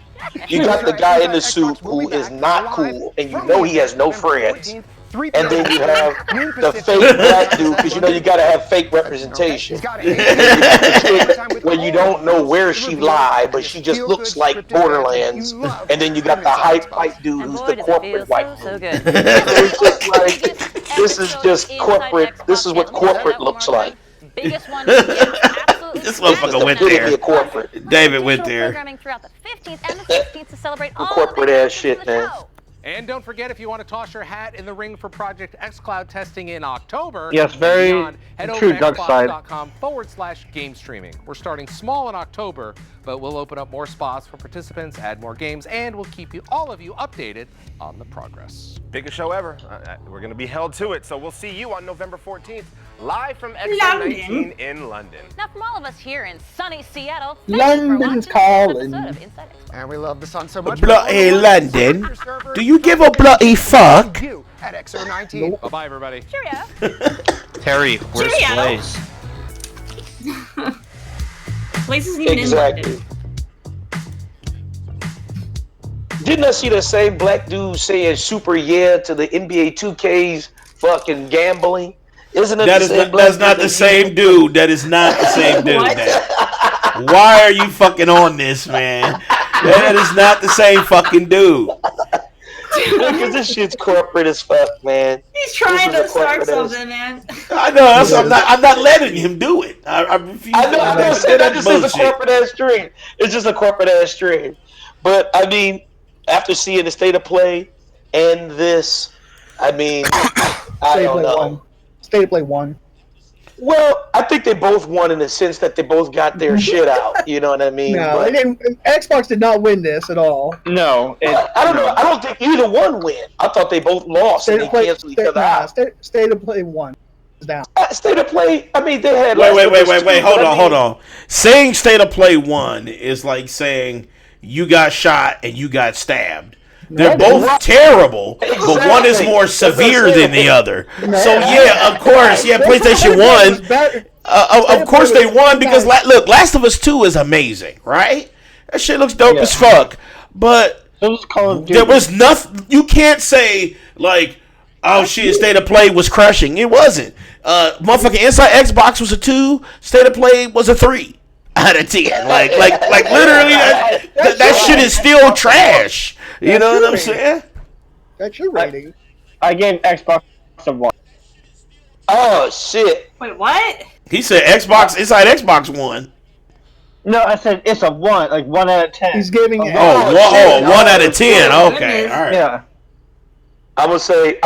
You got the guy in the suit who is not cool, and you know he has no friends. And then you have the fake black dude, because you know you gotta have fake representation. And then you got the chick where you don't know where she lied, but she just looks like Borderlands. And then you got the hype dude who's the corporate white dude. It's just like, this is just corporate. This is what corporate looks like. Biggest one. This motherfucker went there. Corporate. David went there. Programming throughout the 15th and the 16th to celebrate all Corporate ass shit, man. And don't forget, if you want to toss your hat in the ring for Project xCloud testing in October, Yes, very beyond, head true, over to dark side. xbox.com/game streaming. We're starting small in October, but we'll open up more spots for participants, add more games, and we'll keep all of you updated on the progress. Biggest show ever. We're going to be held to it, so we'll see you on November 14th, live from XO19 in London. Now, from all of us here in sunny Seattle, London's calling. And we love the sun so much. Bloody London. Do you give a bloody fuck? You at XO19. Bye-bye, everybody. Cheerio. Terry, where's Cheerio. Blaze? Blaze isn't even Exactly. in London. Didn't I see the same black dude saying super yeah to the NBA 2K's fucking gambling? Isn't it That's not the same dude. That is not the same dude. Why are you fucking on this, man? That is not the same fucking dude. Because this shit's corporate as fuck, man. He's trying to start something, man. I know. I'm not letting him do it. I refuse. I know. That just is a corporate ass stream. It's just a corporate ass stream. But I mean, after seeing the state of play and this, I mean, I don't know. State of Play 1. Well, I think they both won in the sense that they both got their shit out. You know what I mean? No, But Xbox did not win this at all. No, I don't know. I don't think either one win. I thought they both lost and they canceled each other out. State of Play 1 is down. State of Play. I mean, they had. Wait. Hold on. Saying State of Play 1 is like saying you got shot and you got stabbed. They're both terrible, but one is more severe than the other. So yeah, of course, PlayStation 1. Of course they won because look, Last of Us 2 is amazing, right? That shit looks dope as fuck. But there was nothing. You can't say like, oh shit, State of Play was crushing. It wasn't. Motherfucking Inside Xbox was a 2. State of Play was a 3 out of 10. Like literally, that shit is still trash. You know what I'm saying? That's your rating. I gave Xbox a 1. Oh shit! Wait, what? He said Xbox Inside Xbox 1. No, I said it's a 1, like 1 out of 10. He's giving it. 1 out of 10. Okay, all right. Yeah. I'm gonna say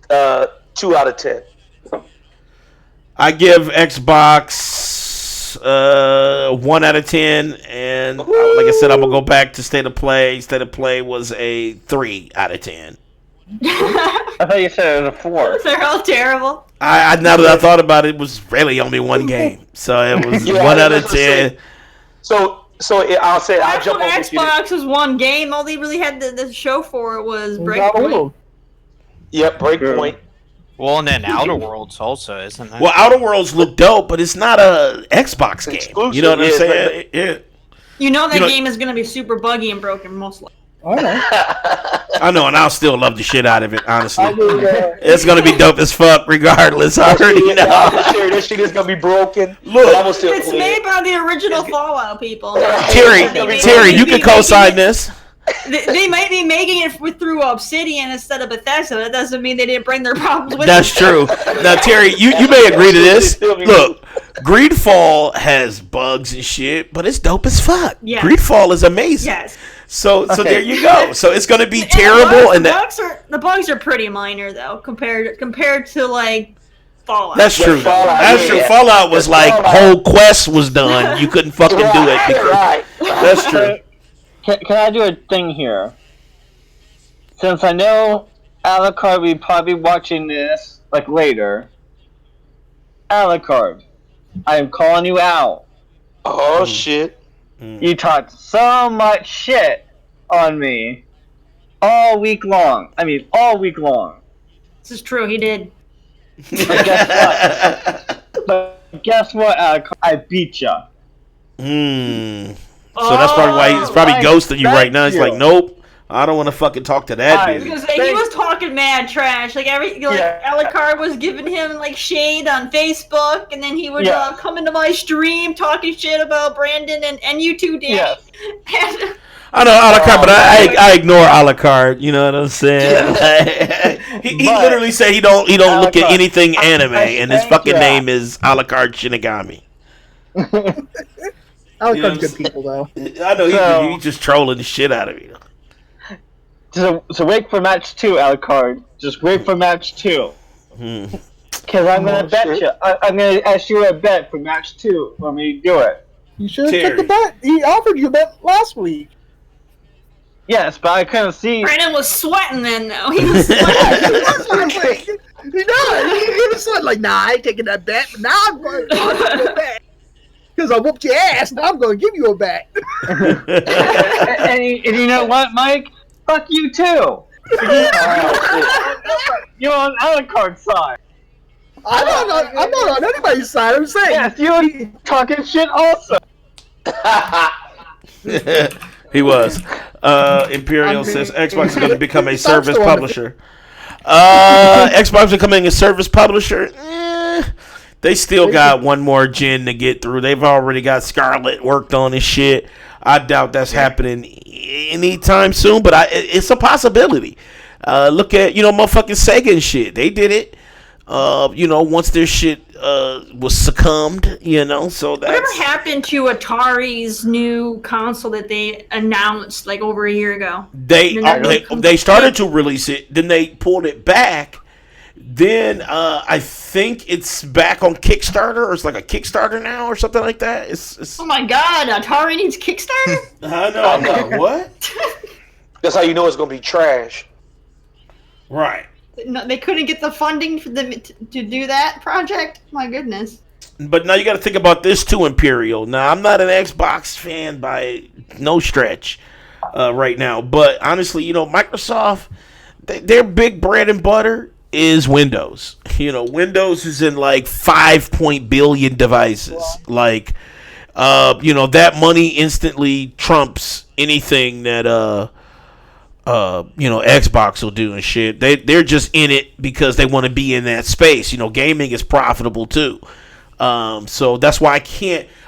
2 out of 10. I give Xbox 1 out of 10, and like I said, I'm gonna go back to State of Play. State of Play was a 3 out of 10. I thought you said it was a 4. They're all terrible. I now that I thought about it, it was really only one game, so it was 1 out of 10. So I'll say I'll jump over Xbox was one game. All they really had the show for it was Breakpoint. Yep, Breakpoint. Well, and then Outer Worlds also, isn't it? Well, Outer Worlds look dope, but it's not a Xbox game. Exclusive, You know what I'm saying? Yeah. You know that game is going to be super buggy and broken, mostly. I know, and I'll still love the shit out of it, honestly. It's going to be dope as fuck regardless. I already know. That shit is going to be broken. Look. It's made by the original Fallout people. Terry, you can co-sign this. They might be making it through Obsidian instead of Bethesda. That doesn't mean they didn't bring their problems with That's them. true. Now, Terry, you may agree to this. Look, Greedfall has bugs and shit, but it's dope as fuck. Yes. Greedfall is amazing. Yes. So Okay. there you go. So it's going to be terrible, and the bugs are pretty minor though compared to like Fallout. that's true. That's true. Fallout was like whole quest was done. You couldn't fucking do it. Right. That's true. Can I do a thing here? Since I know Alucard will probably be watching this like later. Alucard, I am calling you out. Oh shit! You talked so much shit on me all week long. I mean, all week long. This is true. He did. But guess what, Alucard? I beat ya. So that's probably why he's probably ghosting you right now. He's you. like, nope. I don't want to fucking talk to that dude. Because he was talking mad trash. Alucard was giving him like shade on Facebook, and then he would come into my stream talking shit about Brandon and you two, Danny. Yeah. I know Alucard, but I ignore Alucard. You know what I'm saying? he literally said he don't look at anything anime, and his fucking name is Alucard Shinigami. Alucard's good people, though. I know he's just trolling the shit out of me. So wait for match 2, Alucard. Just wait for match 2. Because I'm gonna bet you. I'm gonna ask you a bet for match 2 when we do it. You should have took the bet. He offered you a bet last week. Yes, but I couldn't see. Brandon was sweating then, though. He was sweating. He was sweating like, nah, I ain't taking that bet. But now I'm going to give you a bet. Because I whooped your ass, now I'm going to give you a bet. and you know what, Mike? Fuck you too. You're on Alucard's side. I'm not on anybody's side. I'm saying. Yes, you're talking shit also. He was. Imperial says Xbox is going to become a service publisher. Xbox becoming a service publisher. They still got one more gen to get through. They've already got Scarlet worked on and shit. I doubt that's happening anytime soon, but it's a possibility. Look at, motherfucking Sega and shit. They did it. Once their shit was succumbed, so that's... Whatever happened to Atari's new console that they announced like over a year ago? They started to release it, then they pulled it back. Then I think it's back on Kickstarter, or it's like a Kickstarter now, or something like that. It's... Oh my God, Atari needs Kickstarter? I know. What? That's how you know it's gonna be trash. Right. No, they couldn't get the funding for them to do that project? My goodness. But now you got to think about this too, Imperial. Now, I'm not an Xbox fan by no stretch right now. But honestly, Microsoft, their big bread and butter is Windows. Windows is in like 5 billion devices. Like, that money instantly trumps anything that Xbox will do and shit. They're just in it because they want to be in that space. Gaming is profitable too. So that's why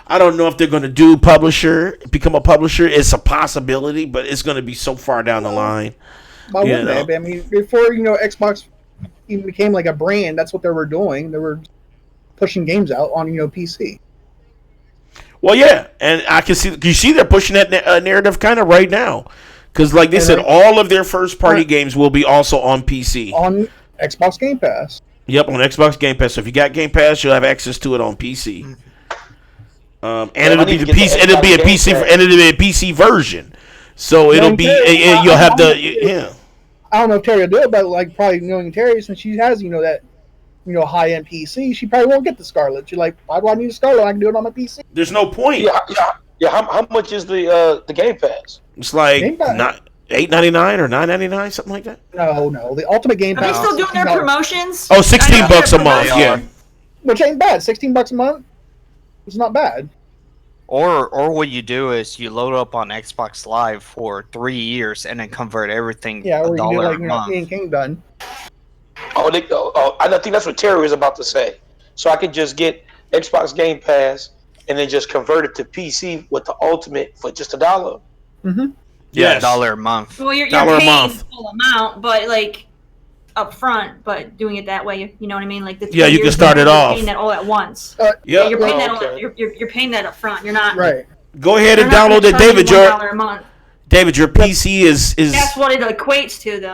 I don't know if they're going to become a publisher. It's a possibility, but it's going to be so far down the line. Why wouldn't they? I mean, before Xbox even became like a brand, that's what they were doing. They were pushing games out on PC. Well, yeah, and I can see. You see, they're pushing that narrative kind of right now, because like they said, all of their first-party games will be also on PC on Xbox Game Pass. Yep, on Xbox Game Pass. So if you got Game Pass, you'll have access to it on PC. And it'll be the PC. It'll be a PC, and it'll be a PC version. So it'll be. You'll have the. I don't know if Terry will do it, but like probably knowing Terry, since she has that high-end PC, she probably won't get the Scarlet. She's like, why do I need a Scarlet? I can do it on my PC. There's no point. Yeah. How much is the Game Pass? It's like $8.99 or $9.99, something like that. No. The Ultimate Game Pass. Are they still doing their promotions? Oh, $16 a month. Yeah. Which ain't bad. $16 a month. It's not bad. Or what you do is you load up on Xbox Live for 3 years and then convert everything or you do $1 a month. Ian King done. I think that's what Terry was about to say. So I could just get Xbox Game Pass and then just convert it to PC with the Ultimate for just $1. Mm-hmm. Yeah, $1 a month. Well, you're paying the full amount, but like up front, but doing it that way, you know what I mean? Like the 3 Yeah, you can years start it you're off. paying that all at once. Yeah. You're paying that. okay. You're paying that up front. You're not. Right. Go ahead and they're not download it, gonna charge David. you Your $1 a month. David, your PC is. That's what it equates to, though.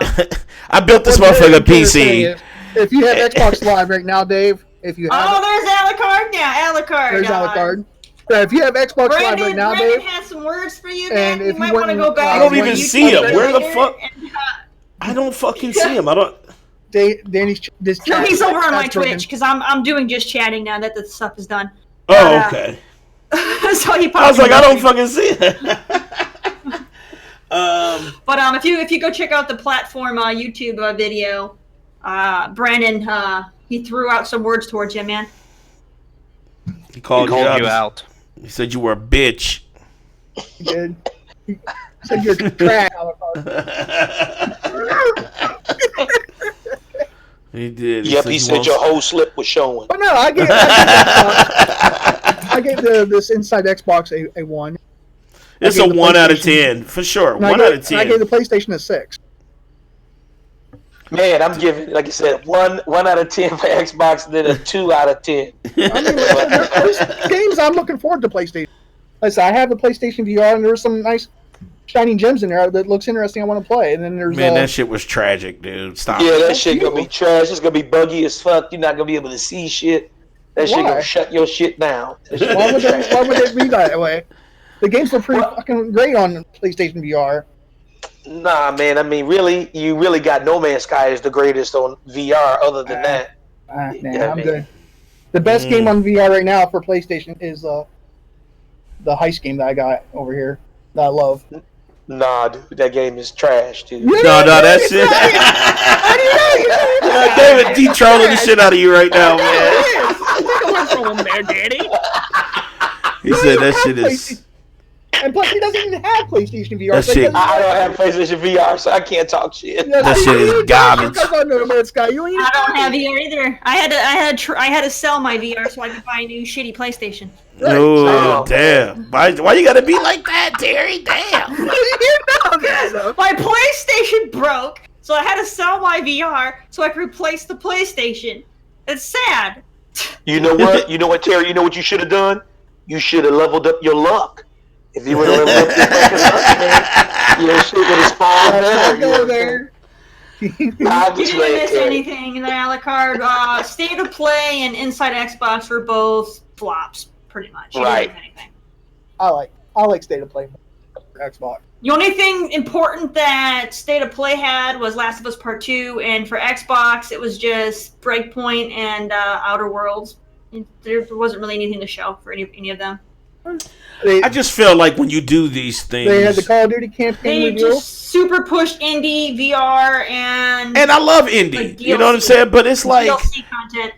I built this motherfucker PC. If you have Xbox Live right now, Dave, if you have There's Alucard now. Alucard. there's Alucard. If you have Xbox Live right now, Brandon Dave, has some words for you, and man. if You might you want to went go back. I don't to even YouTube see him. Where the later fuck? and, I don't fucking see him. I don't. Danny's this. No, chat- he's over on my that's broken. Twitch because I'm doing just chatting now that the stuff is done. Oh, okay. So he I was popped like, in I my don't stream. fucking see it. But if you go check out the platform YouTube video, Brandon he threw out some words towards you, man. He called you you out. He said you were a bitch. He did. He said you're trash. He did. Yep, he said your whole slip was showing. But no, I gave this Inside Xbox a 1. It's a 1 out of 10 for sure. 1 out of 10. I gave the PlayStation a 6. Man, I'm giving, like I said, one out of 10 for Xbox, then a 2 out of 10. I mean, there's games I'm looking forward to PlayStation. Like I said, I have the PlayStation VR, and there's some nice shining gems in there that looks interesting. I want to play, and then there's Man, that shit was tragic, dude. Stop. Yeah, that shit gonna be trash. It's gonna be buggy as fuck. You're not gonna be able to see shit. That shit Why? gonna shut your shit down. That shit why gonna be would trash. it be that way? The games were pretty fucking great on PlayStation VR. Nah, man. I mean, really, you really got No Man's Sky is the greatest on VR. Other than that, Nah, Yeah, I'm man. good. The best game on VR right now for PlayStation is the heist game that I got over here that I love. nah, dude, that game is trash, dude. No, that shit. David, he trolling the shit out of you right now, man. He said that shit is. And plus, he doesn't even have PlayStation VR. That so he shit- doesn't I don't have PlayStation VR, so I can't talk shit. That shit is garbage. Because on No Man's Sky, you ain't I don't have VR either. I had to sell my VR so I could buy a new shitty PlayStation. Oh, damn. Why you gotta be like that, Terry? Damn. My PlayStation broke, so I had to sell my VR so I could replace the PlayStation. It's sad. You know what? You know what, Terry? You know what you should have done? You should have leveled up your luck. If you would have leveled up your fucking luck, man, your shit would have spawned better. Go there. Nah, I'm You just didn't playing, miss Terry. anything in the Alucard. State of Play and Inside Xbox were both flops, pretty much. You didn't Right. have anything. I like State of Play for Xbox. The only thing important that State of Play had was Last of Us Part 2, and for Xbox, it was just Breakpoint and Outer Worlds. There wasn't really anything to show for any of them. I just feel like when you do these things. They had the Call of Duty campaign They reveal. just super pushed indie, VR, and And I love indie. like, You know what I'm DLC. saying? But it's like DLC content.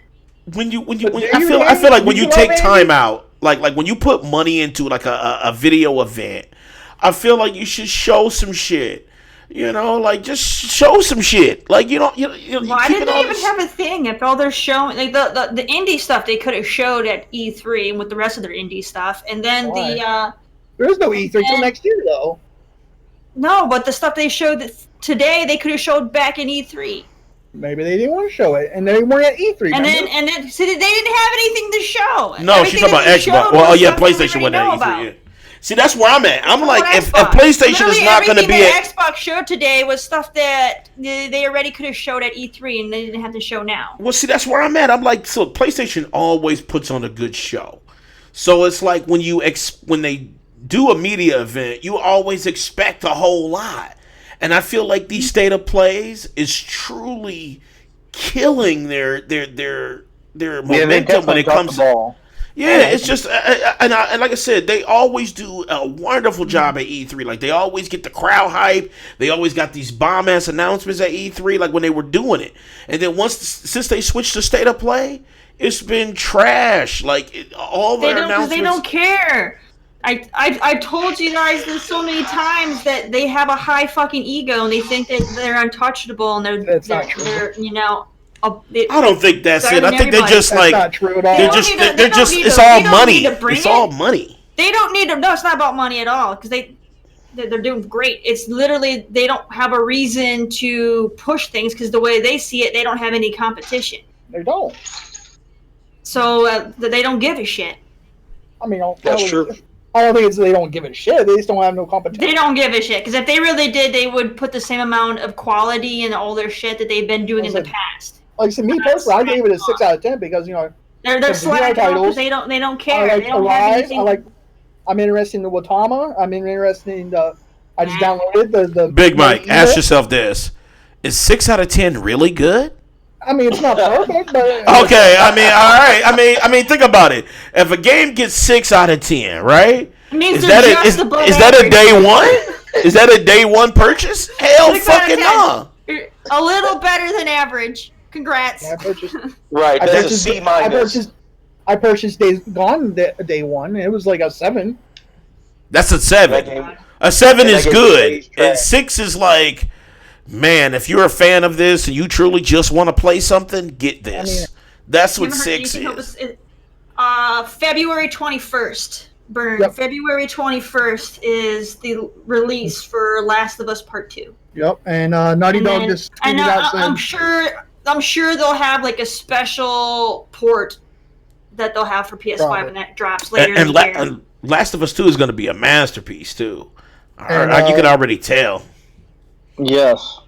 when you do I you feel love like it? when Do you you take love it? time out, like when you put money into like a video event, I feel like you should show some shit. You know, like just show some shit. Like you don't you Why keeping did they all even this- have a thing if all they're showing like the indie stuff they could have showed at E3 with the rest of their indie stuff, and then There is no E3 till next year, though. no, but the stuff they showed today they could have showed back in E3, Maybe they didn't want to show it, and they weren't at E3. and remember? then so they didn't have anything to show. No, she's talking about Everything that Xbox. they Well, showed yeah, was stuff we PlayStation already wasn't know at about. E3. Yeah. See, that's where I'm at. I'm like, if Xbox. PlayStation is Literally not going to be everything at. that Xbox showed today was stuff that they already could have showed at E3 and they didn't have to show now. Well, see, that's where I'm at. I'm like, so PlayStation always puts on a good show. So it's like when when they do a media event, you always expect a whole lot. And I feel like these State of Plays is truly killing their momentum when it comes to. Yeah, it's just and like I said, they always do a wonderful job at E3. Like they always get the crowd hype. They always got these bomb ass announcements at E3, like when they were doing it. And then since they switched to State of Play, it's been trash. Like all their announcements. They don't care. I told you guys this so many times that they have a high fucking ego and they think that they're untouchable and they're you know. I don't think that's it. I think they're just That's like not true at all. they're just it's all money. It's all money. They don't need to. No, it's not about money at all because they they're doing great. It's literally they don't have a reason to push things because the way they see it, they don't have any competition. They don't. So they don't give a shit. I mean, that's true. I don't think it's they don't give a shit. They just don't have no competition. They don't give a shit because if they really did, they would put the same amount of quality in all their shit that they've been doing in the past. Like, to me personally, I gave it a 6 out of 10 because they're slack titles. They don't care. I like they don't have Arise. anything. I'm interested in the Watama. I'm interested in the. I just downloaded the Big Mike, ask yourself this: is 6 out of 10 really good? I mean, it's not perfect, but okay. I mean, all right. I mean, think about it. If a game gets 6 out of 10, right? It means is they're that just is that a day one? Is that a day one purchase? Hell, 6 out of fucking 10. no. A little better than average. Congrats. Right, that's a C minus. I purchased Days Gone day one. It was like a 7. That's a 7. A 7 is good. And 6 is like, man, if you're a fan of this and you truly just want to play something, get this. That's what 6 is. February 21st. Burn. Yep. February 21st is the release for Last of Us Part 2. Yep, and Naughty Dog just tweeted out saying, I'm sure they'll have like a special port that they'll have for PS5 and that drops later in the year. And Last of Us 2 is going to be a masterpiece too. You can already tell. Yes.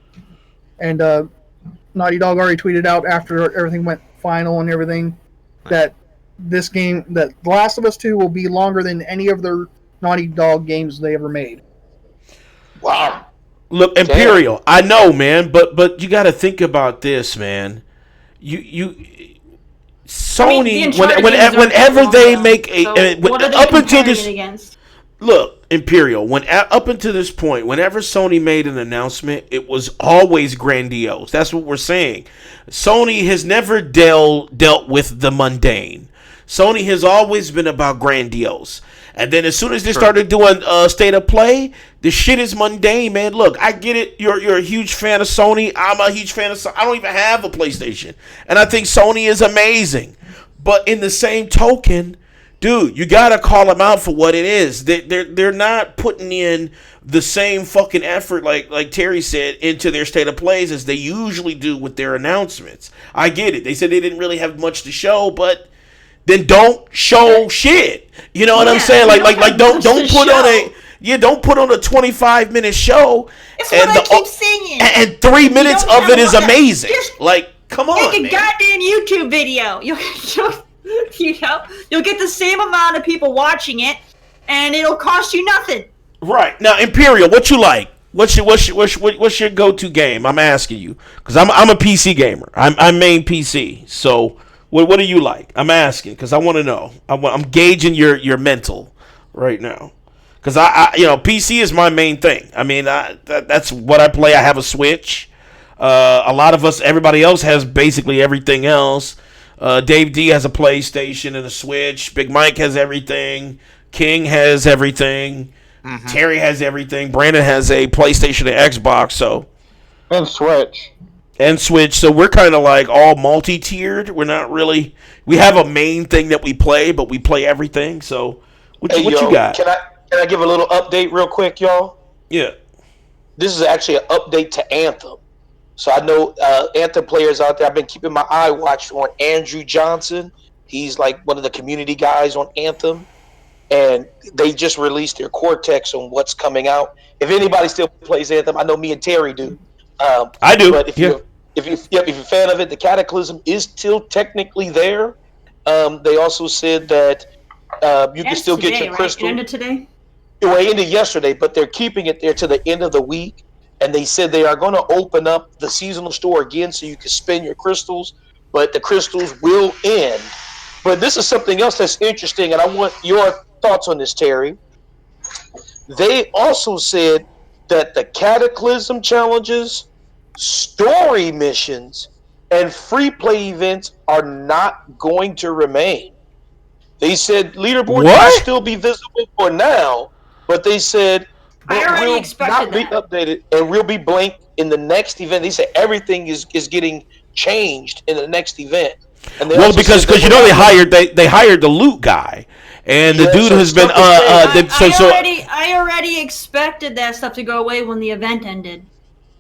And Naughty Dog already tweeted out after everything went final and everything that this game, that The Last of Us 2 will be longer than any of their Naughty Dog games they ever made. Wow. Look, Imperial, I know, man, but you got to think about this, man. Sony, whenever they make up until this, look, Imperial, up until this point, whenever Sony made an announcement, it was always grandiose. That's what we're saying. Sony has never dealt with the mundane. Sony has always been about grandiose. And then as soon as they started doing State of Play, the shit is mundane, man. Look, I get it. You're a huge fan of Sony. I'm a huge fan of Sony. I don't even have a PlayStation. And I think Sony is amazing. But in the same token, dude, you got to call them out for what it is. They're not putting in the same fucking effort, like Terry said, into their State of Plays as they usually do with their announcements. I get it. They said they didn't really have much to show, but then don't show shit. You know what I'm saying? Like don't put on don't put on a 25-minute show. It's what I keep singing. And 3 minutes of it is amazing. Like, come on, make a goddamn YouTube video. You'll get the same amount of people watching it, and it'll cost you nothing. Right now, Imperial, what you like? What's your go-to game? I'm asking you because I'm a PC gamer. I'm main PC. So what do you like? I'm asking because I want to know. I'm gauging your mental right now because I PC is my main thing. I mean that's what I play. I have a Switch. A lot of us, everybody else has basically everything else. Dave D has a PlayStation and a Switch. Big Mike has everything. King has everything. Mm-hmm. Terry has everything. Brandon has a PlayStation and Xbox. And Switch. So we're kind of like all multi-tiered. We're not really. We have a main thing that we play, but we play everything. So what you got? Can I give a little update real quick, y'all? Yeah. This is actually an update to Anthem. So I know Anthem players out there. I've been keeping my eye watched on Andrew Johnson. He's like one of the community guys on Anthem. And they just released their Cortex on what's coming out. If anybody still plays Anthem, I know me and Terry do. I do. But if you're a fan of it, the Cataclysm is still technically there. They also said that you can still get your crystal. It ended today? Well, it ended yesterday, but they're keeping it there to the end of the week. And they said they are going to open up the seasonal store again so you can spend your crystals, but the crystals will end. But this is something else that's interesting, and I want your thoughts on this, Terry. They also said that the Cataclysm challenges, story missions, and free play events are not going to remain. They said leaderboards will still be visible for now, but they said will not be updated and will be blank in the next event. They said everything is getting changed in the next event. And because they hired the loot guy, and the dude has been I already expected that stuff to go away when the event ended.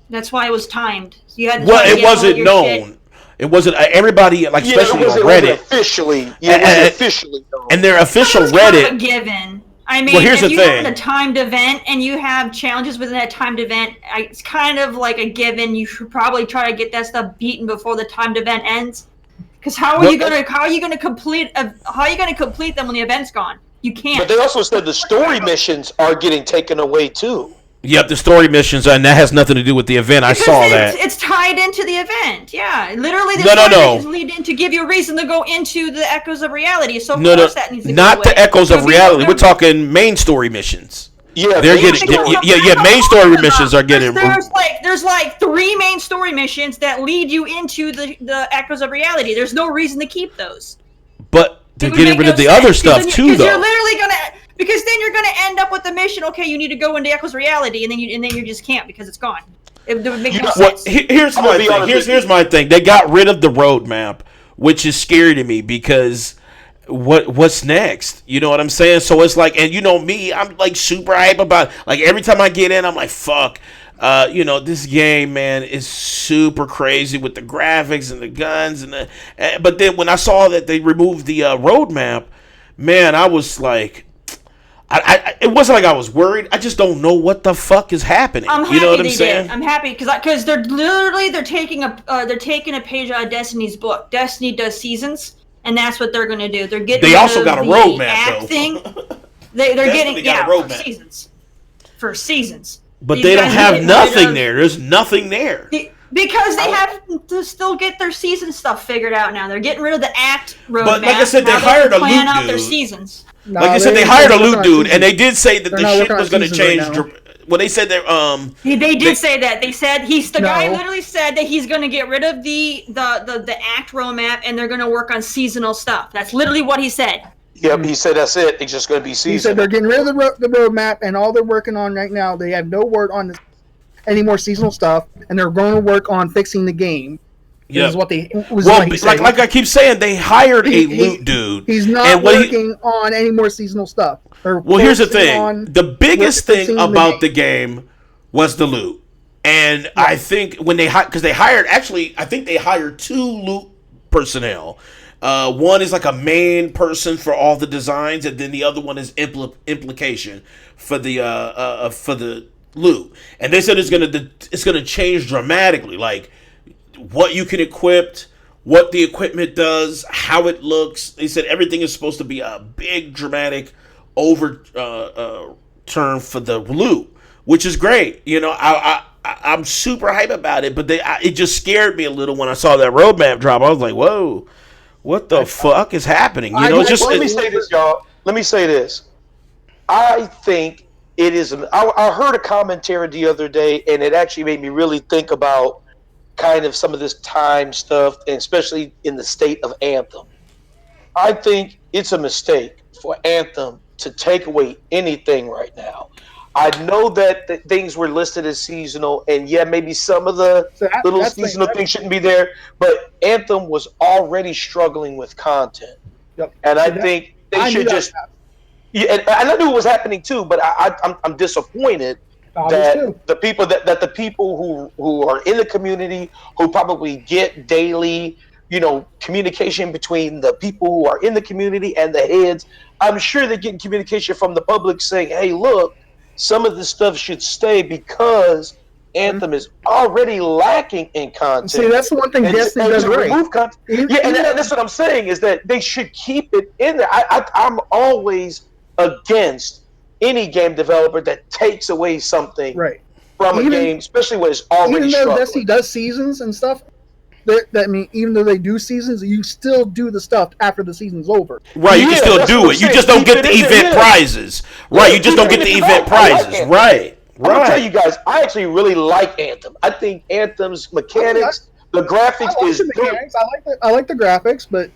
That's why it was timed. So you had to it wasn't known. Shit. It wasn't everybody especially on Reddit. Officially, it wasn't officially known. And their official Reddit. Kind of a given. I mean, here's if you thing. have a timed event and you have challenges within that timed event, it's kind of like a given. You should probably try to get that stuff beaten before the timed event ends. Because how are you gonna complete them when the event's gone? You can't. But they also said the story missions are getting taken away too. Yep, the story missions, and that has nothing to do with the event. I saw that. It's tied into the event. Yeah, literally, the story missions lead in to give you a reason to go into the Echoes of Reality. So of course that needs to go away. Not the Echoes of Reality. We're talking main story missions. Yeah, they're getting. Main story missions are getting. There's like 3 main story missions that lead you into the Echoes of Reality. There's no reason to keep those. But they're getting rid of the other stuff too, though. You're literally gonna. Because then you're going to end up with the mission. Okay, you need to go into Echoes Reality, and then you just can't because it's gone. It would make no sense. Here's my thing. Here's my thing. They got rid of the roadmap, which is scary to me because what's next? You know what I'm saying? So it's like, and you know me, I'm like super hype about. Like every time I get in, I'm like, fuck. This game, man, is super crazy with the graphics and the guns but then when I saw that they removed the roadmap, man, I was like. It wasn't like I was worried. I just don't know what the fuck is happening. You know what I'm saying? I'm happy because they're taking a page out of Destiny's book. Destiny does seasons, and that's what they're going to do. They're getting. They also got a roadmap, though. They're getting for seasons. But they don't have nothing there. There's nothing there. Because they have to still get their season stuff figured out now. They're getting rid of the act roadmap. But like I said, they hired a plan loot out dude. their seasons. Like I said, they hired a loot dude, and they did say that the shit was going to change. Well, they said that They did say that. They said the guy literally said that he's going to get rid of the act roadmap, and they're going to work on seasonal stuff. That's literally what he said. Yep, he said that's it. It's just going to be seasonal. He said they're getting rid of the roadmap, and all they're working on right now, they have no word on any more seasonal stuff, and they're going to work on fixing the game. Yeah, is what they like I keep saying, they hired a loot dude. He's not working on any more seasonal stuff. Well, here's the thing: the biggest thing about the game was the loot, and I think when they hired I think they hired 2 loot personnel. One is like a main person for all the designs, and then the other one is implication for the loot. And they said it's gonna change dramatically, like what you can equip, what the equipment does, how it looks. They said everything is supposed to be a big dramatic turn for the loot, which is great. You know, I'm super hype about it, but it just scared me a little when I saw that roadmap drop. I was like, whoa, what the fuck is happening? You know, let me say this, y'all. Let me say this. I think it is. I heard a commentary the other day, and it actually made me really think about kind of some of this time stuff, and especially in the state of Anthem. I think it's a mistake for Anthem to take away anything right now. I know that the things were listed as seasonal, and yeah, maybe some of the little seasonal things shouldn't be there, but Anthem was already struggling with content. Yep. And I think they should just... Yeah, and I knew it was happening too, but I'm disappointed that the people that the people who are in the community, who probably get daily, communication between the people who are in the community and the heads, I'm sure they're getting communication from the public saying, hey, look, some of this stuff should stay because Anthem is already lacking in content. See, that's the one thing Destiny does right. And that's what I'm saying, is that they should keep it in there. I'm always against any game developer that takes away something from a game, especially when it's already struggling. Even though Destiny does seasons and stuff, even though they do seasons, you still do the stuff after the season's over. Right, you can still do it. You just don't get the event prizes. Right, you just don't get the event prizes. Right. I'm gonna tell you guys, I actually really like Anthem. I think Anthem's mechanics, the graphics is good. I like the graphics, but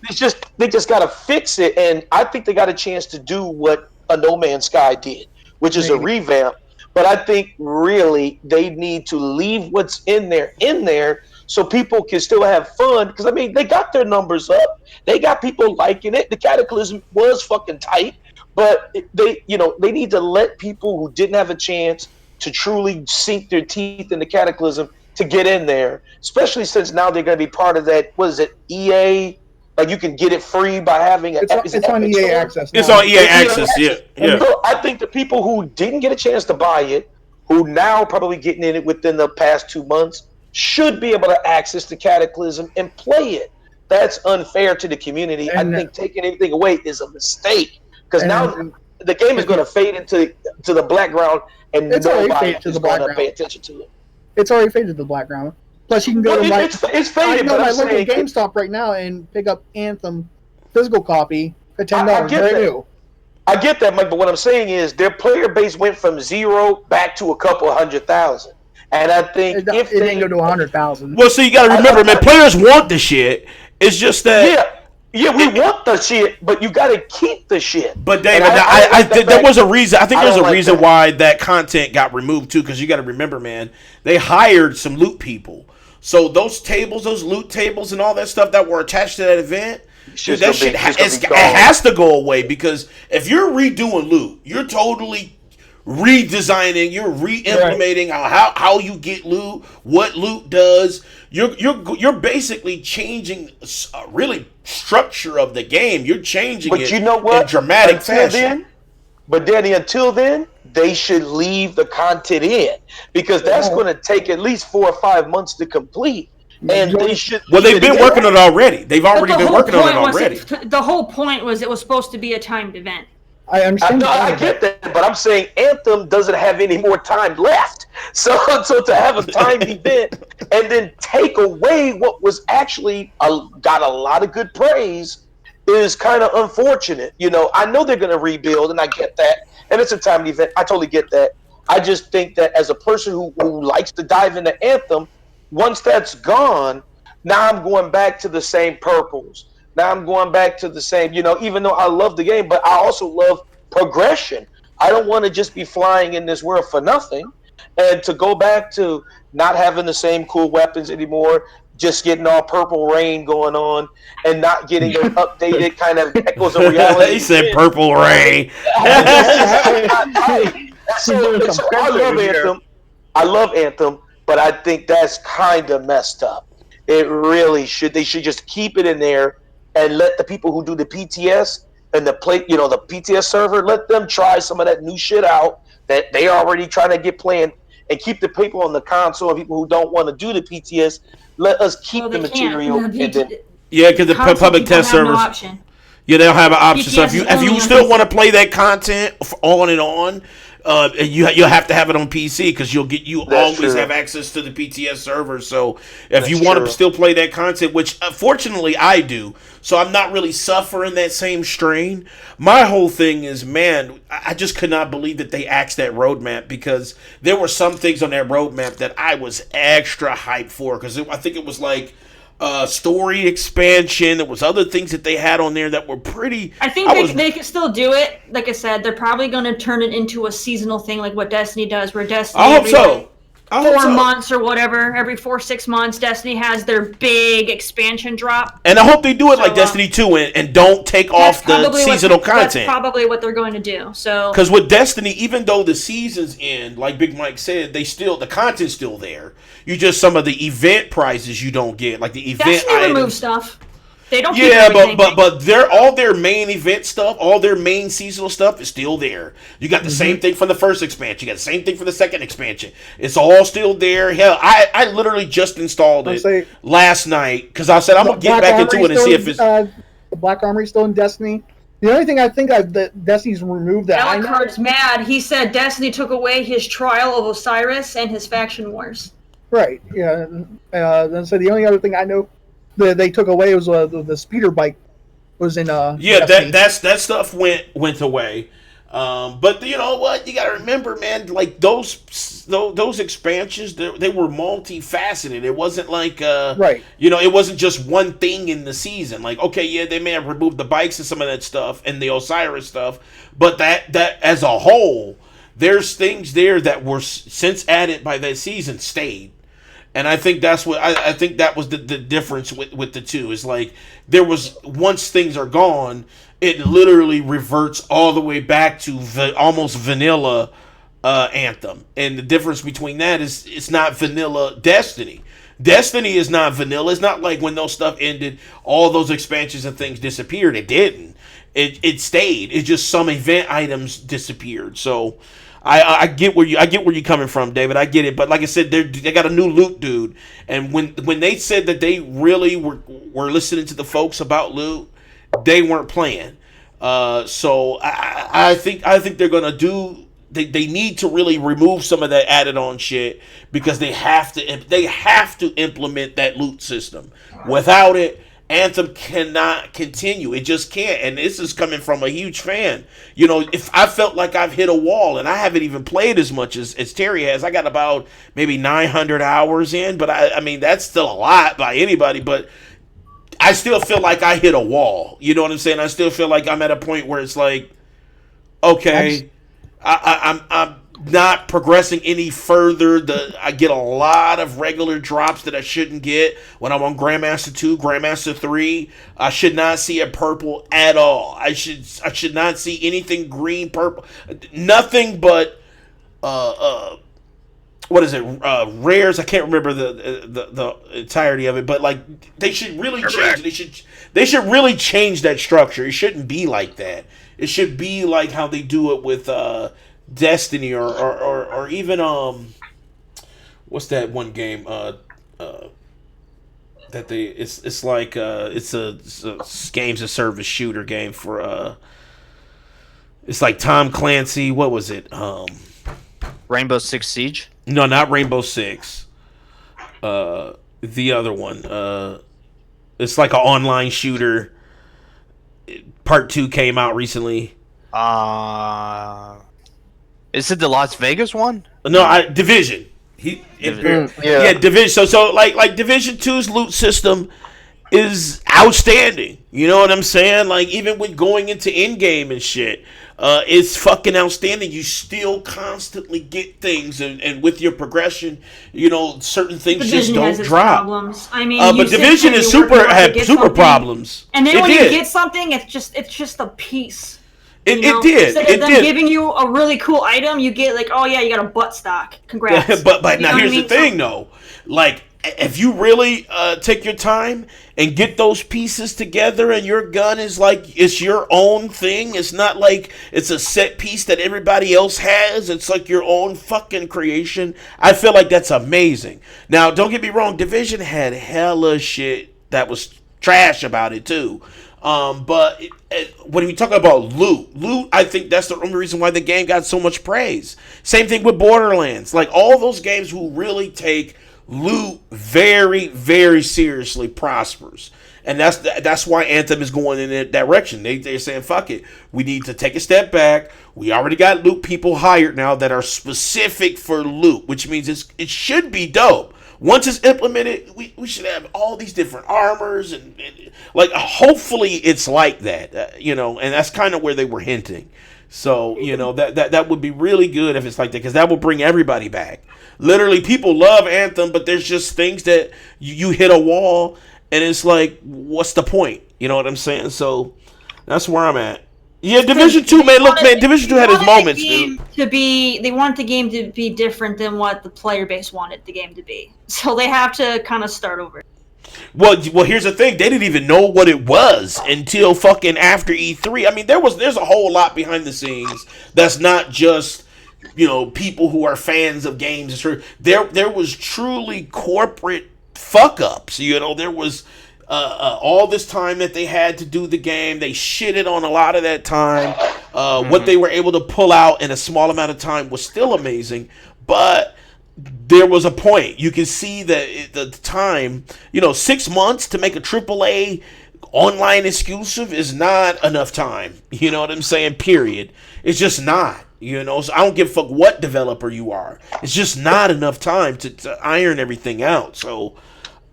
they just gotta fix it, and I think they got a chance to do what a No Man's Sky did, which is a revamp. But I think really they need to leave what's in there so people can still have fun. Because I mean, they got their numbers up, they got people liking it. The Cataclysm was fucking tight, but they need to let people who didn't have a chance to truly sink their teeth in the Cataclysm to get in there, especially since now they're going to be part of that. What is it, EA? Like you can get it free by having it's on EA Access now. It's on EA Access, yeah. So I think the people who didn't get a chance to buy it, who now probably getting in it within the past 2 months, should be able to access the Cataclysm and play it. That's unfair to the community. I think taking anything away is a mistake, because now the game is going to fade into the background, and nobody is going to pay attention to it. It's already faded to the background. Plus, you can go to my local saying, GameStop right now and pick up Anthem physical copy for $10. I get that, Mike, but what I'm saying is their player base went from 0 back to a couple 100,000. And I think it didn't go to 100,000. Well, see, you got to remember, man, players want the shit. It's just that... Yeah, we want the shit, but you got to keep the shit. But David, there was a reason. I think there's a reason why that content got removed, too, because you got to remember, man, they hired some loot people. So those tables, those loot tables and all that stuff that were attached to that event, that shit it has to go away, because if you're redoing loot, you're totally redesigning, you're re-implementing how you get loot, what loot does. You're basically changing really structure of the game. You're changing it in dramatic fashion. But Danny, until then, they should leave the content in, because that's going to take at least 4 or 5 months to complete. And they should. Well, they've been working on it already. They've already been working on it already. The whole point was it was supposed to be a timed event. I understand. I get that, but I'm saying Anthem doesn't have any more time left. So to have a timed event and then take away what was actually got a lot of good praise is kind of unfortunate. I know they're going to rebuild, and I get that. And it's a timed event. I totally get that. I just think that as a person who likes to dive into Anthem, once that's gone, now I'm going back to the same purples. Now I'm going back to the same, even though I love the game, but I also love progression. I don't want to just be flying in this world for nothing. And to go back to not having the same cool weapons anymore, just getting all purple rain going on and not getting the updated kind of echoes of reality. He said purple rain. I love Anthem, but I think that's kind of messed up. It really should. They should just keep it in there and let the people who do the PTS and the PTS server, let them try some of that new shit out that they already trying to get planned, and keep the people on the console and people who don't want to do the PTS, let us keep the material. Because the public test servers, they don't have an option. So if you still want to play that content on and on, you'll have to have it on PC, because you always have access to the PTS server. So if you want to still play that content, which fortunately I do, so I'm not really suffering that same strain. My whole thing is, man, I just could not believe that they axed that roadmap, because there were some things on that roadmap that I was extra hyped for, because I think it was like story expansion. There was other things that they had on there that were pretty. I think they could still do it. Like I said, they're probably going to turn it into a seasonal thing, like what Destiny does, where Destiny. I hope so. 4 months or whatever, every 4-6 months, Destiny has their big expansion drop. And I hope they do it like Destiny 2 and don't take off the seasonal content. That's probably what they're going to do. So, because with Destiny, even though the seasons end, like Big Mike said, the content's still there. You just, some of the event prizes you don't get, like the event Destiny items. remove stuff. They don't. Yeah, but all their main event stuff, all their main seasonal stuff is still there. You got the same thing from the first expansion. You got the same thing for the second expansion. It's all still there. Hell, I literally just installed it last night, because I said I'm gonna get back into it and see if it's the Black Armory still in Destiny. The only thing I think that Destiny's removed that. Alucard's mad. He said Destiny took away his Trial of Osiris and his Faction Wars. Right. Yeah. So the only other thing I know they took away was the speeder bike was in Destiny. that stuff went away. But you know what? You got to remember, man. Like those expansions, they were multifaceted. It wasn't like right. It wasn't just one thing in the season. Like, okay, yeah, they may have removed the bikes and some of that stuff and the Osiris stuff, but that as a whole, there's things there that were since added by that season stayed. And I think that's what I think that was the difference with the two. Is like there was once things are gone, it literally reverts all the way back to almost vanilla Anthem. And the difference between that is it's not vanilla Destiny. Destiny is not vanilla. It's not like when those stuff ended, all those expansions and things disappeared. It didn't. It stayed. It's just some event items disappeared. So I get where you're coming from, David. I get it. But like I said, they got a new loot dude, and when they said that they really were listening to the folks about loot, they weren't playing. So I think they're gonna do. They need to really remove some of that added on shit because they have to implement that loot system. Without it, Anthem cannot continue. It just can't. And this is coming from a huge fan. You know, if I felt like I've hit a wall, and I haven't even played as much as Terry has. I got about maybe 900 hours in, but I mean that's still a lot by anybody, but I still feel like I hit a wall. You know what I'm saying? I still feel like I'm at a point where it's like, okay, I'm not progressing any further. I get a lot of regular drops that I shouldn't get when I'm on Grandmaster 2, Grandmaster 3. I should not see a purple at all. I should not see anything green, purple, nothing but what is it? Rares. I can't remember the entirety of it, but like they should really change. They should really change that structure. It shouldn't be like that. It should be like how they do it with Destiny or even what's that one game that it's like it's a games of service shooter game for it's like Tom Clancy. What was it? Rainbow Six Siege? No, not Rainbow Six. The other one. It's like an online shooter. Part 2 came out recently. Is it the Las Vegas one? No, Division. Division. So like Division 2's loot system is outstanding. You know what I'm saying? Like even with going into in-game and shit, it's fucking outstanding. You still constantly get things, and with your progression, you know certain things Division just don't has its drop. Problems. I mean, but Division is had super problems. And then when you get something, it's just a piece. It did. Instead of them giving you a really cool item, you get like, oh yeah, you got a butt stock. Congrats. but now here's the thing, though. Like, if you really take your time and get those pieces together, and your gun is like it's your own thing. It's not like it's a set piece that everybody else has. It's like your own fucking creation. I feel like that's amazing. Now, don't get me wrong. Division had hella shit that was trash about it too. But when we talk about loot, I think that's the only reason why the game got so much praise. Same thing with Borderlands. Like all those games who really take loot very, very seriously prospers. And that's why Anthem is going in that direction. They're saying, fuck it. We need to take a step back. We already got loot people hired now that are specific for loot, which means it should be dope. Once it's implemented, we should have all these different armors and like hopefully it's like that, you know, and that's kind of where they were hinting. So, you know, that would be really good if it's like that, because that will bring everybody back. Literally, people love Anthem, but there's just things that you hit a wall and it's like, what's the point? You know what I'm saying? So that's where I'm at. Yeah, Division 2, man. Look, man, Division 2 had its moments, dude. They want the game to be different than what the player base wanted the game to be. So they have to kind of start over. Well, here's the thing. They didn't even know what it was until fucking after E3. I mean, there's a whole lot behind the scenes that's not just, you know, people who are fans of games. There was truly corporate fuck-ups. You know, there was all this time that they had to do the game. They shitted on a lot of that time. What they were able to pull out in a small amount of time was still amazing, but there was a point. You can see that the time, you know, 6 months to make a AAA online exclusive is not enough time. You know what I'm saying? Period. It's just not. You know, so I don't give a fuck what developer you are. It's just not enough time to iron everything out. So,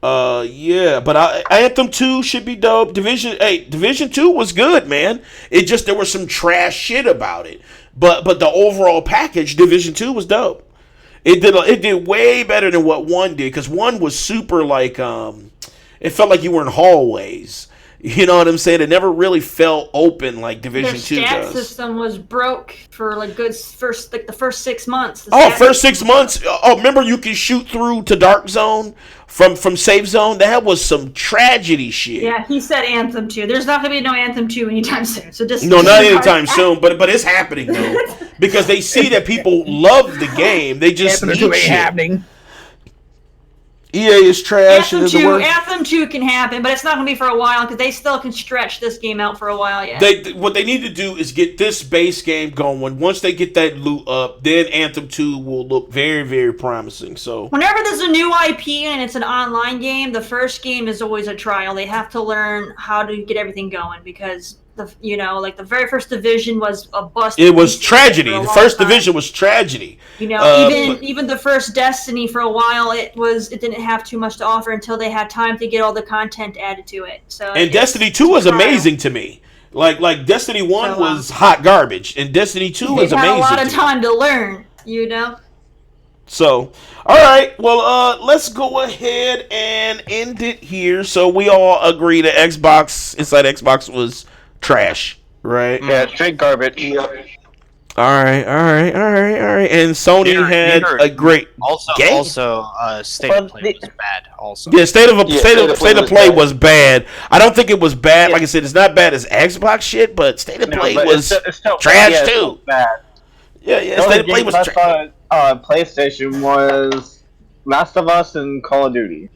yeah, but Anthem 2 should be dope. Division 2 was good, man. It just, there was some trash shit about it. But the overall package, Division 2 was dope. It did way better than what 1 did, because 1 was super like it felt like you were in hallways. You know what I'm saying? It never really felt open like Division 2 Their stat does. system was broke for like the first 6 months. First 6 months. Oh, remember you can shoot through to Dark Zone from Safe Zone? That was some tragedy shit. Yeah, he said Anthem 2. There's not gonna be no Anthem 2 anytime soon. So just No, not anytime soon, but it's happening though. Because they see that people love the game. They just need shit. happening. EA is trash. Anthem 2 can happen, but it's not going to be for a while because they still can stretch this game out for a while yet. What they need to do is get this base game going. Once they get that loot up, then Anthem 2 will look very, very promising. So whenever there's a new IP and it's an online game, the first game is always a trial. They have to learn how to get everything going because the very first Division was a bust. It was tragedy. The first Division was tragedy. Even the first Destiny for a while, it didn't have too much to offer until they had time to get all the content added to it. So Destiny 2 was amazing to me. Like Destiny 1 was hot garbage, and Destiny 2 was amazing. They had a lot of time to learn, So, all right, well, let's go ahead and end it here. So we all agree that Inside Xbox was trash, right? Yeah, straight garbage. All right. And Sony had a great game. Also, State of Play was bad. Also, yeah, State of Play was bad. I don't think it was bad. Like I said, it's not bad as Xbox shit, but State of Play was trash too. Bad. Yeah. State of Play was trash. PlayStation was Last of Us and Call of Duty.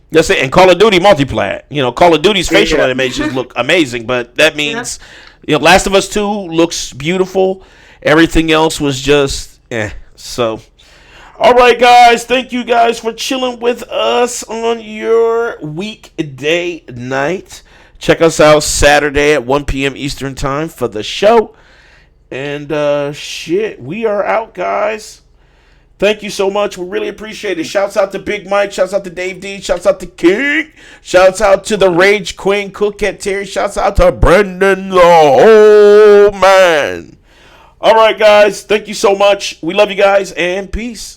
That's it, and Call of Duty multiplayer. Call of Duty's facial animations look amazing, but that means, Last of Us 2 looks beautiful. Everything else was just, So, all right, guys. Thank you guys for chilling with us on your weekday night. Check us out Saturday at 1 p.m. Eastern Time for the show. And, we are out, guys. Thank you so much. We really appreciate it. Shouts out to Big Mike. Shouts out to Dave D. Shouts out to King. Shouts out to the Rage Queen, Cookette Terry. Shouts out to Brendan the whole man. All right, guys. Thank you so much. We love you guys, and peace.